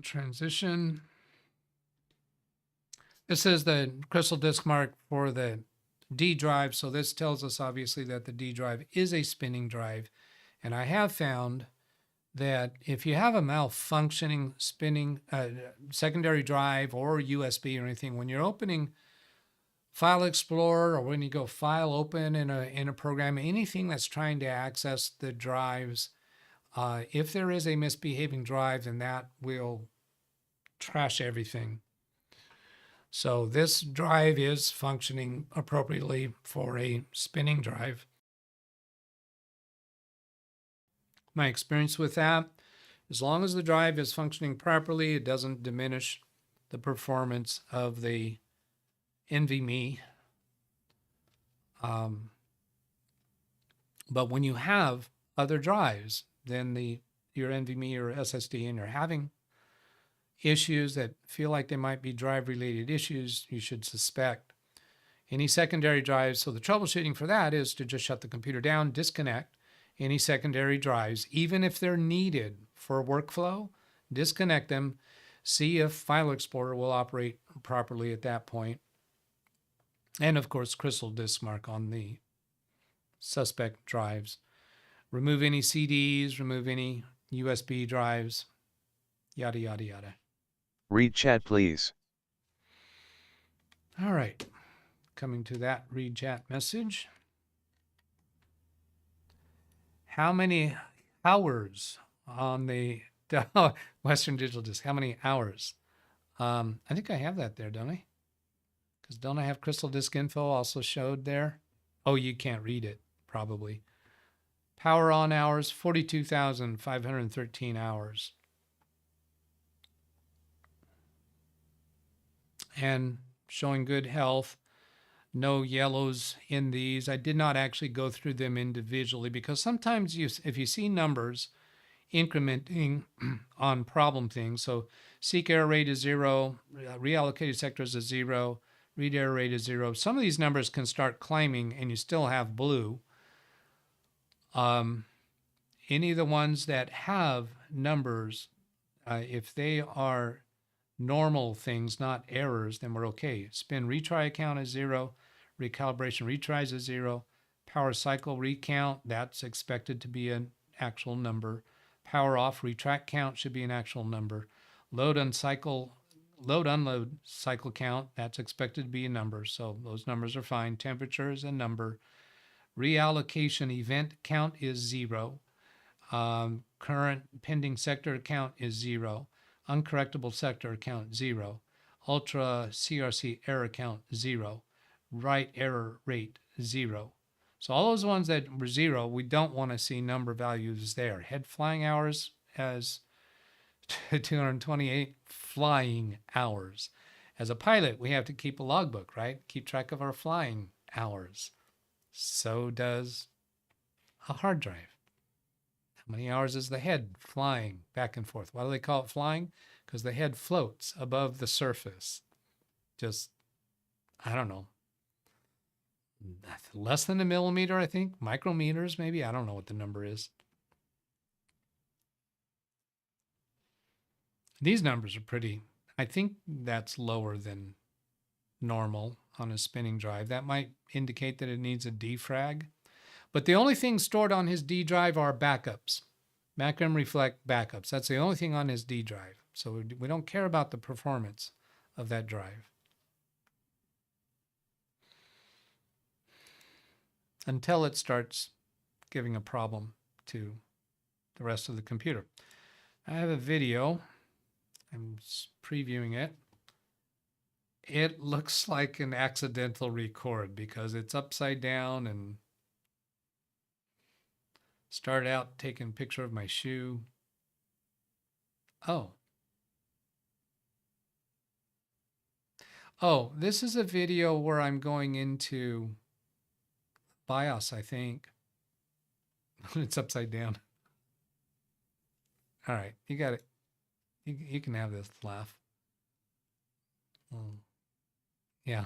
Transition. This is the Crystal Disk Mark for the D drive. So this tells us obviously that the D drive is a spinning drive. And I have found that if you have a malfunctioning spinning secondary drive or USB or anything, when you're opening File Explorer or when you go File Open in a program, anything that's trying to access the drives, if there is a misbehaving drive, then that will trash everything. So this drive is functioning appropriately for a spinning drive. My experience with that, as long as the drive is functioning properly, it doesn't diminish the performance of the NVMe. But when you have other drives than your NVMe or SSD and you're having issues that feel like they might be drive-related issues, you should suspect any secondary drives. So the troubleshooting for that is to just shut the computer down, disconnect any secondary drives, even if they're needed for workflow, disconnect them, see if File Explorer will operate properly at that point. And of course, Crystal Disk Mark on the suspect drives. Remove any CDs, remove any USB drives, yada, yada, yada. Read chat, please. All right, coming to that read chat message. How many hours on the Western Digital Disk? How many hours? I think I have that there, don't I? Because don't I have Crystal Disk Info also showed there? Oh, you can't read it, probably. Power on hours, 42,513 hours. And showing good health. No yellows in these. I did not actually go through them individually because sometimes if you see numbers incrementing on problem things, so seek error rate is 0, reallocated sectors is 0, read error rate is 0. Some of these numbers can start climbing and you still have blue. Any of the ones that have numbers, if they are normal things, not errors, then we're okay. Spin retry count is 0. Recalibration retries is 0. Power cycle recount, that's expected to be an actual number. Power off retract count should be an actual number. Load unload cycle count, that's expected to be a number. So those numbers are fine. Temperature is a number. Reallocation event count is 0. Current pending sector count is 0. Uncorrectable sector count 0. Ultra CRC error count 0. Write error rate 0. So all those ones that were 0, we don't want to see number values there. Head flying hours has 228 flying hours. As a pilot, we have to keep a logbook, right? Keep track of our flying hours. So does a hard drive. How many hours is the head flying back and forth? Why do they call it flying? Because the head floats above the surface. Just, I don't know, less than a millimeter, I think. Micrometers, maybe. I don't know what the number is. These numbers are pretty, I think that's lower than normal on a spinning drive. That might indicate that it needs a defrag. But the only thing stored on his D drive are backups. Macrim reflect backups. That's the only thing on his D drive. So we don't care about the performance of that drive until it starts giving a problem to the rest of the computer. I have a video. I'm previewing it. It looks like an accidental record because it's upside down and started out taking a picture of my shoe. Oh, this is a video where I'm going into BIOS, I think. It's upside down. All right, you got it. You can have this laugh. Yeah.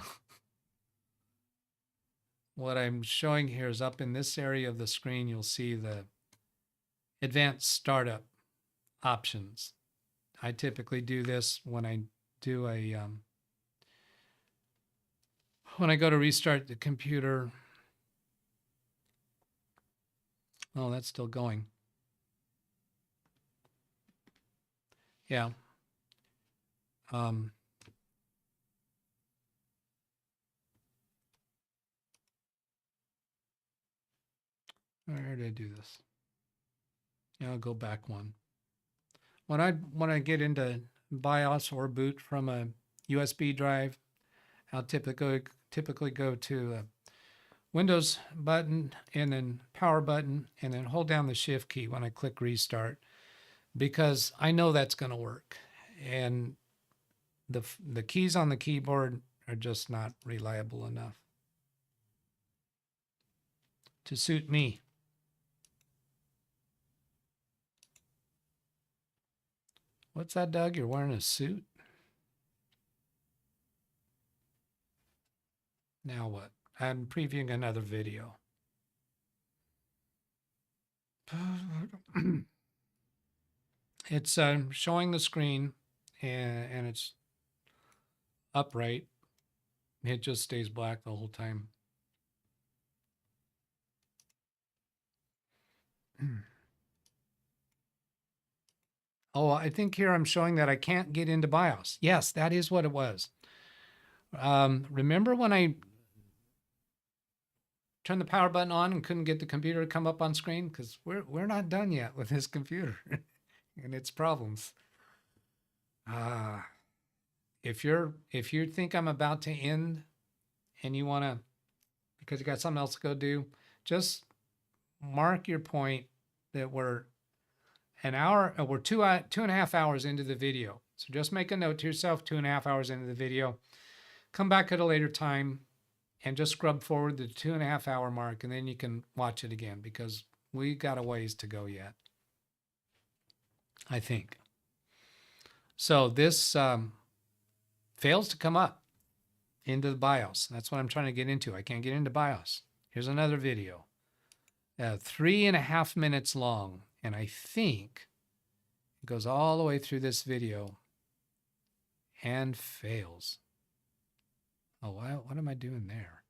What I'm showing here is up in this area of the screen, you'll see the advanced startup options. I typically do this when I do a when I go to restart the computer. Oh, that's still going. Yeah. Where did I do this? Yeah, I'll go back one. When I get into BIOS or boot from a USB drive, I'll typically go to a Windows button and then power button and then hold down the shift key when I click restart, because I know that's going to work. And the keys on the keyboard are just not reliable enough to suit me. What's that, Doug? You're wearing a suit? Now what? I'm previewing another video. It's showing the screen and it's upright. It just stays black the whole time. Oh, I think here I'm showing that I can't get into BIOS. Yes, that is what it was. Remember when I turned the power button on and couldn't get the computer to come up on screen? Because we're not done yet with this computer and its problems. If you think I'm about to end and you want to, because you got something else to go do, just mark your point that we're an hour, we're 2.5 hours into the video. So just make a note to yourself, 2.5 hours into the video. Come back at a later time and just scrub forward the 2.5 hour mark, and then you can watch it again because we got a ways to go yet, I think. So this fails to come up into the BIOS. That's what I'm trying to get into. I can't get into BIOS. Here's another video, 3.5 minutes long. And I think it goes all the way through this video and fails. Oh, what am I doing there?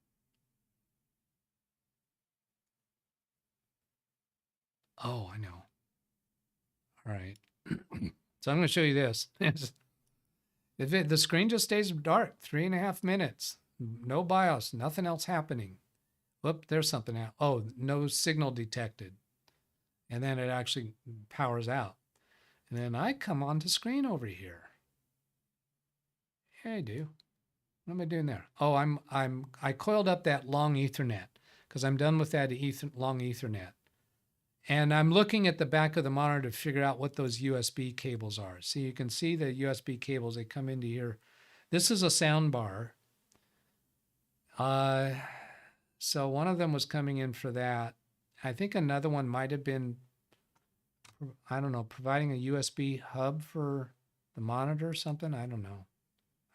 Oh, I know. All right. So I'm going to show you this. The screen just stays dark, 3.5 minutes. No BIOS, nothing else happening. Whoop, there's something out. Oh, no signal detected. And then it actually powers out. And then I come onto screen over here. Yeah, I do. What am I doing there? Oh, I coiled up that long Ethernet because I'm done with that long Ethernet. And I'm looking at the back of the monitor to figure out what those USB cables are. So you can see the USB cables, they come into here. This is a sound bar. So one of them was coming in for that. I think another one might have been, I don't know, providing a USB hub for the monitor or something. I don't know.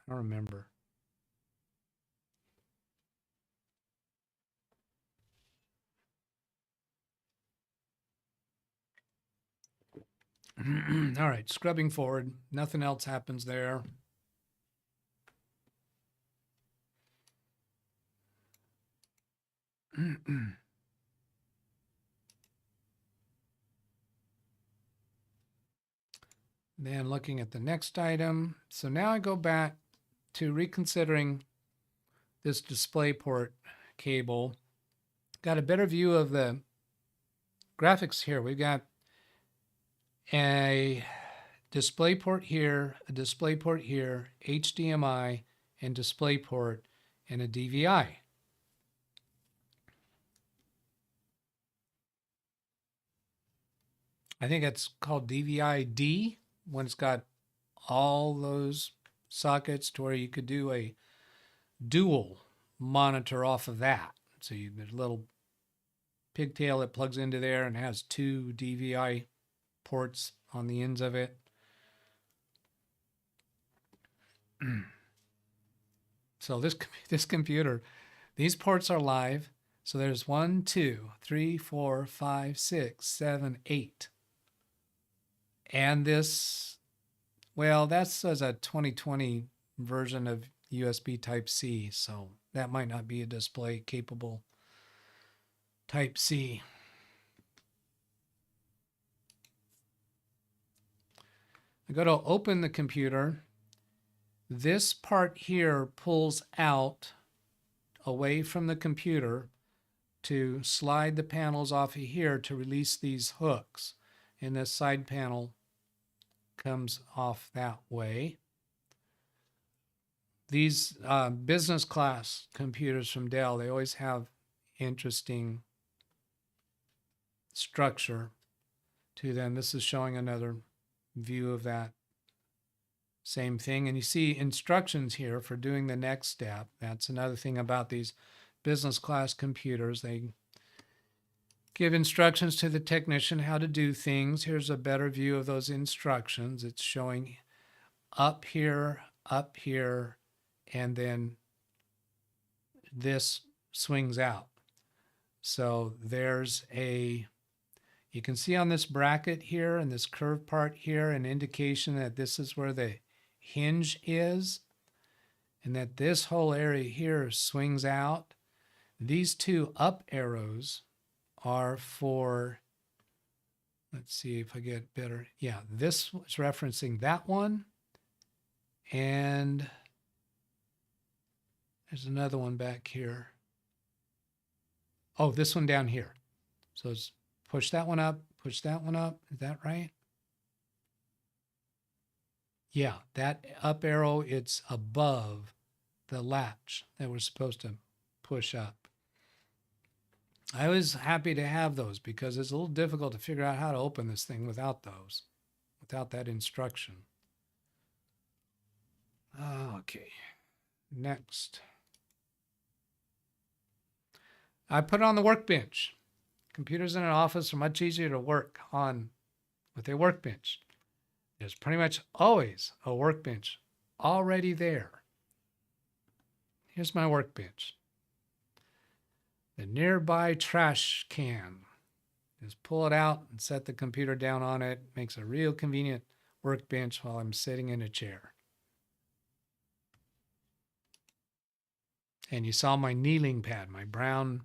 I don't remember. All right, scrubbing forward. Nothing else happens there. Then looking at the next item. So now I go back to reconsidering this DisplayPort cable. Got a better view of the graphics here. We've got a DisplayPort here, a DisplayPort here, HDMI, and DisplayPort, and a DVI. I think it's called DVI-D when it's got all those sockets to where you could do a dual monitor off of that. So you get a little pigtail that plugs into there and has 2 DVI ports on the ends of it. So this computer, these ports are live. So there's 1, 2, 3, 4, 5, 6, 7, 8. And this, well, that's as a 2020 version of USB Type-C. So that might not be a display capable Type-C. I go to open the computer. This part here pulls out away from the computer to slide the panels off of here to release these hooks. And this side panel comes off that way. These business class computers from Dell, they always have interesting structure to them. This is showing another view of that same thing. And you see instructions here for doing the next step. That's another thing about these business class computers. They give instructions to the technician how to do things. Here's a better view of those instructions. It's showing up here, and then this swings out. So there's you can see on this bracket here and this curved part here an indication that this is where the hinge is and that this whole area here swings out. These 2 up arrows are for, let's see if I get better. Yeah, this is referencing that one. And there's another one back here. Oh, this one down here. So it's push that one up, push that one up. Is that right? Yeah, that up arrow, it's above the latch that we're supposed to push up. I was happy to have those because it's a little difficult to figure out how to open this thing without those, without that instruction. Okay, next. I put it on the workbench. Computers in an office are much easier to work on with a workbench. There's pretty much always a workbench already there. Here's my workbench. The nearby trash can. Just pull it out and set the computer down on it. Makes a real convenient workbench while I'm sitting in a chair. And you saw my kneeling pad, my brown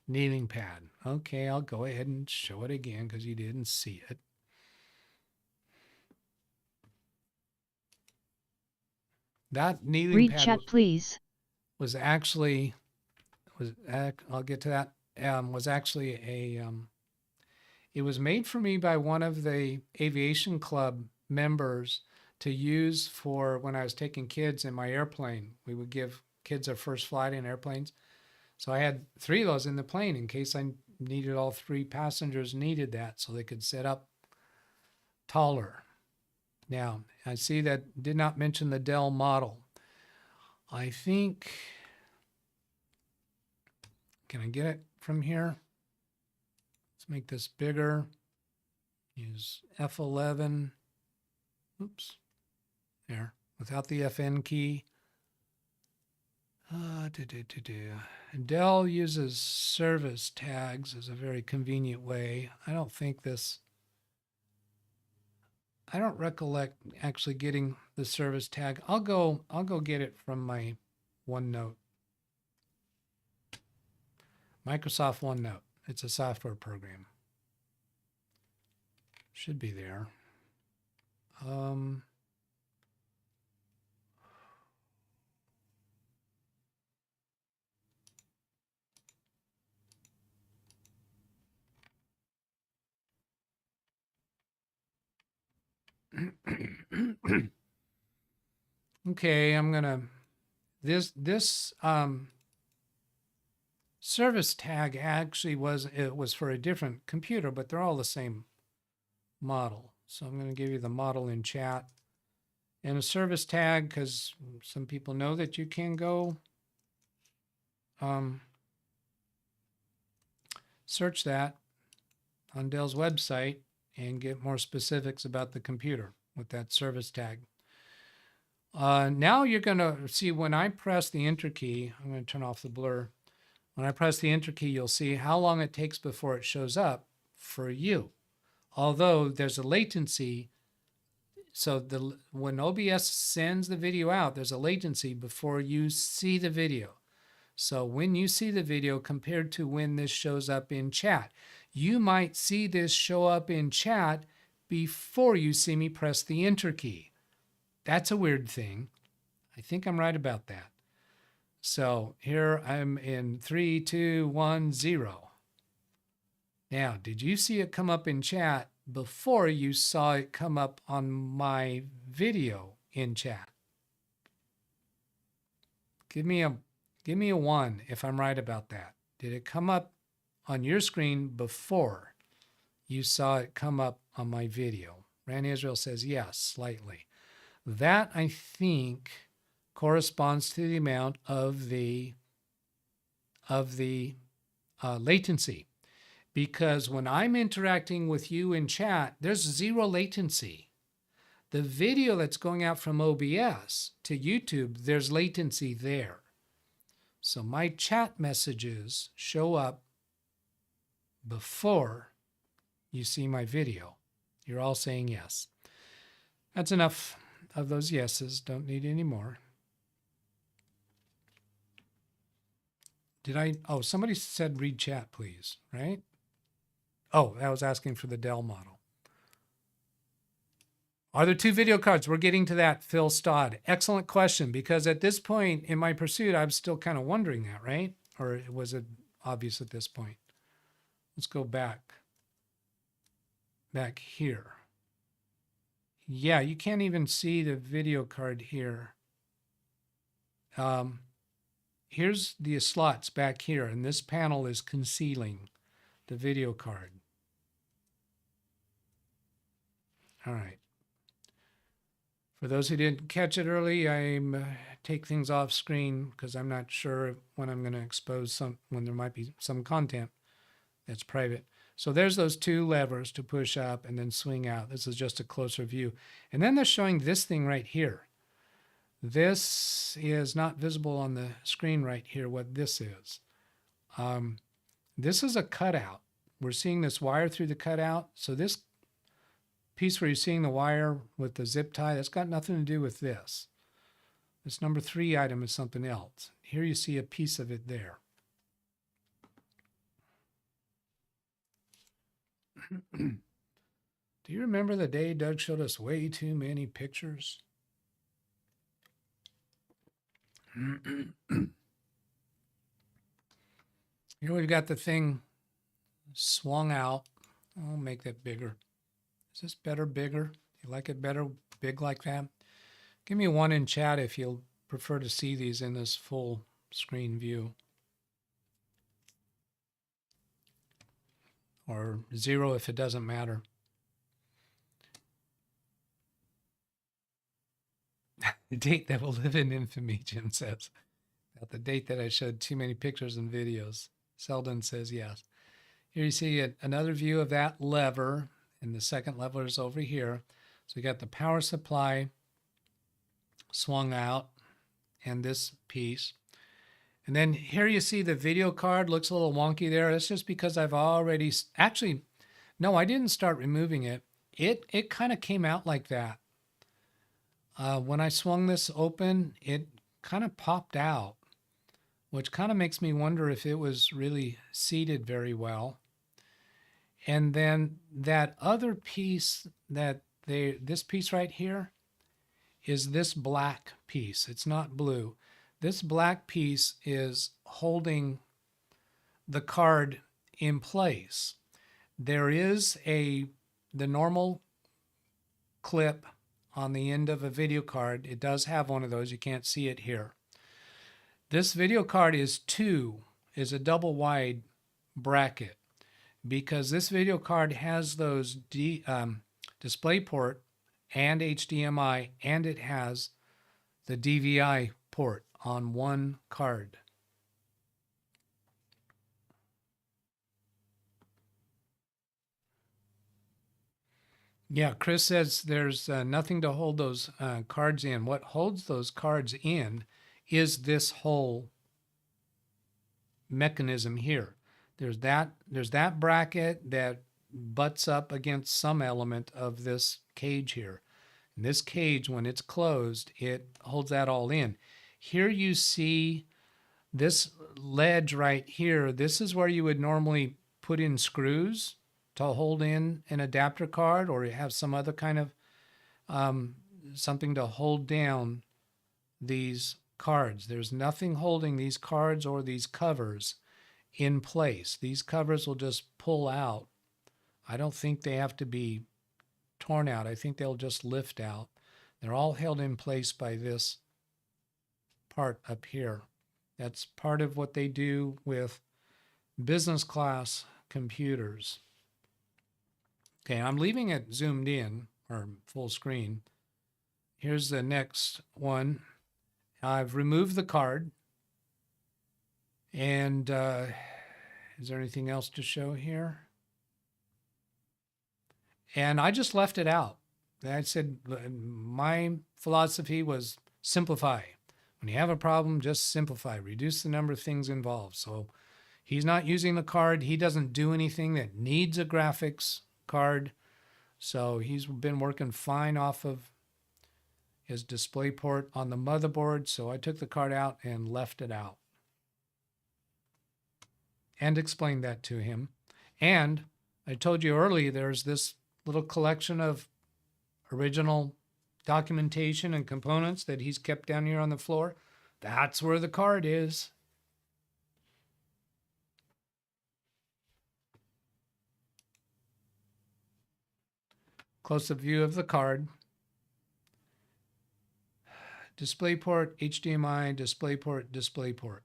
kneeling pad. Okay, I'll go ahead and show it again because you didn't see it. That kneeling Read pad chat, please. was actually, I'll get to that, was actually a, it was made for me by one of the aviation club members to use for when I was taking kids in my airplane. We would give kids their first flight in airplanes. So I had 3 of those in the plane in case I needed all 3 passengers needed that so they could sit up taller. Now, I see that did not mention the Dell model. I think, can I get it from here? Let's make this bigger. Use F11. Oops. There, without the FN key. Dell uses service tags as a very convenient way. I don't recollect actually getting the service tag. I'll go get it from my OneNote. Microsoft OneNote. It's a software program. Should be there. Okay, I'm gonna this service tag actually was for a different computer, but they're all the same model. So I'm gonna give you the model in chat and a service tag because some people know that you can go search that on Dell's website and get more specifics about the computer with that service tag. Now you're going to see when I press the enter key, I'm going to turn off the blur. When I press the enter key, you'll see how long it takes before it shows up for you. Although there's a latency, so when OBS sends the video out, there's a latency before you see the video. So when you see the video compared to when this shows up in chat, you might see this show up in chat before you see me press the enter key. That's a weird thing. I think I'm right about that. So here I'm in 3, 2, 1, 0. Now, did you see it come up in chat before you saw it come up on my video in chat? Give me a 1 if I'm right about that. Did it come up on your screen before you saw it come up on my video? Ran Israel says yes, slightly. That, I think, corresponds to the amount of the latency. Because when I'm interacting with you in chat, there's 0 latency. The video that's going out from OBS to YouTube, there's latency there. So my chat messages show up before you see my video. You're all saying yes. That's enough of those yeses. Don't need any more. Somebody said read chat, please, right? Oh, I was asking for the Dell model. Are there 2 video cards? We're getting to that, Phil Stodd. Excellent question, because at this point in my pursuit, I'm still kind of wondering that, right? Or was it obvious at this point? Let's go back here. Yeah, you can't even see the video card here. here's the slots back here, and this panel is concealing the video card. All right. For those who didn't catch it early, I take things off screen because I'm not sure when I'm going to expose when there might be some content that's private. So there's those two levers to push up and then swing out. This is just a closer view. And then they're showing this thing right here. This is not visible on the screen right here, what this is. This is a cutout. We're seeing this wire through the cutout. So this piece where you're seeing the wire with the zip tie, that's got nothing to do with this. This number 3 item is something else. Here you see a piece of it there. Do you remember the day Doug showed us way too many pictures? Here we've got the thing swung out. I'll make that bigger. Is this better, bigger? You like it better, big like that? Give me a 1 in chat if you'll prefer to see these in this full screen view. Or 0 if it doesn't matter. The date that will live in infamy, Jim says. About the date that I showed too many pictures and videos. Selden says yes. Here you see another view of that lever, and the second lever is over here. So we got the power supply swung out and this piece. And then here you see the video card looks a little wonky there. That's just because I've already, actually, no, I didn't start removing it. It kind of came out like that. When I swung this open, it kind of popped out, which kind of makes me wonder if it was really seated very well. And then that other piece this piece right here is this black piece. It's not blue. This black piece is holding the card in place. There is the normal clip on the end of a video card. It does have one of those. You can't see it here. This video card is a double wide bracket because this video card has those DisplayPort and HDMI, and it has the DVI port on one card. Yeah, Chris says there's nothing to hold those cards in. What holds those cards in is this whole mechanism here. There's that bracket that butts up against some element of this cage here. And this cage, when it's closed, it holds that all in. Here you see this ledge right here. This is where you would normally put in screws to hold in an adapter card, or you have some other kind of something to hold down these cards. There's nothing holding these cards or these covers in place. These covers will just pull out. I don't think they have to be torn out. I think they'll just lift out. They're all held in place by this part up here. That's part of what they do with business class computers. Okay, I'm leaving it zoomed in or full screen. Here's the next one. I've removed the card. And is there anything else to show here? And I just left it out. I said my philosophy was simplify. When you have a problem, just simplify. Reduce the number of things involved. So he's not using the card. He doesn't do anything that needs a graphics card. So he's been working fine off of his DisplayPort on the motherboard. So I took the card out and left it out. And explained that to him. And I told you earlier, there's this little collection of original documentation and components that he's kept down here on the floor. That's where the card is. Close-up view of the card. DisplayPort, HDMI, DisplayPort, DisplayPort.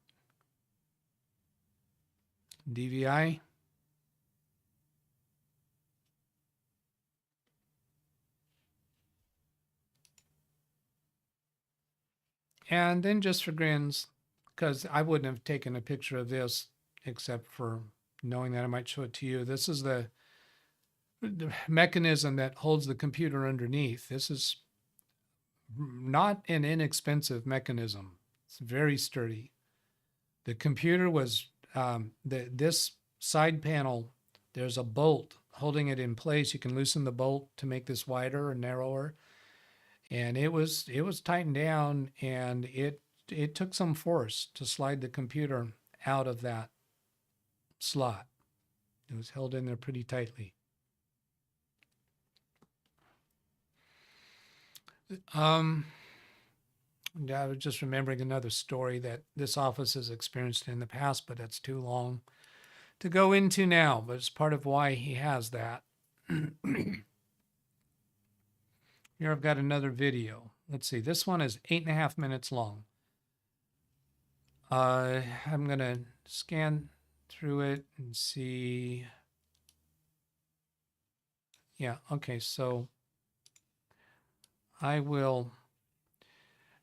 DVI. And then just for grins, because I wouldn't have taken a picture of this except for knowing that I might show it to you. This is the mechanism that holds the computer underneath. This is not an inexpensive mechanism. It's very sturdy. The computer was, this side panel, there's a bolt holding it in place. You can loosen the bolt to make this wider or narrower. And it was tightened down, and it took some force to slide the computer out of that slot. It was held in there pretty tightly. I was just remembering another story that this office has experienced in the past, but that's too long to go into now, but it's part of why he has that. Here I've got another video. Let's see, this one is 8.5 minutes long. I'm going to scan through it and see. Yeah, okay, so I will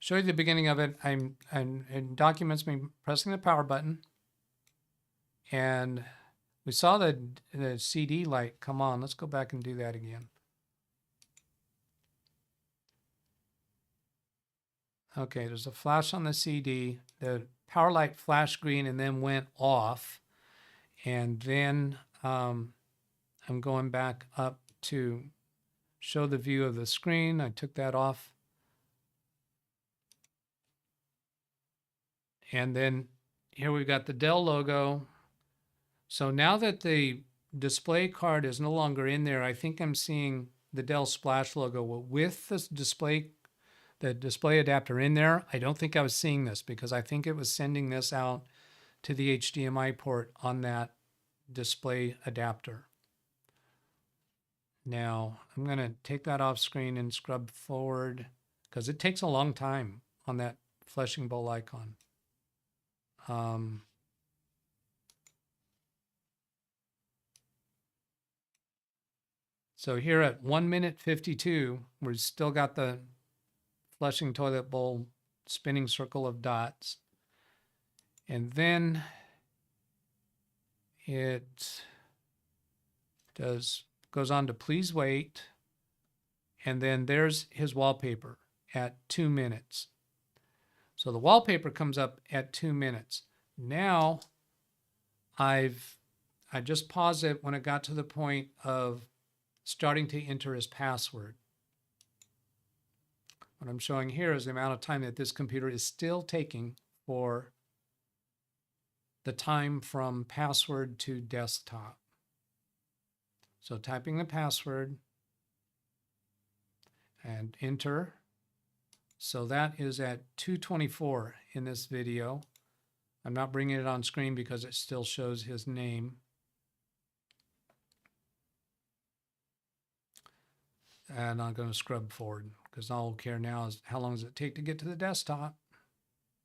show you the beginning of it. I'm in documents, me pressing the power button, and we saw the CD light come on. Let's go back and do that again. Okay, there's a flash on the CD. The power light flashed green and then went off. And then I'm going back up to show the view of the screen. I took that off. And then here we've got the Dell logo. So now that the display card is no longer in there, I think I'm seeing the Dell Splash logo with the display adapter in there. I don't think I was seeing this because I think it was sending this out to the HDMI port on that display adapter. Now I'm going to take that off screen and scrub forward because it takes a long time on that fleshing bowl icon. So here at 1 minute 52, we've still got the flushing toilet bowl spinning circle of dots. And then it goes on to please wait. And then there's his wallpaper at 2 minutes. So the wallpaper comes up at 2 minutes. Now I just paused it when it got to the point of starting to enter his password. What I'm showing here is the amount of time that this computer is still taking for the time from password to desktop. So typing the password and enter. So that is at 2:24 in this video. I'm not bringing it on screen because it still shows his name. And I'm going to scrub forward because all I care now is how long does it take to get to the desktop.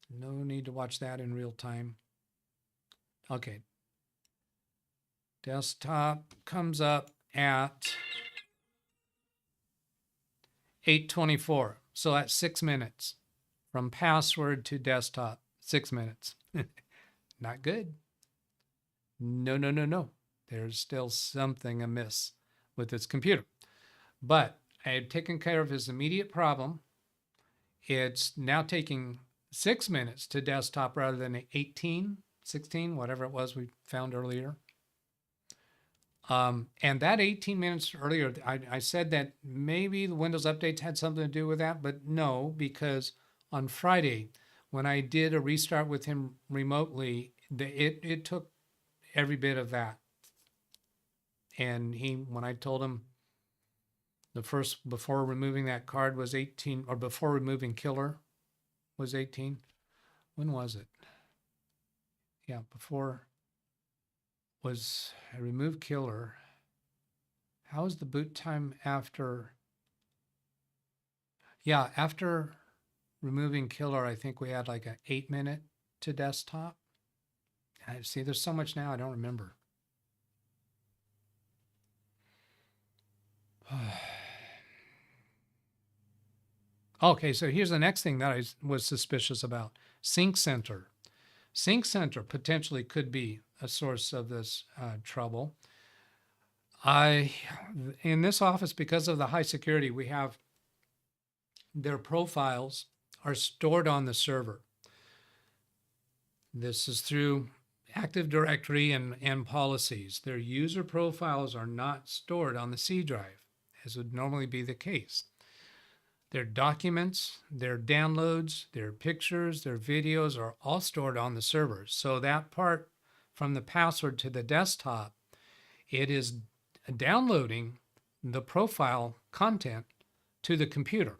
No need to watch that in real time. Okay. Desktop comes up at 8:24. So that's 6 minutes from password to desktop. 6 minutes. Not good. No. There's still something amiss with this computer. But I had taken care of his immediate problem. It's now taking 6 minutes to desktop rather than 18, 16, whatever it was we found earlier. And that 18 minutes earlier, I said that maybe the Windows updates had something to do with that, but no, because on Friday, when I did a restart with him remotely, it took every bit of that. And when I told him the first, before removing that card was 18, or before removing killer was 18. When was it? Yeah, before was I removed killer. How was the boot time after? Yeah, after removing killer, I think we had like an 8 minute to desktop. I see there's so much now I don't remember. Okay, so here's the next thing that I was suspicious about. Sync Center. Sync Center potentially could be a source of this trouble. In this office, because of the high security, we have their profiles are stored on the server. This is through Active Directory and policies. Their user profiles are not stored on the C drive, as would normally be the case. Their documents, their downloads, their pictures, their videos are all stored on the server. So that part from the password to the desktop, it is downloading the profile content to the computer.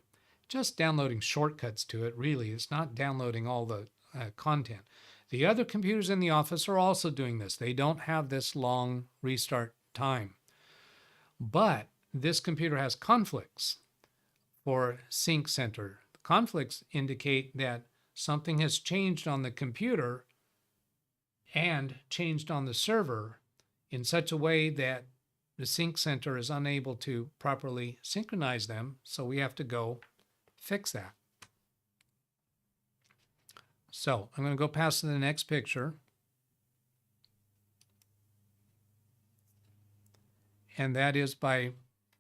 Just downloading shortcuts to it, really. It's not downloading all the content. The other computers in the office are also doing this. They don't have this long restart time. But this computer has conflicts for Sync Center. Conflicts indicate that something has changed on the computer and changed on the server in such a way that the Sync Center is unable to properly synchronize them. So we have to go fix that. So I'm going to go past to the next picture. And that is by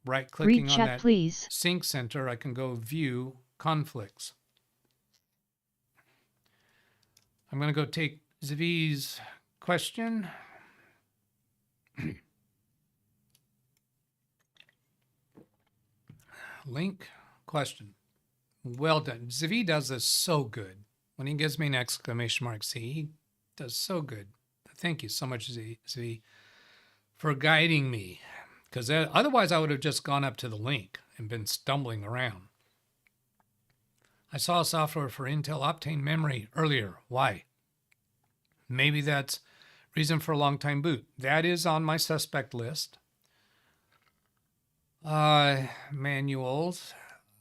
right-clicking Read on chat, that please. Sync Center, I can go view conflicts. I'm going to go take Zvi's question. Link question. Well done. Zvi does this so good. When he gives me an exclamation mark, see, he does so good. Thank you so much, Zvi, for guiding me. Because otherwise I would have just gone up to the link and been stumbling around. I saw software for Intel Optane memory earlier. Why? Maybe that's reason for a long time boot. That is on my suspect list. Manuals.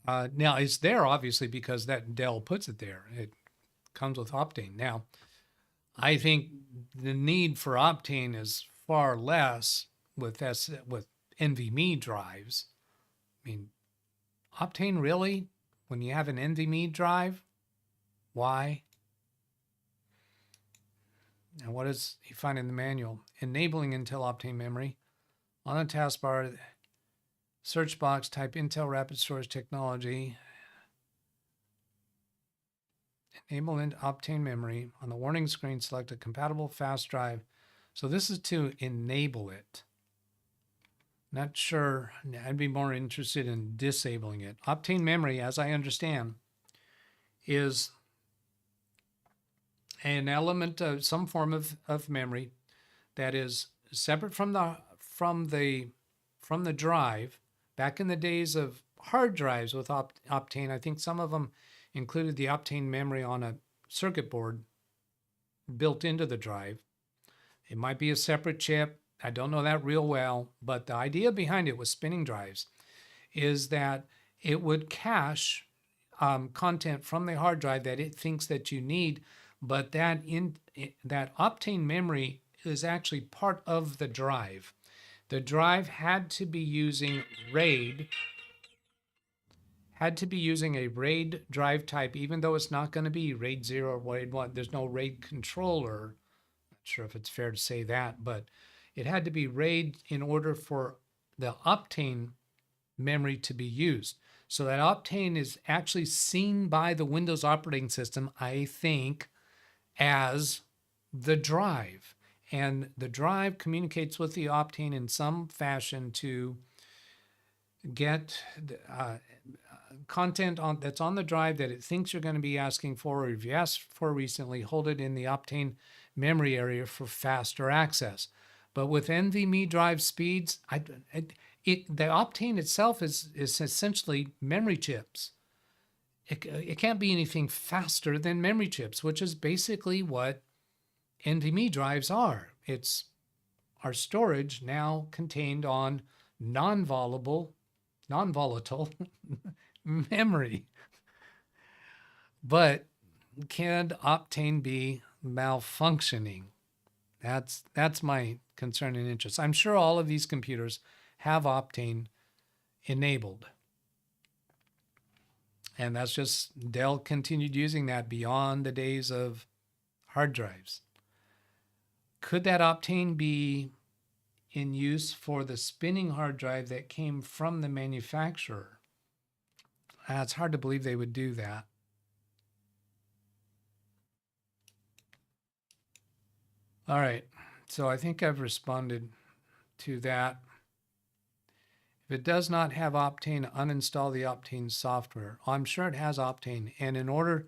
Now it's there obviously because that Dell puts it there. It comes with Optane. Now, I think the need for Optane is far less with NVMe drives. I mean, Optane really? When you have an NVMe drive? Why? And what does he find in the manual? Enabling Intel Optane memory. On the taskbar, search box, type Intel Rapid Storage Technology. Enable Optane memory. On the warning screen, select a compatible fast drive. So this is to enable it. Not sure. I'd be more interested in disabling it. Optane memory, as I understand, is an element of some form of memory that is separate from the drive. Back in the days of hard drives with Optane, I think some of them included the Optane memory on a circuit board built into the drive. It might be a separate chip. I don't know that real well, but the idea behind it with spinning drives is that it would cache content from the hard drive that it thinks that you need, but that Optane memory is actually part of the drive. The drive had to be using RAID, a RAID drive type, even though it's not going to be RAID 0 or RAID 1. There's no RAID controller. Not sure if it's fair to say that, but it had to be RAID in order for the Optane memory to be used. So that Optane is actually seen by the Windows operating system, I think, as the drive. And the drive communicates with the Optane in some fashion to get content that's on the drive that it thinks you're going to be asking for, or if you asked for recently, hold it in the Optane memory area for faster access. But with NVMe drive speeds, the Optane itself is essentially memory chips. It can't be anything faster than memory chips, which is basically what NVMe drives are. It's our storage now contained on non-volatile memory. But can Optane be malfunctioning? That's my concern and interest. I'm sure all of these computers have Optane enabled. And that's just Dell continued using that beyond the days of hard drives. Could that Optane be in use for the spinning hard drive that came from the manufacturer? It's hard to believe they would do that. All right, so I think I've responded to that. If it does not have Optane, uninstall the Optane software. I'm sure it has Optane. And in order,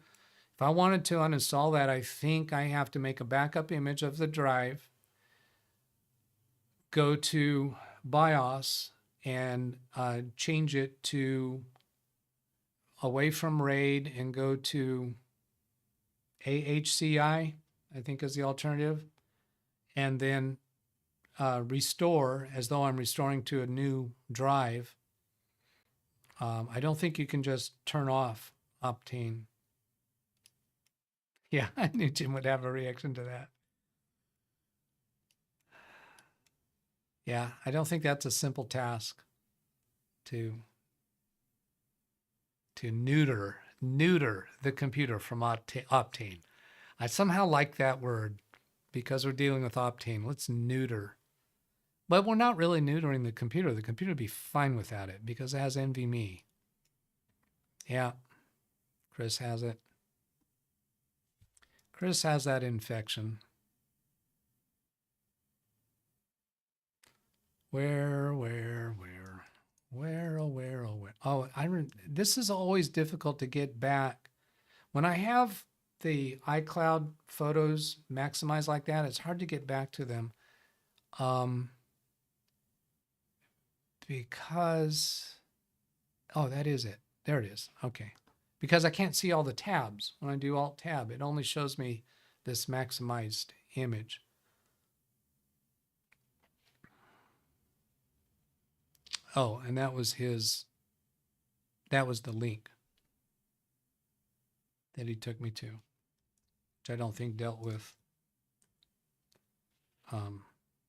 if I wanted to uninstall that, I think I have to make a backup image of the drive, go to BIOS and change it to away from RAID and go to AHCI, I think is the alternative. And then restore as though I'm restoring to a new drive. I don't think you can just turn off Optane. Yeah, I knew Jim would have a reaction to that. Yeah, I don't think that's a simple task to neuter the computer from Optane. I somehow like that word because we're dealing with Optane. Let's neuter. But we're not really neutering the computer. The computer would be fine without it because it has NVMe. Yeah, Chris has it. Chris has that infection. Where? Oh, this is always difficult to get back. When I have the iCloud photos maximized like that, it's hard to get back to them. Because, oh, that is it. There it is. Okay. Because I can't see all the tabs. When I do Alt Tab, it only shows me this maximized image. Oh, and that was the link that he took me to, which I don't think dealt with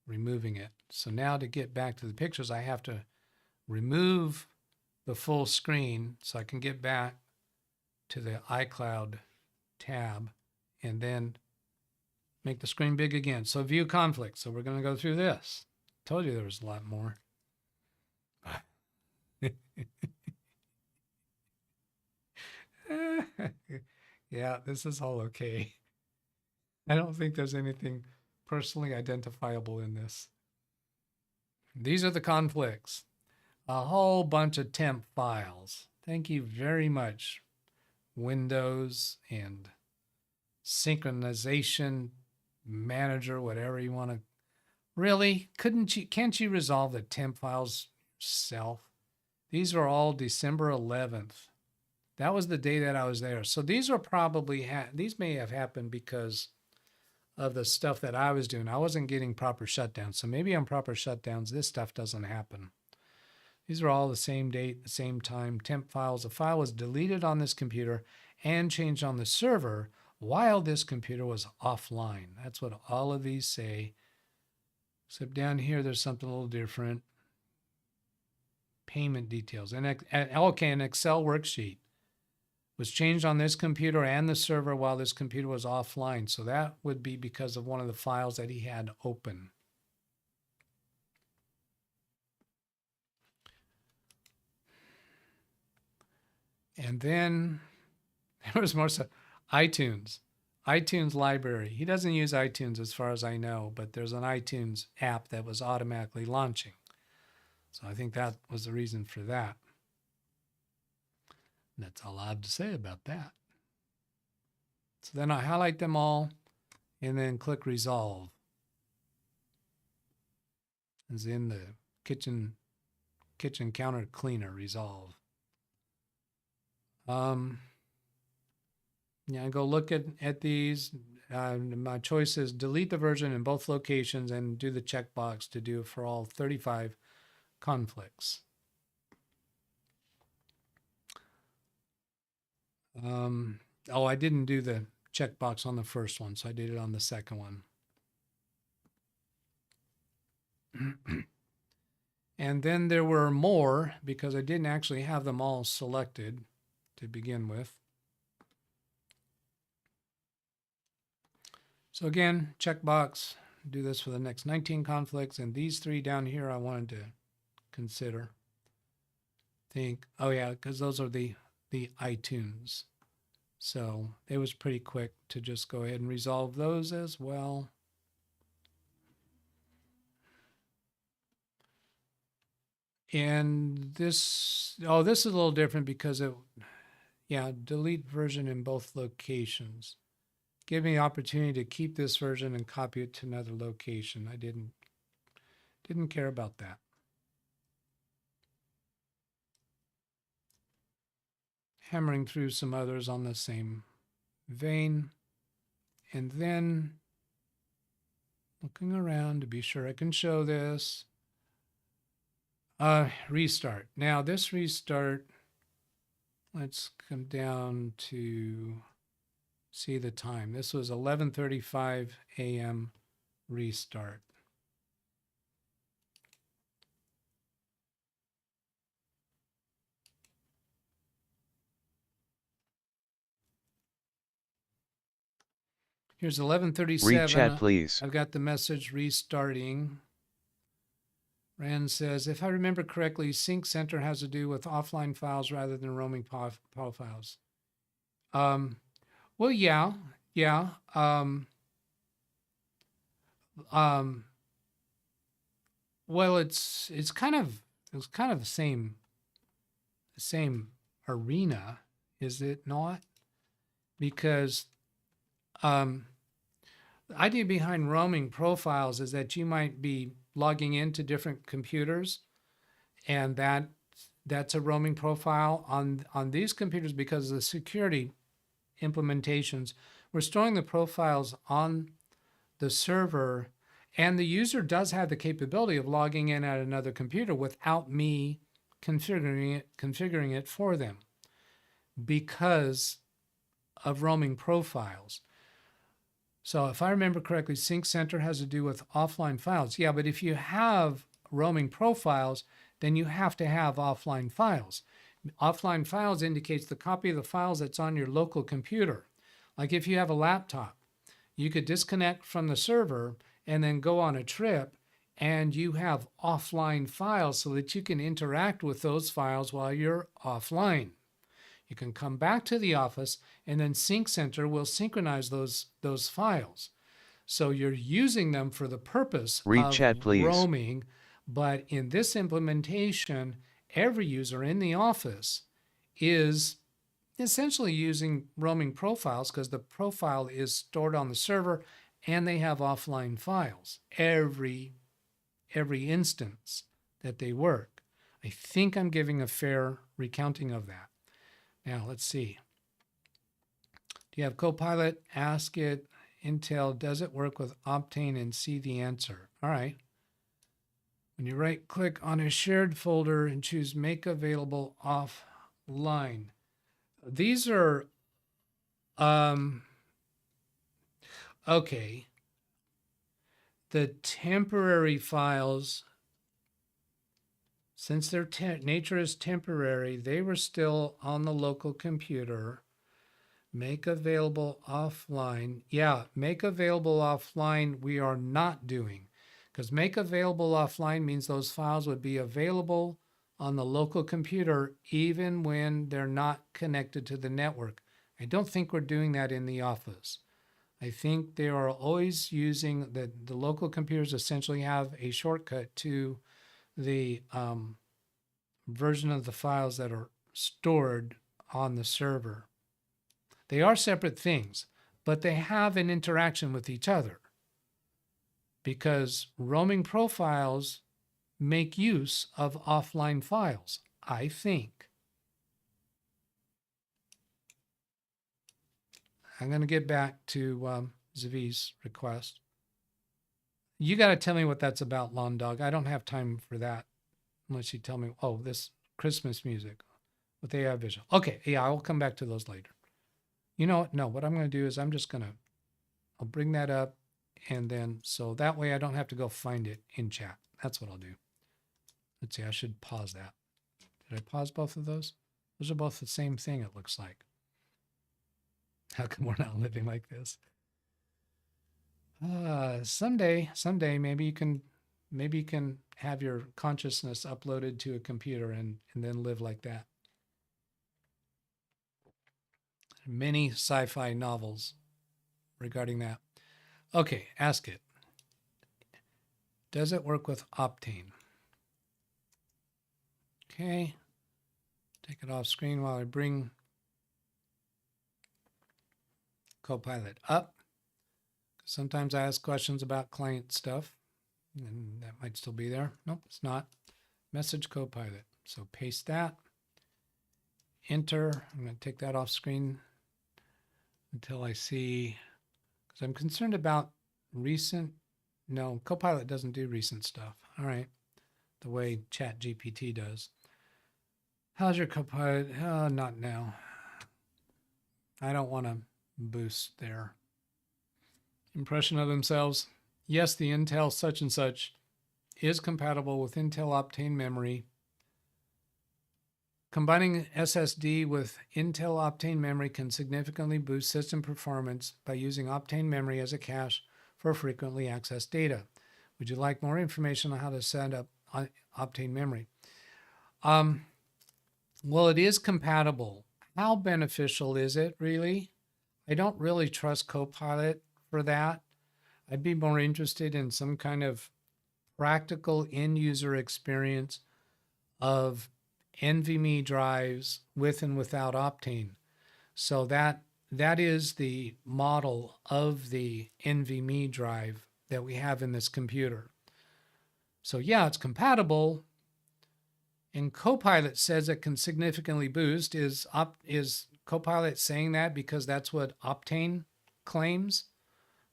removing it. So now to get back to the pictures, I have to remove the full screen so I can get back to the iCloud tab and then make the screen big again. So view conflict. So we're going to go through this. Told you there was a lot more. Yeah, this is all okay. I don't think there's anything personally identifiable in this. These are the conflicts. A whole bunch of temp files. Thank you very much, Windows and synchronization manager, whatever you want to. Really? Can't you resolve the temp files yourself? These are all December 11th. That was the day that I was there. So these are probably, these may have happened because of the stuff that I was doing. I wasn't getting proper shutdowns. So maybe on proper shutdowns, this stuff doesn't happen. These are all the same date, the same time, temp files. A file was deleted on this computer and changed on the server while this computer was offline. That's what all of these say. Except down here, there's something a little different. Payment details. Okay, an Excel worksheet was changed on this computer and the server while this computer was offline. So that would be because of one of the files that he had open. And then there was more stuff. iTunes library. He doesn't use iTunes as far as I know, but there's an iTunes app that was automatically launching. So I think that was the reason for that. And that's all I have to say about that. So then I highlight them all and then click resolve. It's in the kitchen counter cleaner, resolve. Yeah, go look at these. My choice is delete the version in both locations and do the checkbox to do it for all 35 conflicts. Oh, I didn't do the checkbox on the first one, so I did it on the second one. And then there were more because I didn't actually have them all selected to begin with. So again, checkbox, do this for the next 19 conflicts. And these 3 down here I wanted to consider. Think, oh yeah, because those are the iTunes. So it was pretty quick to just go ahead and resolve those as well. And this, oh, this is a little different because it, yeah, delete version in both locations. Give me the opportunity to keep this version and copy it to another location. I didn't care about that. Hammering through some others on the same vein. And then looking around to be sure I can show this. Restart. Now this restart, let's come down to see the time. This was 11:35 a.m. restart. Here's 11:37. Read chat, please. I've got the message restarting. Rand says, if I remember correctly, Sync Center has to do with offline files rather than roaming files. Well, yeah. Well, it's kind of the same arena, is it not? Because the idea behind roaming profiles is that you might be logging into different computers, and that's a roaming profile on these computers. Because of the security implementations, we're storing the profiles on the server, and the user does have the capability of logging in at another computer without me configuring it for them because of roaming profiles. So if I remember correctly, Sync Center has to do with offline files. Yeah, but if you have roaming profiles, then you have to have offline files. Offline files indicates the copy of the files that's on your local computer. Like if you have a laptop, you could disconnect from the server and then go on a trip, and you have offline files so that you can interact with those files while you're offline. You can come back to the office, and then Sync Center will synchronize those files. So you're using them for the purpose Read of chat, please. roaming. But in this implementation, every user in the office is essentially using roaming profiles because the profile is stored on the server and they have offline files every instance that they work. I think I'm giving a fair recounting of that. Now, let's see. Do you have Copilot? Ask it, Intel, does it work with Optane, and see the answer. All right. When you right click on a shared folder and choose Make Available Offline. These are, okay. The temporary files, since their nature is temporary, they were still on the local computer. Make available offline. Yeah, make available offline we are not doing, because make available offline means those files would be available on the local computer even when they're not connected to the network. I don't think we're doing that in the office. I think they are always using the local computers essentially have a shortcut to the version of the files that are stored on the server. They are separate things, but they have an interaction with each other because roaming profiles make use of offline files, I think. I'm going to get back to Zvi's request. You got to tell me what that's about, Lawn Dog. I don't have time for that unless you tell me, oh, this Christmas music with AI visual. Okay, yeah, I'll come back to those later. You know what? No, what I'm going to do is I'll bring that up, and then so that way I don't have to go find it in chat. That's what I'll do. Let's see, I should pause that. Did I pause both of those? Those are both the same thing, it looks like. How come we're not living like this? Someday, maybe you can have your consciousness uploaded to a computer and then live like that. Many sci-fi novels regarding that. Okay, ask it. Does it work with Optane? Okay. Take it off screen while I bring Copilot up. Sometimes I ask questions about client stuff, and that might still be there. Nope, it's not. Message Copilot. So paste that. Enter. I'm going to take that off screen until I see, because I'm concerned about recent. No, Copilot doesn't do recent stuff. All right. The way ChatGPT does. How's your Copilot? Oh, not now. I don't want to boost their impression of themselves. Yes, the Intel such and such is compatible with Intel Optane memory. Combining SSD with Intel Optane memory can significantly boost system performance by using Optane memory as a cache for frequently accessed data. Would you like more information on how to set up Optane memory? Well, it is compatible. How beneficial is it really? I don't really trust Copilot for that. I'd be more interested in some kind of practical end user experience of NVMe drives with and without Optane. So that is the model of the NVMe drive that we have in this computer. So yeah, it's compatible. And Copilot says it can significantly boost. Is Copilot saying that because that's what Optane claims?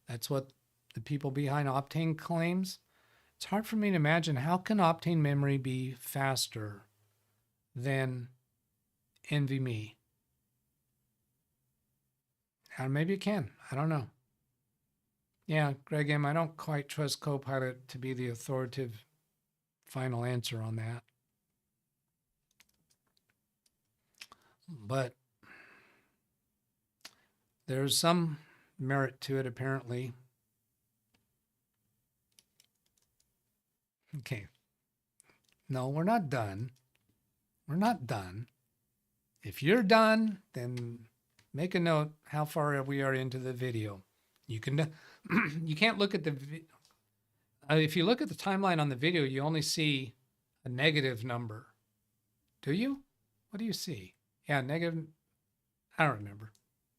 That's what the people behind Optane claims? It's hard for me to imagine how can Optane memory be faster than NVMe? Maybe it can. I don't know. Yeah, Greg M., I don't quite trust Copilot to be the authoritative final answer on that. But there's some merit to it, apparently. Okay. No, we're not done. We're not done. If you're done, then make a note how far we are into the video. You can, you can't look at the, if you look at the timeline on the video, you only see a negative number. Do you? What do you see? Yeah, negative, I don't remember.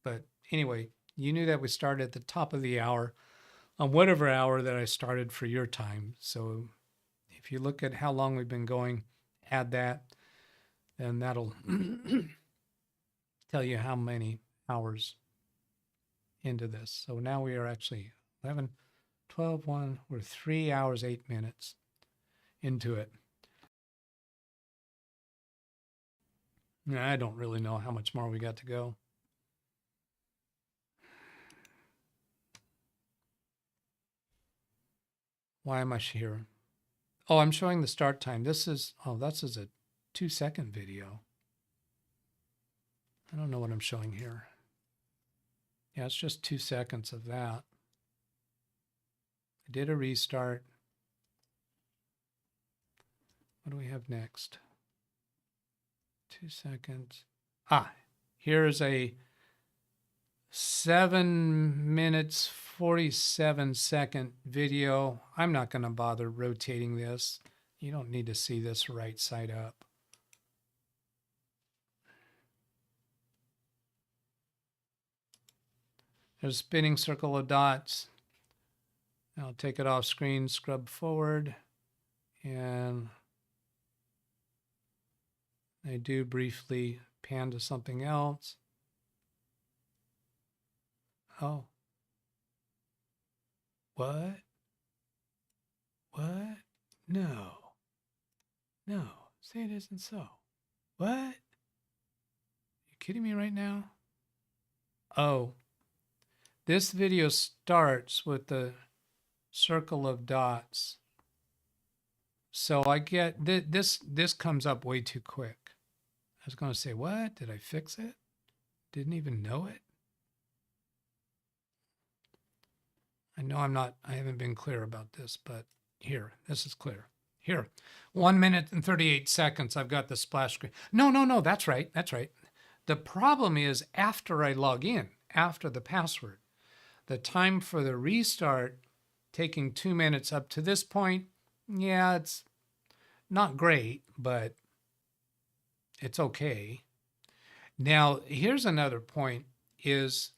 But anyway, you knew that we started at the top of the hour on whatever hour that I started for your time. So if you look at how long we've been going, add that, and that'll tell you how many hours into this. So now we are actually 11, 12, 1, we're 3 hours, 8 minutes into it. I don't really know how much more we got to go. Why am I here? Oh, I'm showing the start time. This is, oh, this is a 2-second video. I don't know what I'm showing here. Yeah, it's just 2 seconds of that. I did a restart. What do we have next? 2 seconds. Ah, here's a 7 minutes, 47-second video. I'm not going to bother rotating this. You don't need to see this right side up. There's a spinning circle of dots. I'll take it off screen, scrub forward, and I do briefly pan to something else. Oh. What? What? No. No. Say it isn't so. What? You kidding me right now? Oh. This video starts with the circle of dots. So I get this comes up way too quick. I was going to say, what? Did I fix it? Didn't even know it. I know I haven't been clear about this, but here, this is clear. Here, 1 minute and 38 seconds. I've got the splash screen. No, that's right. That's right. The problem is after I log in, after the password, the time for the restart taking 2 minutes up to this point. Yeah, it's not great, but it's okay. Now, here's another point is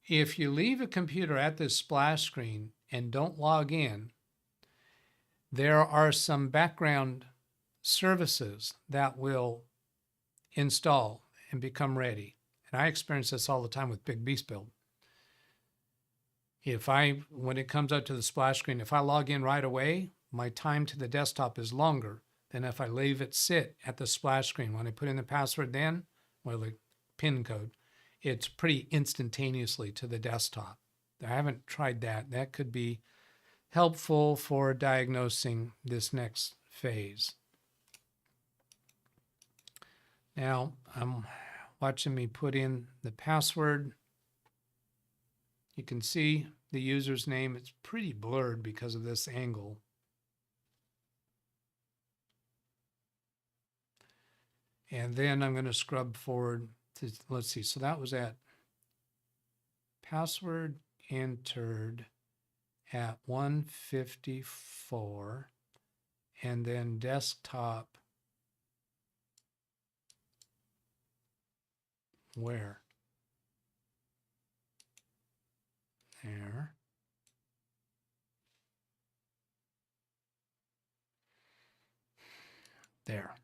if you leave a computer at this splash screen and don't log in, there are some background services that will install and become ready. And I experience this all the time with Big Beast Build. When it comes up to the splash screen, if I log in right away, my time to the desktop is longer than if I leave it sit at the splash screen. When I put in the password then, or the PIN code, it's pretty instantaneously to the desktop. I haven't tried that. That could be helpful for diagnosing this next phase. Now I'm watching me put in the password. You can see the user's name. It's pretty blurred because of this angle. And then I'm going to scrub forward to, let's see. So that was at password entered at 1:54, and then desktop where? There. There.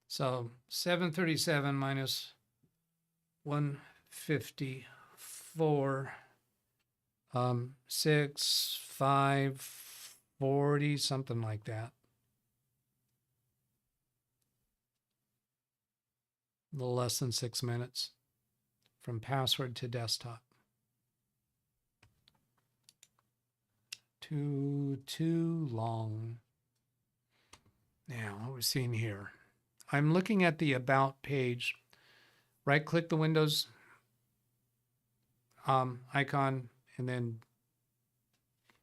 So 737 minus 154, 6,540, something like that. A little less than 6 minutes from password to desktop. Too long. Now, what we're seeing here. I'm looking at the About page. Right-click the Windows icon, and then,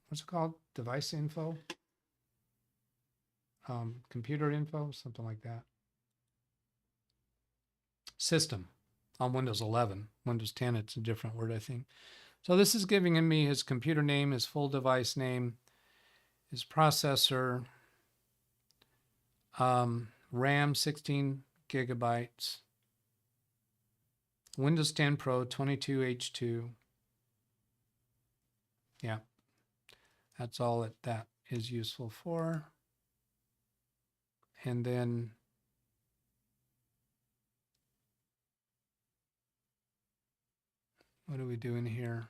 what's it called? Device info? Computer info, something like that. System on Windows 11. Windows 10, it's a different word, I think. So this is giving me his computer name, his full device name, his processor, RAM 16 gigabytes, Windows 10 Pro 22H2. Yeah, that's all that is useful for. And then what are we doing here?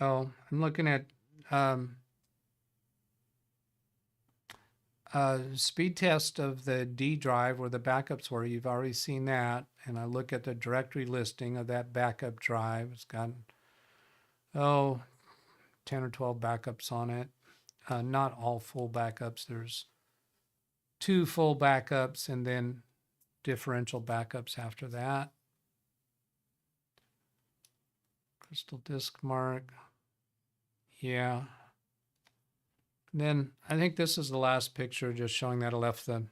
Oh, I'm looking at speed test of the D drive where the backups were. You've already seen that. And I look at the directory listing of that backup drive. It's got, 10 or 12 backups on it. Not all full backups. There's 2 full backups and then differential backups after that. Crystal disk mark. Yeah. Then I think this is the last picture, just showing that I left the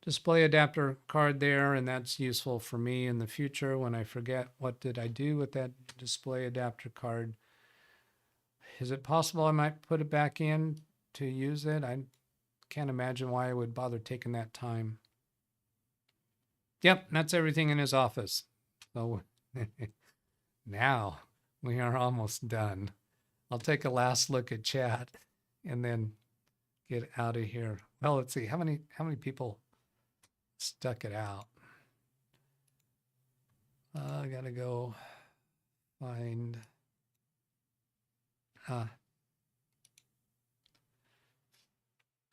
display adapter card there, and that's useful for me in the future when I forget what did I do with that display adapter card. Is it possible I might put it back in to use it? I can't imagine why I would bother taking that time. Yep, that's everything in his office. So now we are almost done. I'll take a last look at chat and then get out of here. Well, let's see how many people stuck it out. I gotta go find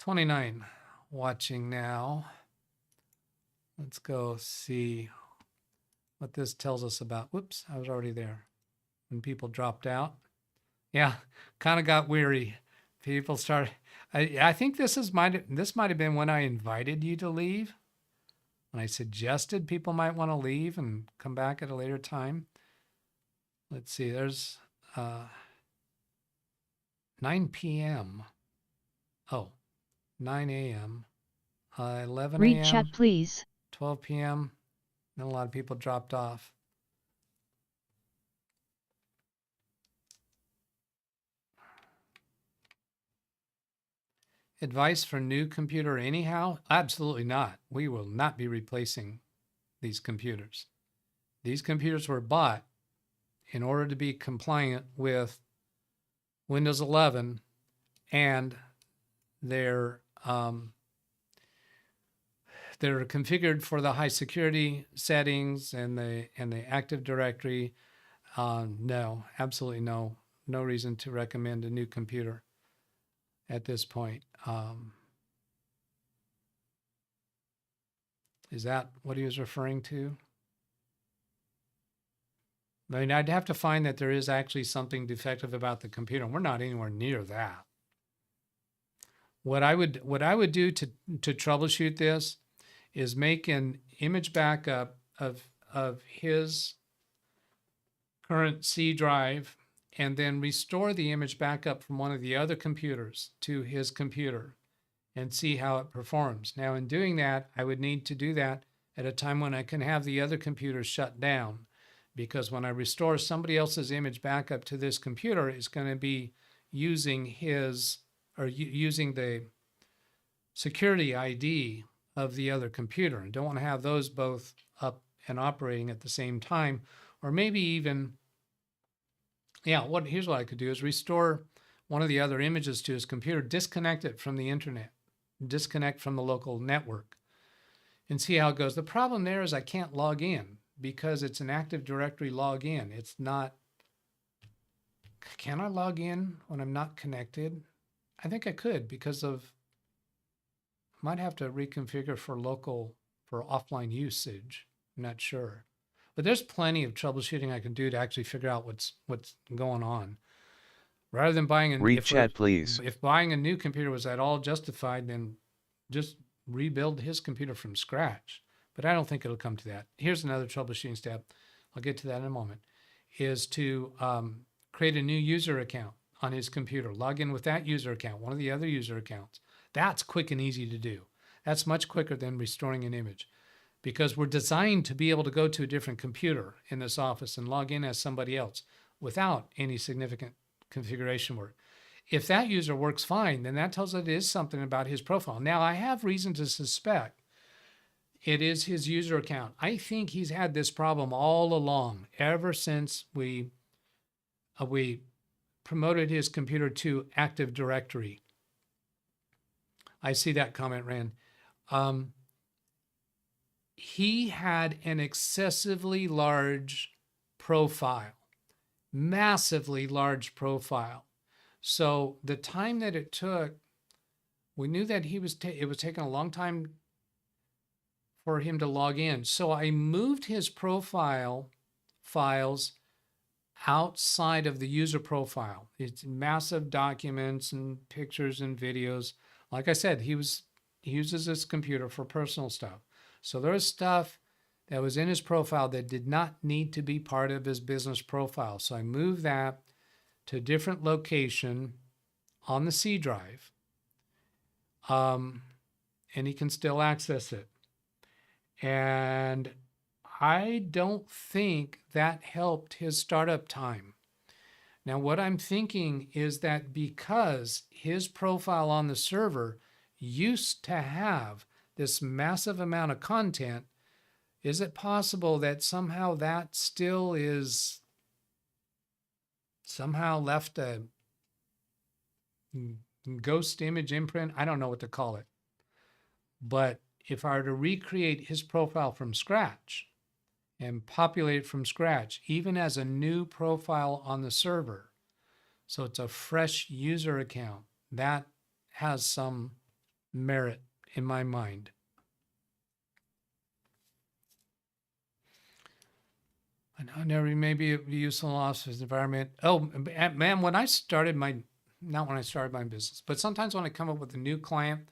29 watching now. Let's go see what this tells us about. Whoops, I was already there. When people dropped out. Yeah, kind of got weary. People started. I think this might have been when I invited you to leave. When I suggested people might want to leave and come back at a later time. Let's see. There's 9 p.m. Oh, 9 a.m. 11 Read a.m. chat please. 12 p.m. Then a lot of people dropped off. Advice for new computer anyhow? Absolutely not. We will not be replacing these computers. These computers were bought in order to be compliant with Windows 11, and they're configured for the high security settings and the Active Directory. No, absolutely no reason to recommend a new computer at this point. Is that what he was referring to? I mean, I'd have to find that there is actually something defective about the computer, and we're not anywhere near that. What I would do to troubleshoot this is make an image backup of his current C drive and then restore the image backup from one of the other computers to his computer and see how it performs. Now, in doing that, I would need to do that at a time when I can have the other computer shut down, because when I restore somebody else's image backup to this computer, it's going to be using using the security ID of the other computer. And don't want to have those both up and operating at the same time. Or maybe even, here's what I could do is restore one of the other images to his computer, disconnect it from the internet, disconnect from the local network, and see how it goes. The problem there is I can't log in because it's an Active Directory login. It's not, can I log in when I'm not connected? I think I could, because of, might have to reconfigure for offline usage. I'm not sure. But there's plenty of troubleshooting I can do to actually figure out what's going on. Rather than buying Read chat, please. If buying a new computer was at all justified, then just rebuild his computer from scratch. But I don't think it'll come to that. Here's another troubleshooting step. I'll get to that in a moment. Is to create a new user account on his computer. Log in with that user account, one of the other user accounts. That's quick and easy to do. That's much quicker than restoring an image, because we're designed to be able to go to a different computer in this office and log in as somebody else without any significant configuration work. If that user works fine, then that tells us it is something about his profile. Now, I have reason to suspect it is his user account. I think he's had this problem all along, ever since we promoted his computer to Active Directory. I see that comment, Rand. He had an excessively large profile, massively large profile. So the time that it took, we knew that it was taking a long time for him to log in. So I moved his profile files outside of the user profile. It's massive documents and pictures and videos. Like I said, he uses his computer for personal stuff. So there's stuff that was in his profile that did not need to be part of his business profile. So I moved that to a different location on the C drive, and he can still access it. And I don't think that helped his startup time. Now, what I'm thinking is that because his profile on the server used to have this massive amount of content, is it possible that somehow that still is somehow left a ghost image imprint? I don't know what to call it. But if I were to recreate his profile from scratch and populate it from scratch, even as a new profile on the server, so it's a fresh user account, that has some merit in my mind. I never maybe be useful in office environment. Oh, man, when I started not when I started my business, but sometimes when I come up with a new client,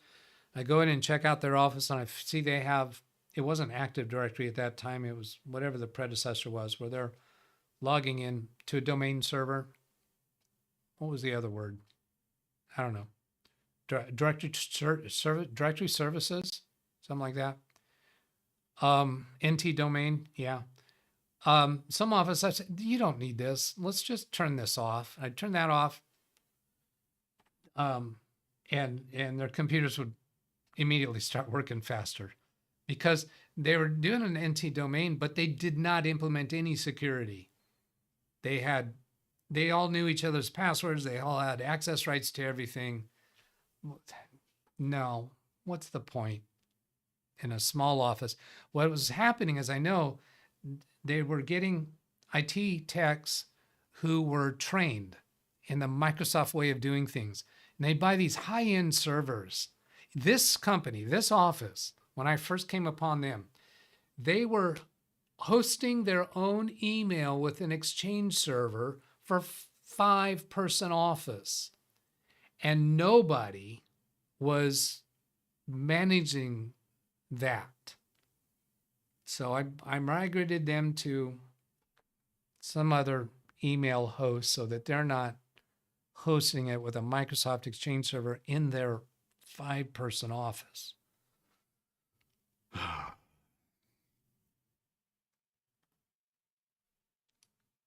I go in and check out their office and I see they have, it wasn't Active Directory at that time. It was whatever the predecessor was, where they're logging in to a domain server. What was the other word? I don't know. Directory services, something like that. NT domain, yeah. Some office, I said, you don't need this. Let's just turn this off. I turn that off. And their computers would immediately start working faster because they were doing an NT domain, but they did not implement any security. They all knew each other's passwords. They all had access rights to everything. No, what's the point in a small office? What was happening is I know they were getting IT techs who were trained in the Microsoft way of doing things. And they buy these high-end servers. This company, this office, when I first came upon them, they were hosting their own email with an Exchange server for 5-person office. And nobody was managing that. So I migrated them to some other email host so that they're not hosting it with a Microsoft Exchange server in their 5-person office.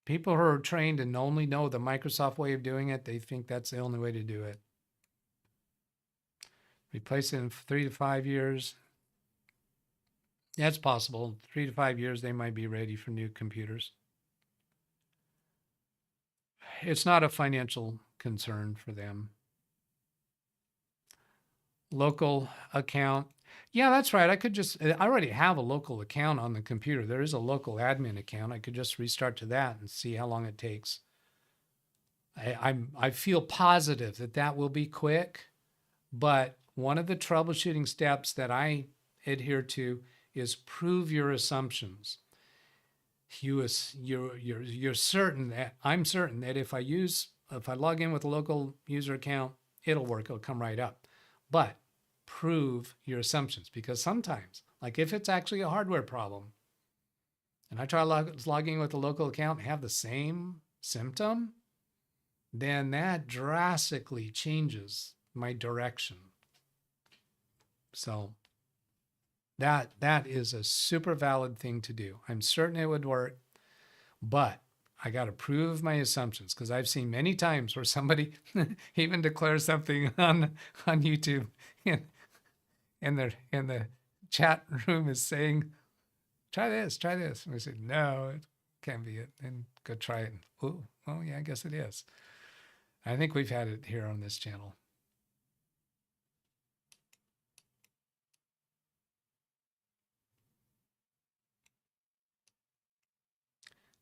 People who are trained and only know the Microsoft way of doing it, they think that's the only way to do it. Replace it in 3 to 5 years. That's possible. 3 to 5 years, they might be ready for new computers. It's not a financial concern for them. Local account. Yeah, that's right. I already have a local account on the computer. There is a local admin account. I could just restart to that and see how long it takes. I feel positive that will be quick, but one of the troubleshooting steps that I adhere to is prove your assumptions. You're certain that I'm certain that if I log in with a local user account, it'll work. It'll come right up. But prove your assumptions, because sometimes, like if it's actually a hardware problem, and I try logging with a local account and have the same symptom, then that drastically changes my direction. So that is a super valid thing to do. I'm certain it would work, but I got to prove my assumptions, because I've seen many times where somebody even declares something on YouTube and the chat room is saying, try this. And we say, no, it can't be it. And go try it. Oh, well, yeah, I guess it is. I think we've had it here on this channel.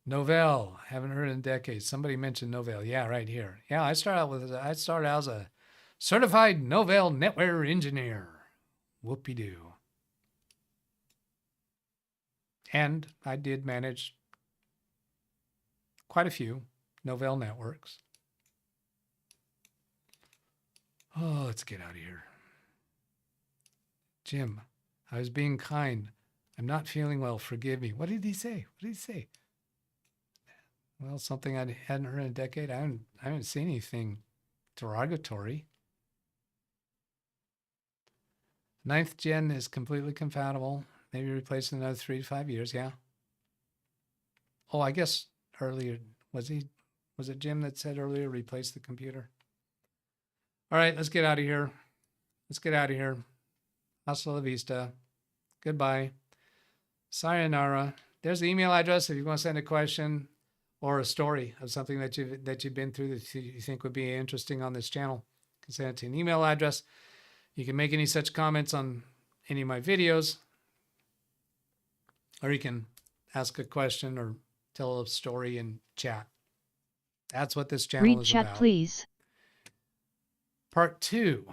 Novell, haven't heard in decades. Somebody mentioned Novell. Yeah, right here. Yeah, I started out as a certified Novell netware engineer. Whoopie-doo. And I did manage quite a few Novell networks. Oh, let's get out of here. Jim, I was being kind. I'm not feeling well. Forgive me. What did he say? Well, something I hadn't heard in a decade. I haven't seen anything derogatory. 9th gen is completely compatible. Maybe replaced in another 3 to 5 years. Yeah. Oh, I guess earlier, was it Jim that said earlier, replace the computer? All right, let's get out of here. Hasta la vista. Goodbye. Sayonara. There's the email address if you want to send a question or a story of something that you've been through that you think would be interesting on this channel. You can send it to an email address. You can make any such comments on any of my videos, or you can ask a question or tell a story in chat. That's what this channel is chat, about. please. Part 2.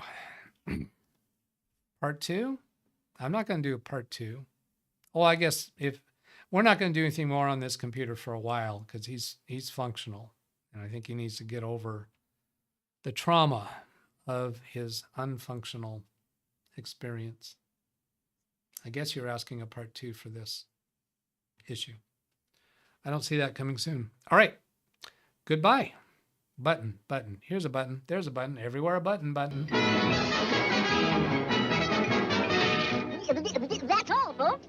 Part 2? I'm not going to do a part 2. Oh, I guess We're not going to do anything more on this computer for a while because he's functional. And I think he needs to get over the trauma of his unfunctional experience. I guess you're asking a part 2 for this issue. I don't see that coming soon. All right. Goodbye. Button. Here's a button. There's a button. Everywhere a button. That's all, folks.